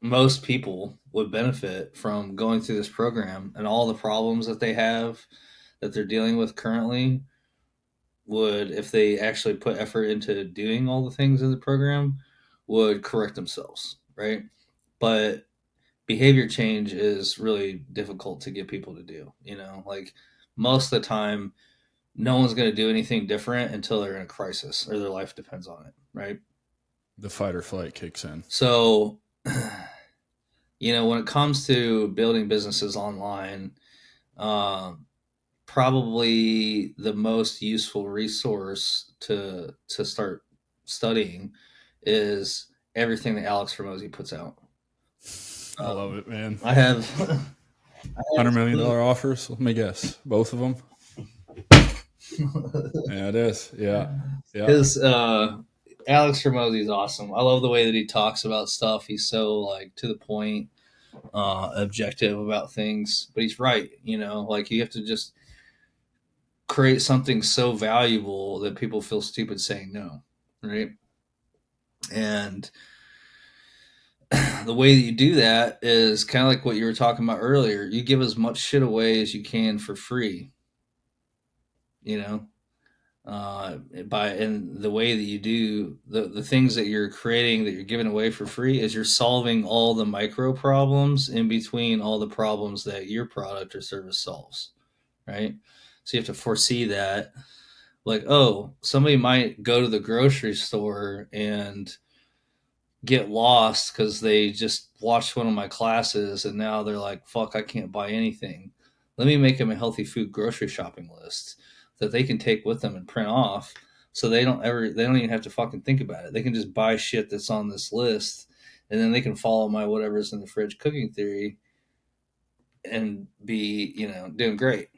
most people would benefit from going through this program, and all the problems that they have that they're dealing with currently would, if they actually put effort into doing all the things in the program, would correct themselves, right? But behavior change is really difficult to get people to do. Like most of the time, no one's going to do anything different until they're in a crisis or their life depends on it, right? The fight or flight kicks in. So, when it comes to building businesses online, um, probably the most useful resource to start studying is everything that Alex Ramosi puts out. I love it, man. I have, I have $100 million offers. Let me guess, both of them. Yeah, it is. Yeah. Yeah. His Alex Ramosi is awesome. I love the way that he talks about stuff. He's so like to the point, objective about things. But he's right. Like you have to just create something so valuable that people feel stupid saying no, right? And the way that you do that is kind of like what you were talking about earlier. You give as much shit away as you can for free, you know, by and the way that you do the things that you're creating that you're giving away for free is you're solving all the micro problems in between all the problems that your product or service solves, right? So you have to foresee that, like, oh, somebody might go to the grocery store and get lost because they just watched one of my classes and now they're like, fuck, I can't buy anything. Let me make them a healthy food grocery shopping list that they can take with them and print off, so they don't even have to fucking think about it. They can just buy shit that's on this list, and then they can follow my whatever's in the fridge cooking theory and be, doing great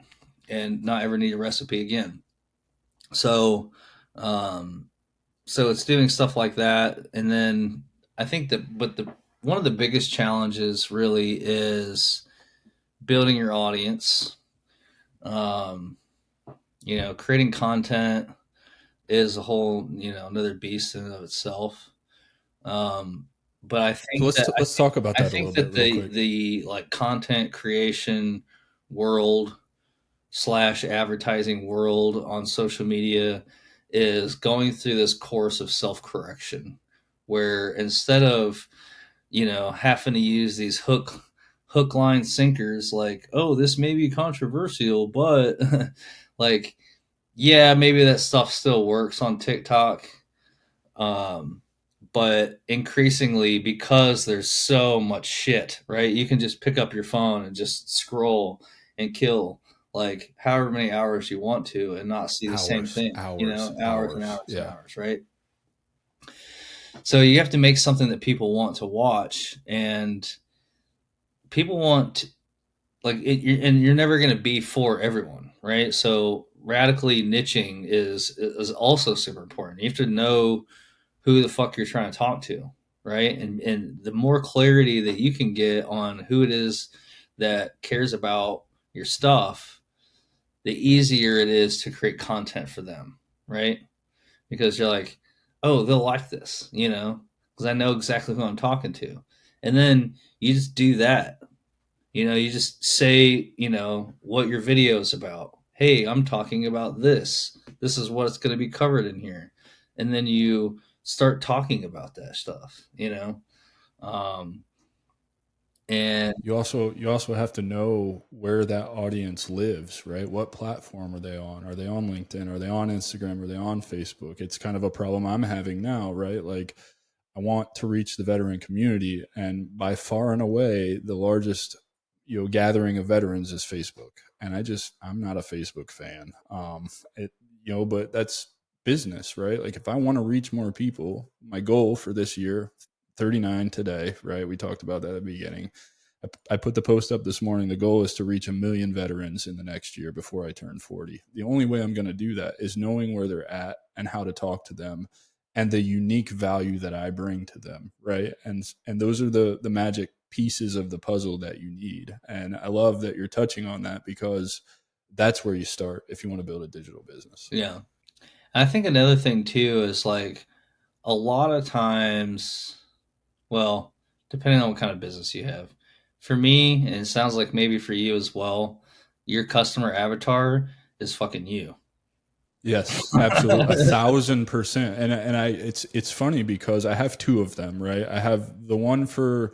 and not ever need a recipe again. So um so it's doing stuff like that. And then I think that, but the one of the biggest challenges really is building your audience. um Creating content is a whole, another beast in and of itself. um but So let's talk about I that a think little bit that real the quick. the like content creation world slash advertising world on social media is going through this course of self correction, where instead of, having to use these hook line sinkers, like, oh, this may be controversial, but like, yeah, maybe that stuff still works on TikTok. um, but increasingly, because there's so much shit, right? You can just pick up your phone and just scroll and kill like however many hours you want to and not see the same Hours, thing, hours, hours and hours. hours and Yeah. hours, right? So you have to make something that people want to watch, and people want, like and you're never going to be for everyone, right? So radically niching is also super important. You have to know who the fuck you're trying to talk to, right? And the more clarity that you can get on who it is that cares about your stuff, the easier it is to create content for them, right? Because you're like, oh, they'll like this, because I know exactly who I'm talking to. And then you just do that. You just say, what your video is about. Hey, I'm talking about this. This is what's going to be covered in here. And then you start talking about that stuff, Um, and You also have to know where that audience lives, right? What platform are they on? Are they on LinkedIn? Are they on Instagram? Are they on Facebook? It's kind of a problem I'm having now, right? Like I want to reach the veteran community, and by far and away the largest, gathering of veterans is Facebook. And I'm not a Facebook fan. It but that's business, right? Like if I want to reach more people, my goal for this year, 39 today, right? We talked about that at the beginning. I put the post up this morning. The goal is to reach 1 million veterans in the next year before I turn 40. The only way I'm going to do that is knowing where they're at and how to talk to them and the unique value that I bring to them, right? And those are the magic pieces of the puzzle that you need. And I love that you're touching on that, because that's where you start if you want to build a digital business. yeah, I think another thing too is like a lot of times, well, depending on what kind of business you have. For me, and it sounds like maybe for you as well, your customer avatar is fucking you. Yes, absolutely, 1,000%. It's funny because I have two of them, right? I have the one for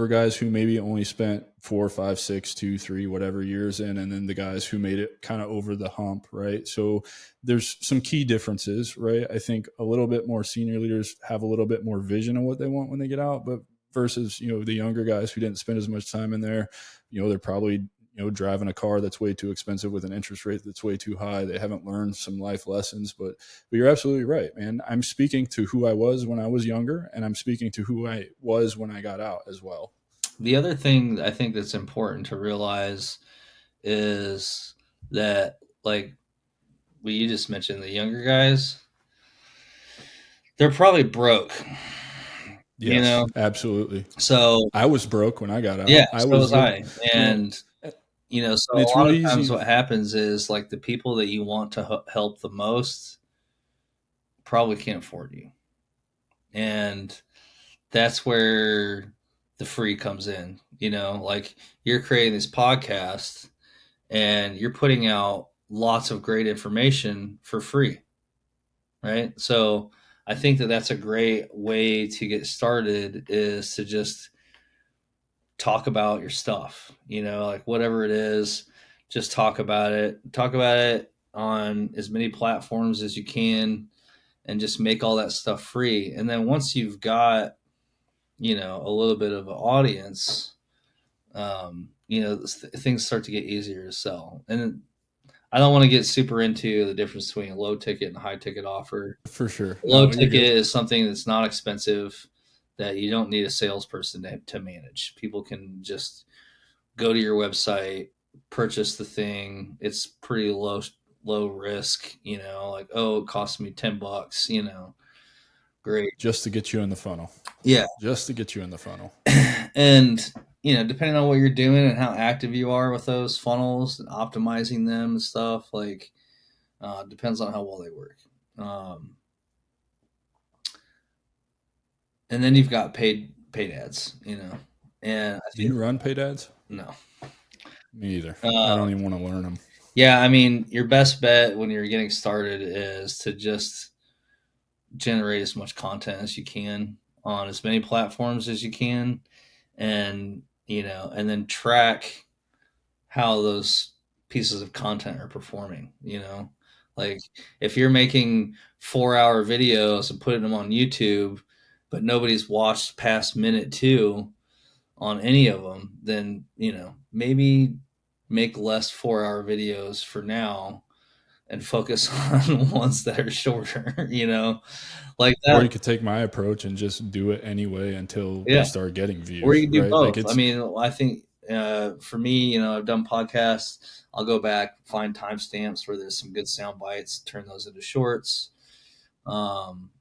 guys who maybe only spent 4, 5, 6, 2, 3, whatever years in, and then the guys who made it kind of over the hump, right? So there's some key differences, right? I think a little bit more senior leaders have a little bit more vision of what they want when they get out, but versus the younger guys who didn't spend as much time in there, they're probably driving a car that's way too expensive with an interest rate that's way too high. They haven't learned some life lessons, but you're absolutely right, man. I'm speaking to who I was when I was younger, and I'm speaking to who I was when I got out as well. The other thing I think that's important to realize is that, like, what you just mentioned, the younger guys, they're probably broke, you Yes, know? absolutely. So I was broke when I got yeah, out. I so was was living, I. you know, And, so and a it's lot of really times easy. what happens is like the people that you want to help the most probably can't afford you. And that's where the free comes in, like you're creating this podcast and you're putting out lots of great information for free, right? So I think that that's a great way to get started, is to just talk about your stuff, like whatever it is, just talk about it on as many platforms as you can, and just make all that stuff free. And then once you've got, a little bit of an audience, things start to get easier to sell. And I don't want to get super into the difference between a low ticket and a high ticket offer. For sure. Low No, you're ticket good. is something that's not expensive, that you don't need a salesperson to manage. People can just go to your website, purchase the thing. It's pretty low risk, like, oh, it cost me $10, great. Just to get you in the funnel. Yeah. Just to get you in the funnel. And depending on what you're doing and how active you are with those funnels and optimizing them and stuff, like, depends on how well they work. And then you've got paid ads, and I Do think you run paid ads? no. Me either. I Uh, don't even want to learn them. yeah, I mean, your best bet when you're getting started is to just generate as much content as you can on as many platforms as you can, and and then track how those pieces of content are performing. Like if you're making 4-hour videos and putting them on YouTube, but nobody's watched past minute 2 on any of them, then maybe make less 4-hour videos for now and focus on ones that are shorter. Like Or that. you could take my approach and just do it anyway until they Yeah. start getting Or you views, can do right? Like both. I it's mean, I think for me, I've done podcasts. I'll go back, find timestamps where there's some good sound bites, turn those into shorts, um,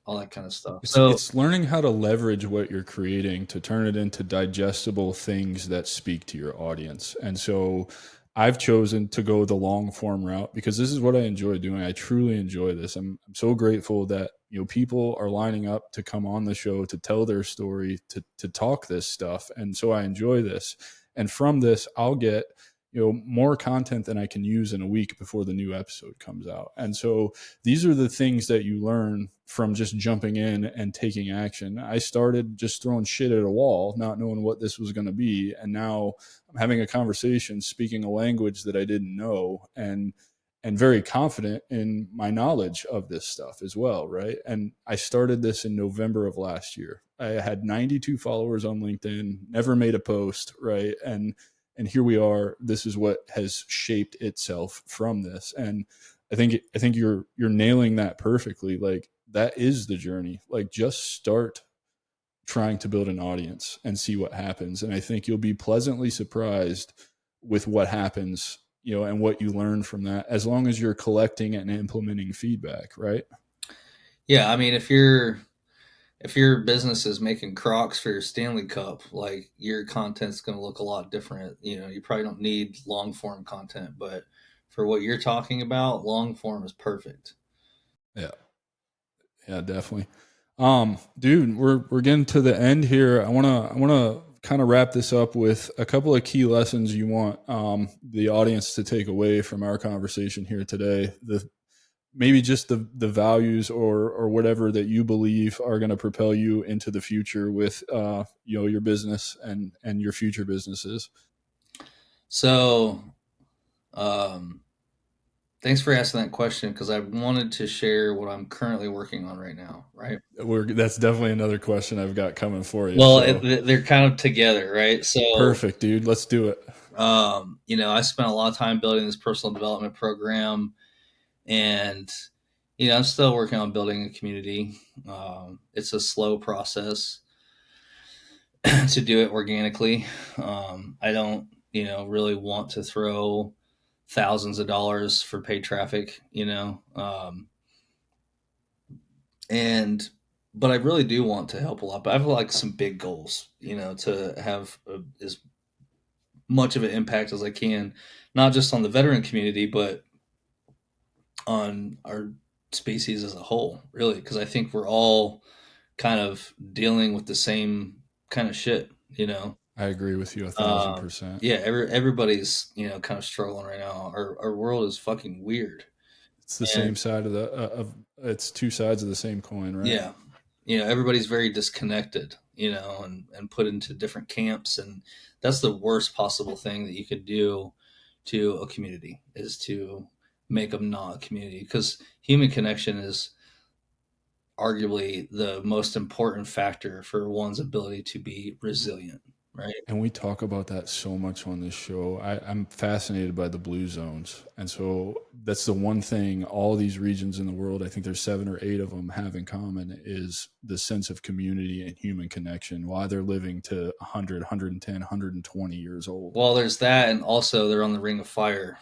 all that kind of stuff. It's So it's learning how to leverage what you're creating to turn it into digestible things that speak to your audience. And so I've chosen to go the long form route because this is what I enjoy doing. I truly enjoy this. I'm so grateful that people are lining up to come on the show to tell their story, to talk this stuff. And so I enjoy this. And from this, I'll get more content than I can use in a week before the new episode comes out. And so these are the things that you learn from just jumping in and taking action. I started just throwing shit at a wall, not knowing what this was going to be. And now I'm having a conversation, speaking a language that I didn't know, and very confident in my knowledge of this stuff as well, right? And I started this in November of last year. I had 92 followers on LinkedIn, never made a post, right? And here we are. This is what has shaped itself from this. And I think you're nailing that perfectly. Like that is the journey. Like just start trying to build an audience and see what happens. And I think you'll be pleasantly surprised with what happens, and what you learn from that, as long as you're collecting and implementing feedback, right? yeah, I mean, if your business is making Crocs for your Stanley Cup, like your content's going to look a lot different. You probably don't need long form content, but for what you're talking about, long form is perfect. Yeah. Yeah, definitely. Dude, we're getting to the end here. I wanna kind of wrap this up with a couple of key lessons you want the audience to take away from our conversation here today. Maybe just the values or whatever that you believe are going to propel you into the future with your business and your future businesses. So, um, thanks for asking that question, because I wanted to share what I'm currently working on right now, right? That's definitely another question I've got coming for you. Well, So they're kind of together, right? So, perfect, dude. Let's do it. I spent a lot of time building this personal development program, and I'm still working on building a community. It's a slow process to do it organically. I don't, really want to throw thousands of dollars for paid traffic, and but I really do want to help a lot. But I have like some big goals, to have as much of an impact as I can, not just on the veteran community, but on our species as a whole, really, because I think we're all kind of dealing with the same kind of shit, I agree with you Um, 1,000%. yeah, everybody's kind of struggling right now. Our world is fucking weird, It's the and same side of it's two sides of the same coin, right? yeah, everybody's very disconnected, and put into different camps, and that's the worst possible thing that you could do to a community is to make them not a community, because human connection is arguably the most important factor for one's ability to be resilient, right? And we talk about that so much on this show. I'm fascinated by the blue zones. And so that's the one thing all these regions in the world, I think there's 7 or 8 of them, have in common is the sense of community and human connection while they're living to 100, 110, 120 years old. Well, there's that, and also they're on the Ring of Fire.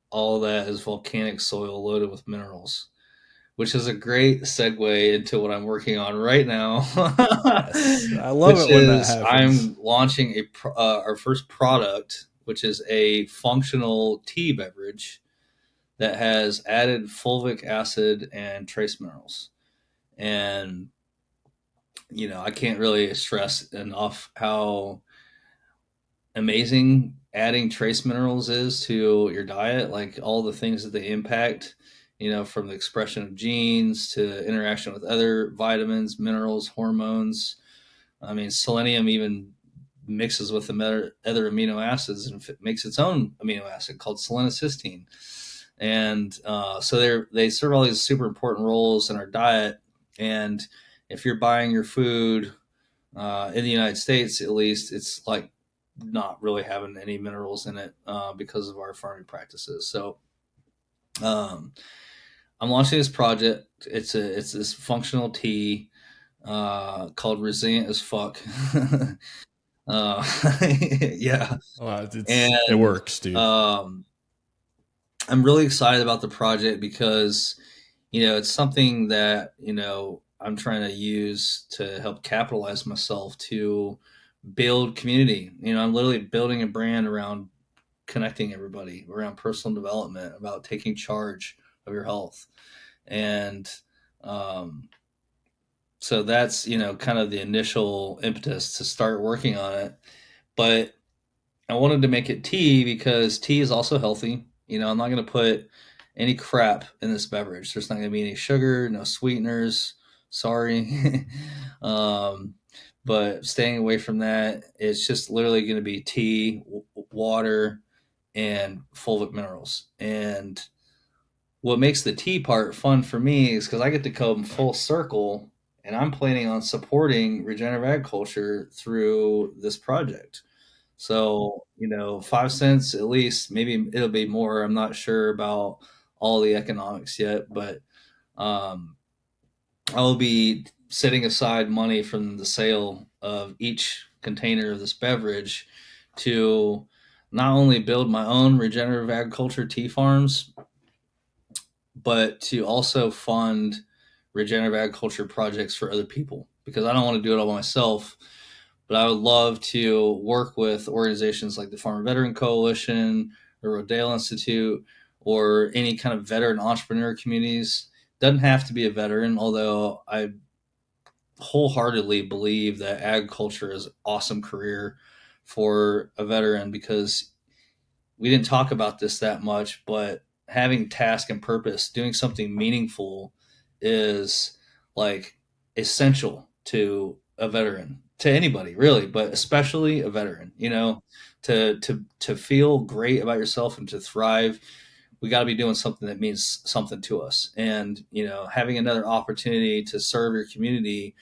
All that is volcanic soil loaded with minerals, which is a great segue into what I'm working on right now. Yes. I love Which it when that is happens. I'm launching our first product, which is a functional tea beverage that has added fulvic acid and trace minerals. And I can't really stress enough how amazing adding trace minerals is to your diet, like all the things that they impact, from the expression of genes to interaction with other vitamins, minerals, hormones. I mean, selenium even mixes with the other amino acids and makes its own amino acid called selenocysteine. And they serve all these super important roles in our diet. And if you're buying your food in the United States, at least, it's like not really having any minerals in it because of our farming practices. So um, I'm launching this project. It's this functional tea called Resilient as Fuck. Yeah, It and works, dude. um, I'm really excited about the project because it's something that I'm trying to use to help capitalize myself to build community. I'm literally building a brand around connecting everybody, around personal development, about taking charge of your health. And um, so that's, kind of the initial impetus to start working on it. But I wanted to make it tea because tea is also healthy. I'm not going to put any crap in this beverage. There's not going to be any sugar, no sweeteners. Sorry. um, but staying away from that, it's just literally going to be tea, water, and fulvic minerals. And what makes the tea part fun for me is because I get to come full circle, and I'm planning on supporting regenerative agriculture through this project. So, 5 cents at least, maybe it'll be more. I'm not sure about all the economics yet, but um, I'll be setting aside money from the sale of each container of this beverage to not only build my own regenerative agriculture tea farms, but to also fund regenerative agriculture projects for other people, because I don't want to do it all by myself. But I would love to work with organizations like the Farmer Veteran Coalition or Rodale Institute or any kind of veteran entrepreneur communities. Doesn't have to be a veteran, although I wholeheartedly believe that agriculture is an awesome career for a veteran, because we didn't talk about this that much, but having task and purpose, doing something meaningful is like essential to a veteran, to anybody really, but especially a veteran, to feel great about yourself and to thrive. We got to be doing something that means something to us. And, having another opportunity to serve your community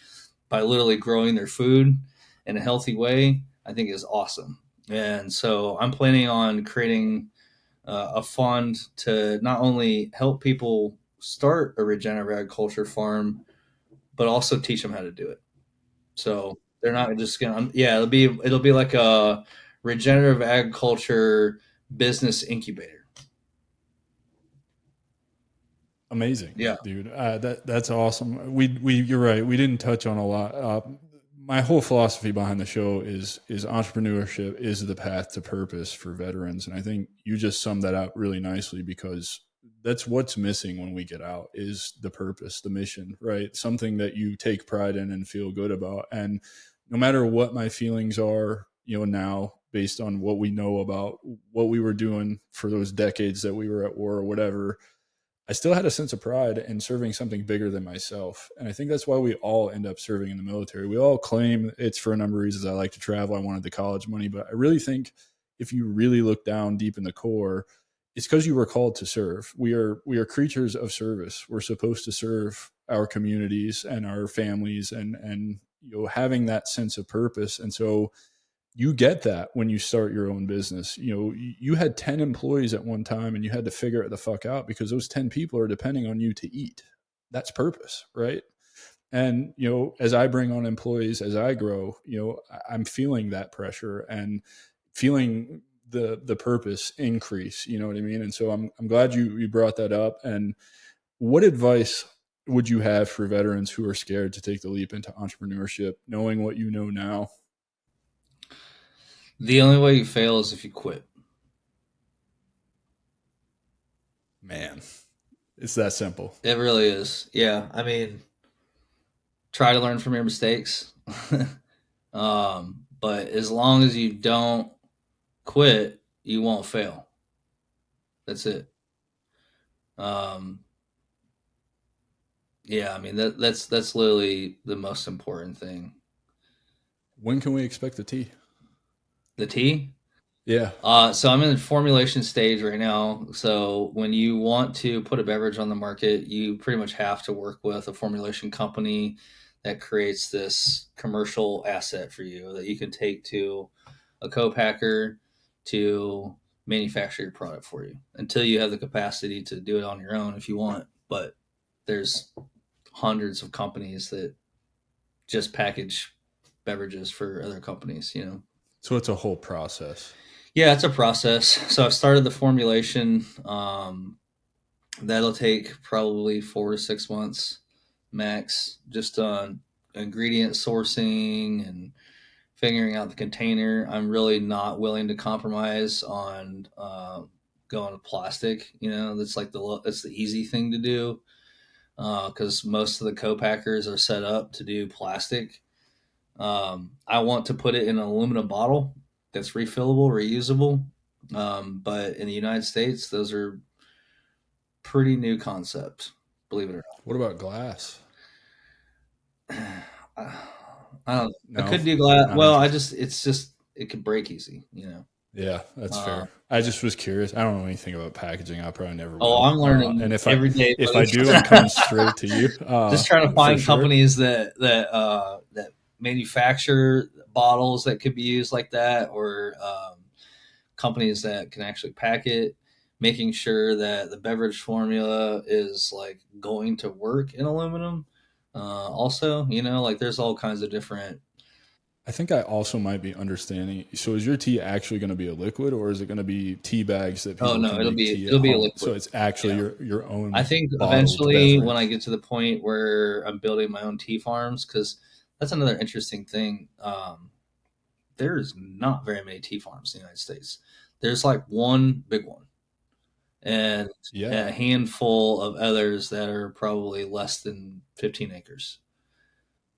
by literally growing their food in a healthy way, I think is awesome. And so I'm planning on creating a fund to not only help people start a regenerative agriculture farm, but also teach them how to do it. So they're not just gonna, yeah, it'll be like a regenerative agriculture business incubator. Amazing, Yeah. dude. That's awesome. You're right. We didn't touch on a lot. My whole philosophy behind the show is entrepreneurship is the path to purpose for veterans, and I think you just summed that up really nicely, because that's what's missing when we get out is the purpose, the mission, right? Something that you take pride in and feel good about. And no matter what my feelings are, now based on what we know about what we were doing for those decades that we were at war or whatever, I still had a sense of pride in serving something bigger than myself. And I think that's why we all end up serving in the military. We all claim it's for a number of reasons. I like to travel. I wanted the college money. But I really think if you really look down deep in the core, it's because you were called to serve. We are creatures of service. We're supposed to serve our communities and our families, and having that sense of purpose. And so you get that when you start your own business. You had 10 employees at one time and you had to figure it the fuck out because those 10 people are depending on you to eat. That's purpose, right? And as I bring on employees, as I grow, I'm feeling that pressure and feeling the purpose increase. You know what I mean? And so I'm glad you brought that up. And what advice would you have for veterans who are scared to take the leap into entrepreneurship, knowing what you know now? The only way you fail is if you quit. Man, it's that simple. It really is. Yeah. I mean, try to learn from your mistakes. But as long as you don't quit, you won't fail. That's it. Um, yeah, I mean that's literally the most important thing. When can we expect the tea? The tea. Yeah. So I'm in the formulation stage right now. So when you want to put a beverage on the market, you pretty much have to work with a formulation company that creates this commercial asset for you that you can take to a co-packer to manufacture your product for you until you have the capacity to do it on your own if you want. But there's hundreds of companies that just package beverages for other companies. So it's a whole process. Yeah, it's a process. So I've started the formulation. That'll take probably 4 to 6 months max, just on ingredient sourcing and figuring out the container. I'm really not willing to compromise on going to plastic. That's like that's the easy thing to do because most of the co-packers are set up to do plastic. I want to put it in an aluminum bottle that's refillable, reusable. But in the United States, those are pretty new concept, believe it or What about glass? not. I don't. I No, could do glass. not Well, interested. it's just it could break easy. Yeah, that's Uh, fair. I just was curious. I don't know anything about packaging. I probably never oh, will. I'm And learning every day, if I buddy. do, I'm coming straight to you Just trying to for find sure. companies that manufacture bottles that could be used like that, or companies that can actually pack it, making sure that the beverage formula is like going to work in aluminum. Also, like there's all kinds of different. I think I also might be understanding. So is your tea actually going to be a liquid, or is it going to be tea bags that Oh people no, can it'll make be tea at it'll be a home? So liquid. it's actually Yeah. your I own think bottled eventually when I beverage. get to the point where I'm building my own tea farms, because that's another interesting thing. There's not very many tea farms in the United States. There's like one big one, and Yeah. a handful of others that are probably less than 15 acres.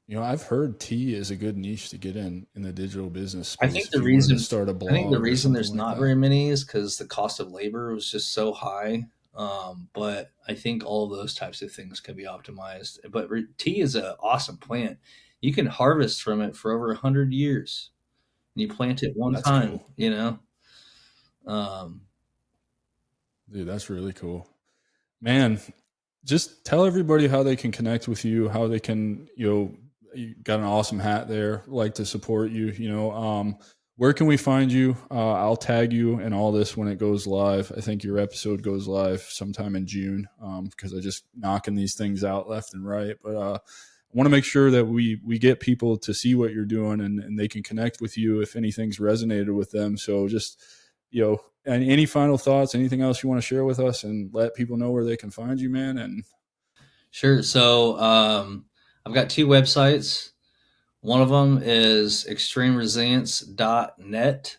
I've heard tea is a good niche to get in the digital business I space think if the you wanted to reason start a I think the blog or reason something there's like not that. very many is because the cost of labor was just so high. But I think all of those types of things can be optimized. But tea is an awesome plant. You can harvest from it for over 100 years. And you plant it one That's time. cool. Um, Dude, that's really cool. Man, just tell everybody how they can connect with you, how they can, you got an awesome hat there, like to support you, where can we find you? I'll tag you in all this when it goes live. I think your episode goes live sometime in June because I just knocking these things out left and right. But I want to make sure that we get people to see what you're doing and they can connect with you if anything's resonated with them. So just and any final thoughts, anything else you want to share with us and let people know where they can find you, man? And Sure. So I've got two websites. One of them is extremeresilience.net, net.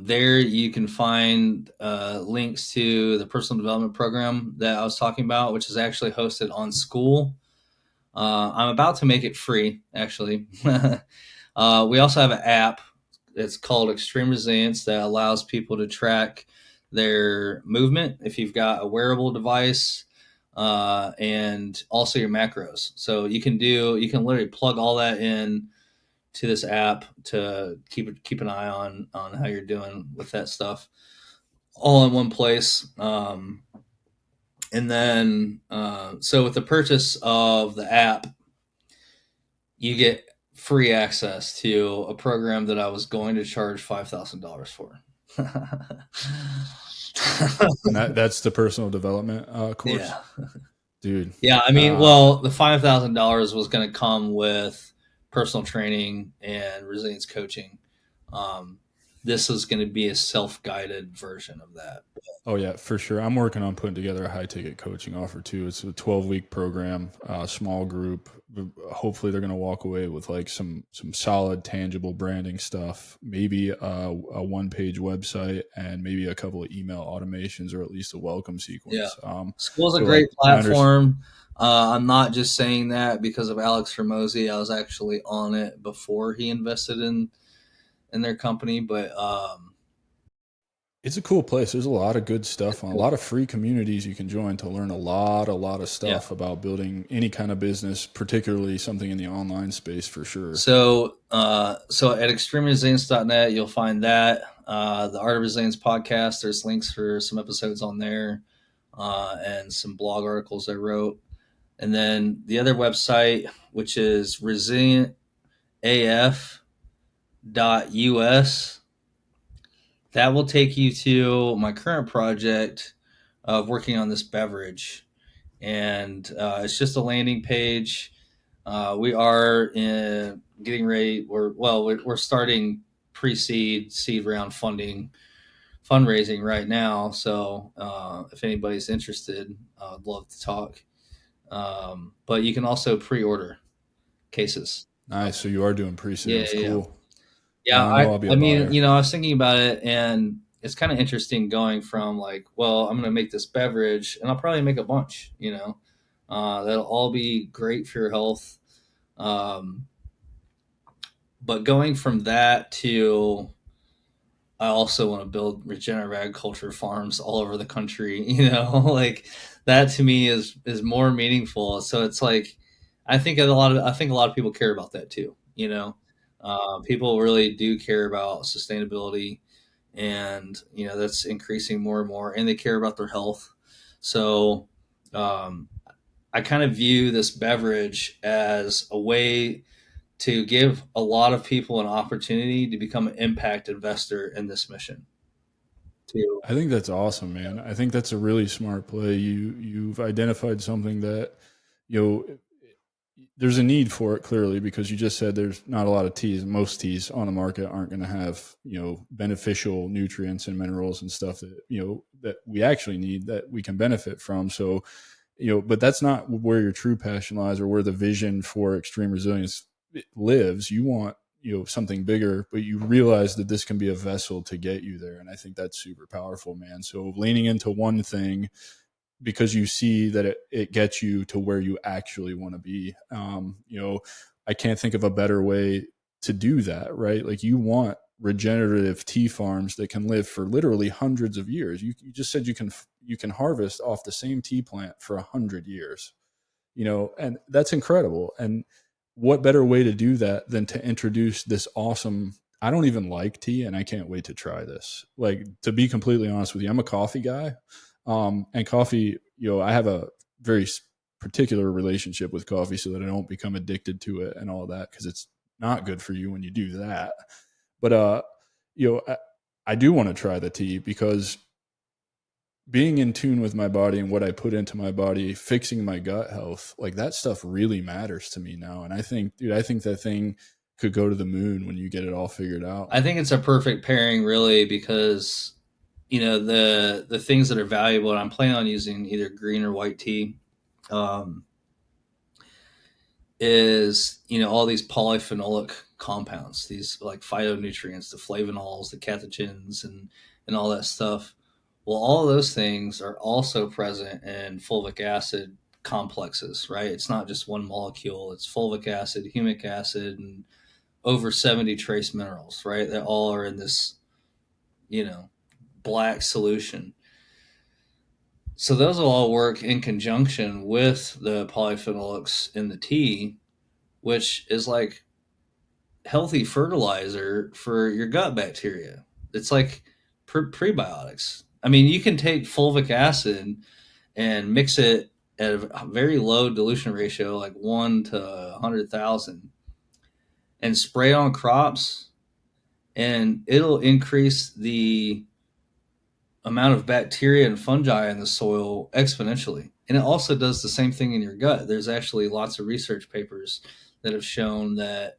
There you can find links to the personal development program that I was talking about, which is actually hosted on School. I'm about to make it free, actually. We also have an app. It's called Extreme Resilience that allows people to track their movement if you've got a wearable device, and also your macros. So you can literally plug all that in to this app to keep an eye on how you're doing with that stuff, all in one place. And then so with the purchase of the app, you get free access to a program that I was going to charge $5,000 for. and that's the personal development course, Yeah. dude. Yeah, I mean, well, the $5,000 was going to come with personal training and resilience coaching. Um, this is going to be a self-guided version of that. Oh yeah, for sure. I'm working on putting together a high ticket coaching offer too. It's a 12-week program, small group. Hopefully they're going to walk away with like some solid tangible branding stuff, maybe a one-page website and maybe a couple of email automations or at least a welcome Yeah, sequence. School's a So great like platform. I'm not just saying that because of Alex Hormozy. I was actually on it before he invested in their company, but it's a cool place. There's a lot of good stuff on a lot of free communities you can join to learn a lot of yeah. stuff about building any kind of business, particularly something in the online space for sure. So at extremeresilience.net, you'll find that. The Art of Resilience podcast, there's links for some episodes on there, and some blog articles I wrote. And then the other website, which is resilientaf.us, that will take you to my current project of working on this beverage. And it's just a landing page. We are getting ready. We're starting pre-seed, seed round fundraising right now. So if anybody's interested, I'd love to talk. But you can also pre-order cases. Nice. So you are doing Yeah, pre-sales. yeah, Cool. yeah. Now I know I'll be I a mean, buyer. I was thinking about it, and it's kind of interesting going from like, well, I'm going to make this beverage, and I'll probably make a bunch. That'll all be great for your health. Um, but going from that to, I also want to build regenerative agriculture farms all over the country. Like that to me is more meaningful. So it's like I think a lot of people care about that too. People really do care about sustainability, and that's increasing more and more, and they care about their health. So um, I kind of view this beverage as a way to give a lot of people an opportunity to become an impact investor in this mission. To I think that's awesome, man. I think that's a really smart play. You've identified something that you know there's a need for it clearly because you just said there's not a lot of teas. Most teas on the market aren't going to have beneficial nutrients and minerals and stuff that that we actually need that we can benefit from. So but that's not where your true passion lies or where the vision for extreme resilience lives. You want something bigger, but you realize that this can be a vessel to get you there, and I think that's super powerful, man. So leaning into one thing because you see that it gets you to where you actually want to be. I can't think of a better way to do that, right? Like you want regenerative tea farms that can live for literally hundreds of years. You just said you can harvest off the same tea plant for 100 years, and that's incredible. And what better way to do that than to introduce this awesome, I don't even like tea and I can't wait to try this. Like, to be completely honest with you, I'm a coffee guy. And coffee, I have a very particular relationship with coffee so that I don't become addicted to it and all that, because it's not good for you when you do that. But I do want to try the tea because being in tune with my body and what I put into my body, fixing my gut health, like that stuff really matters to me now. And I think, dude, I think that thing could go to the moon when you get it all figured out. I think it's a perfect pairing, really, because the things that are valuable, and I'm planning on using either green or white tea, is all these polyphenolic compounds, these like phytonutrients, the flavonols, the catechins, and all that stuff. Well, all of those things are also present in fulvic acid complexes, right? It's not just one molecule. It's fulvic acid, humic acid, and over 70 trace minerals, right? That all are in this, black solution. So those will all work in conjunction with the polyphenolics in the tea, which is like healthy fertilizer for your gut bacteria. It's like prebiotics. I mean, you can take fulvic acid and mix it at a very low dilution ratio, like 1 to 100,000, and spray on crops, and it'll increase the amount of bacteria and fungi in the soil exponentially. And it also does the same thing in your gut. There's actually lots of research papers that have shown that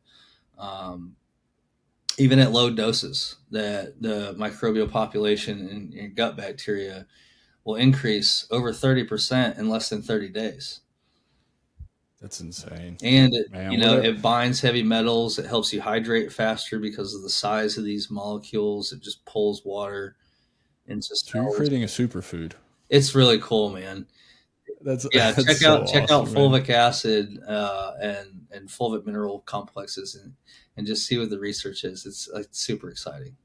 even at low doses, that the microbial population in your gut bacteria will increase over 30% in less than 30 days. That's insane. And it binds heavy metals. It helps you hydrate faster because of the size of these molecules. It just pulls water into cells. So you're creating a superfood. It's really cool, man. Check out fulvic acid and fulvic mineral complexes and just see what the research is. It's super exciting.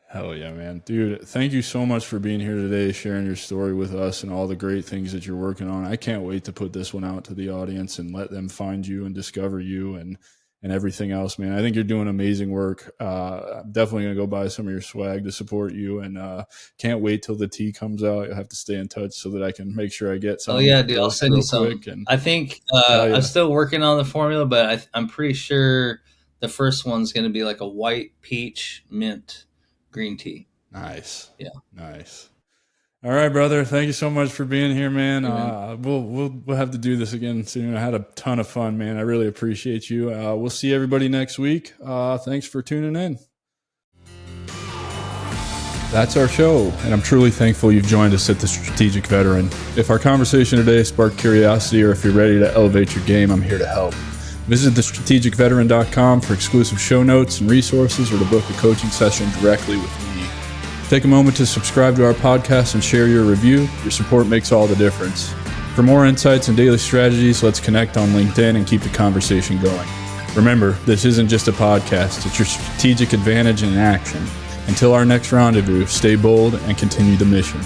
Hell yeah, man. Dude, thank you so much for being here today, sharing your story with us and all the great things that you're working on. I can't wait to put this one out to the audience and let them find you and discover you and everything else, man. I think you're doing amazing work. I'm definitely going to go buy some of your swag to support you, and can't wait till the tea comes out. You'll have to stay in touch so that I can make sure I get some. Oh yeah, dude, I'll send you some. I think I'm still working on the formula, but I'm pretty sure the first one's going to be like a white peach mint green tea. Nice. Yeah. Nice. All right, brother. Thank you so much for being here, man. We'll have to do this again soon. I had a ton of fun, man. I really appreciate you. We'll see everybody next week. Thanks for tuning in. That's our show, and I'm truly thankful you've joined us at The Strategic Veteran. If our conversation today sparked curiosity or if you're ready to elevate your game, I'm here to help. Visit thestrategicveteran.com for exclusive show notes and resources, or to book a coaching session directly with me. Take a moment to subscribe to our podcast and share your review. Your support makes all the difference. For more insights and daily strategies, let's connect on LinkedIn and keep the conversation going. Remember, this isn't just a podcast, it's your strategic advantage in action. Until our next rendezvous, stay bold and continue the mission.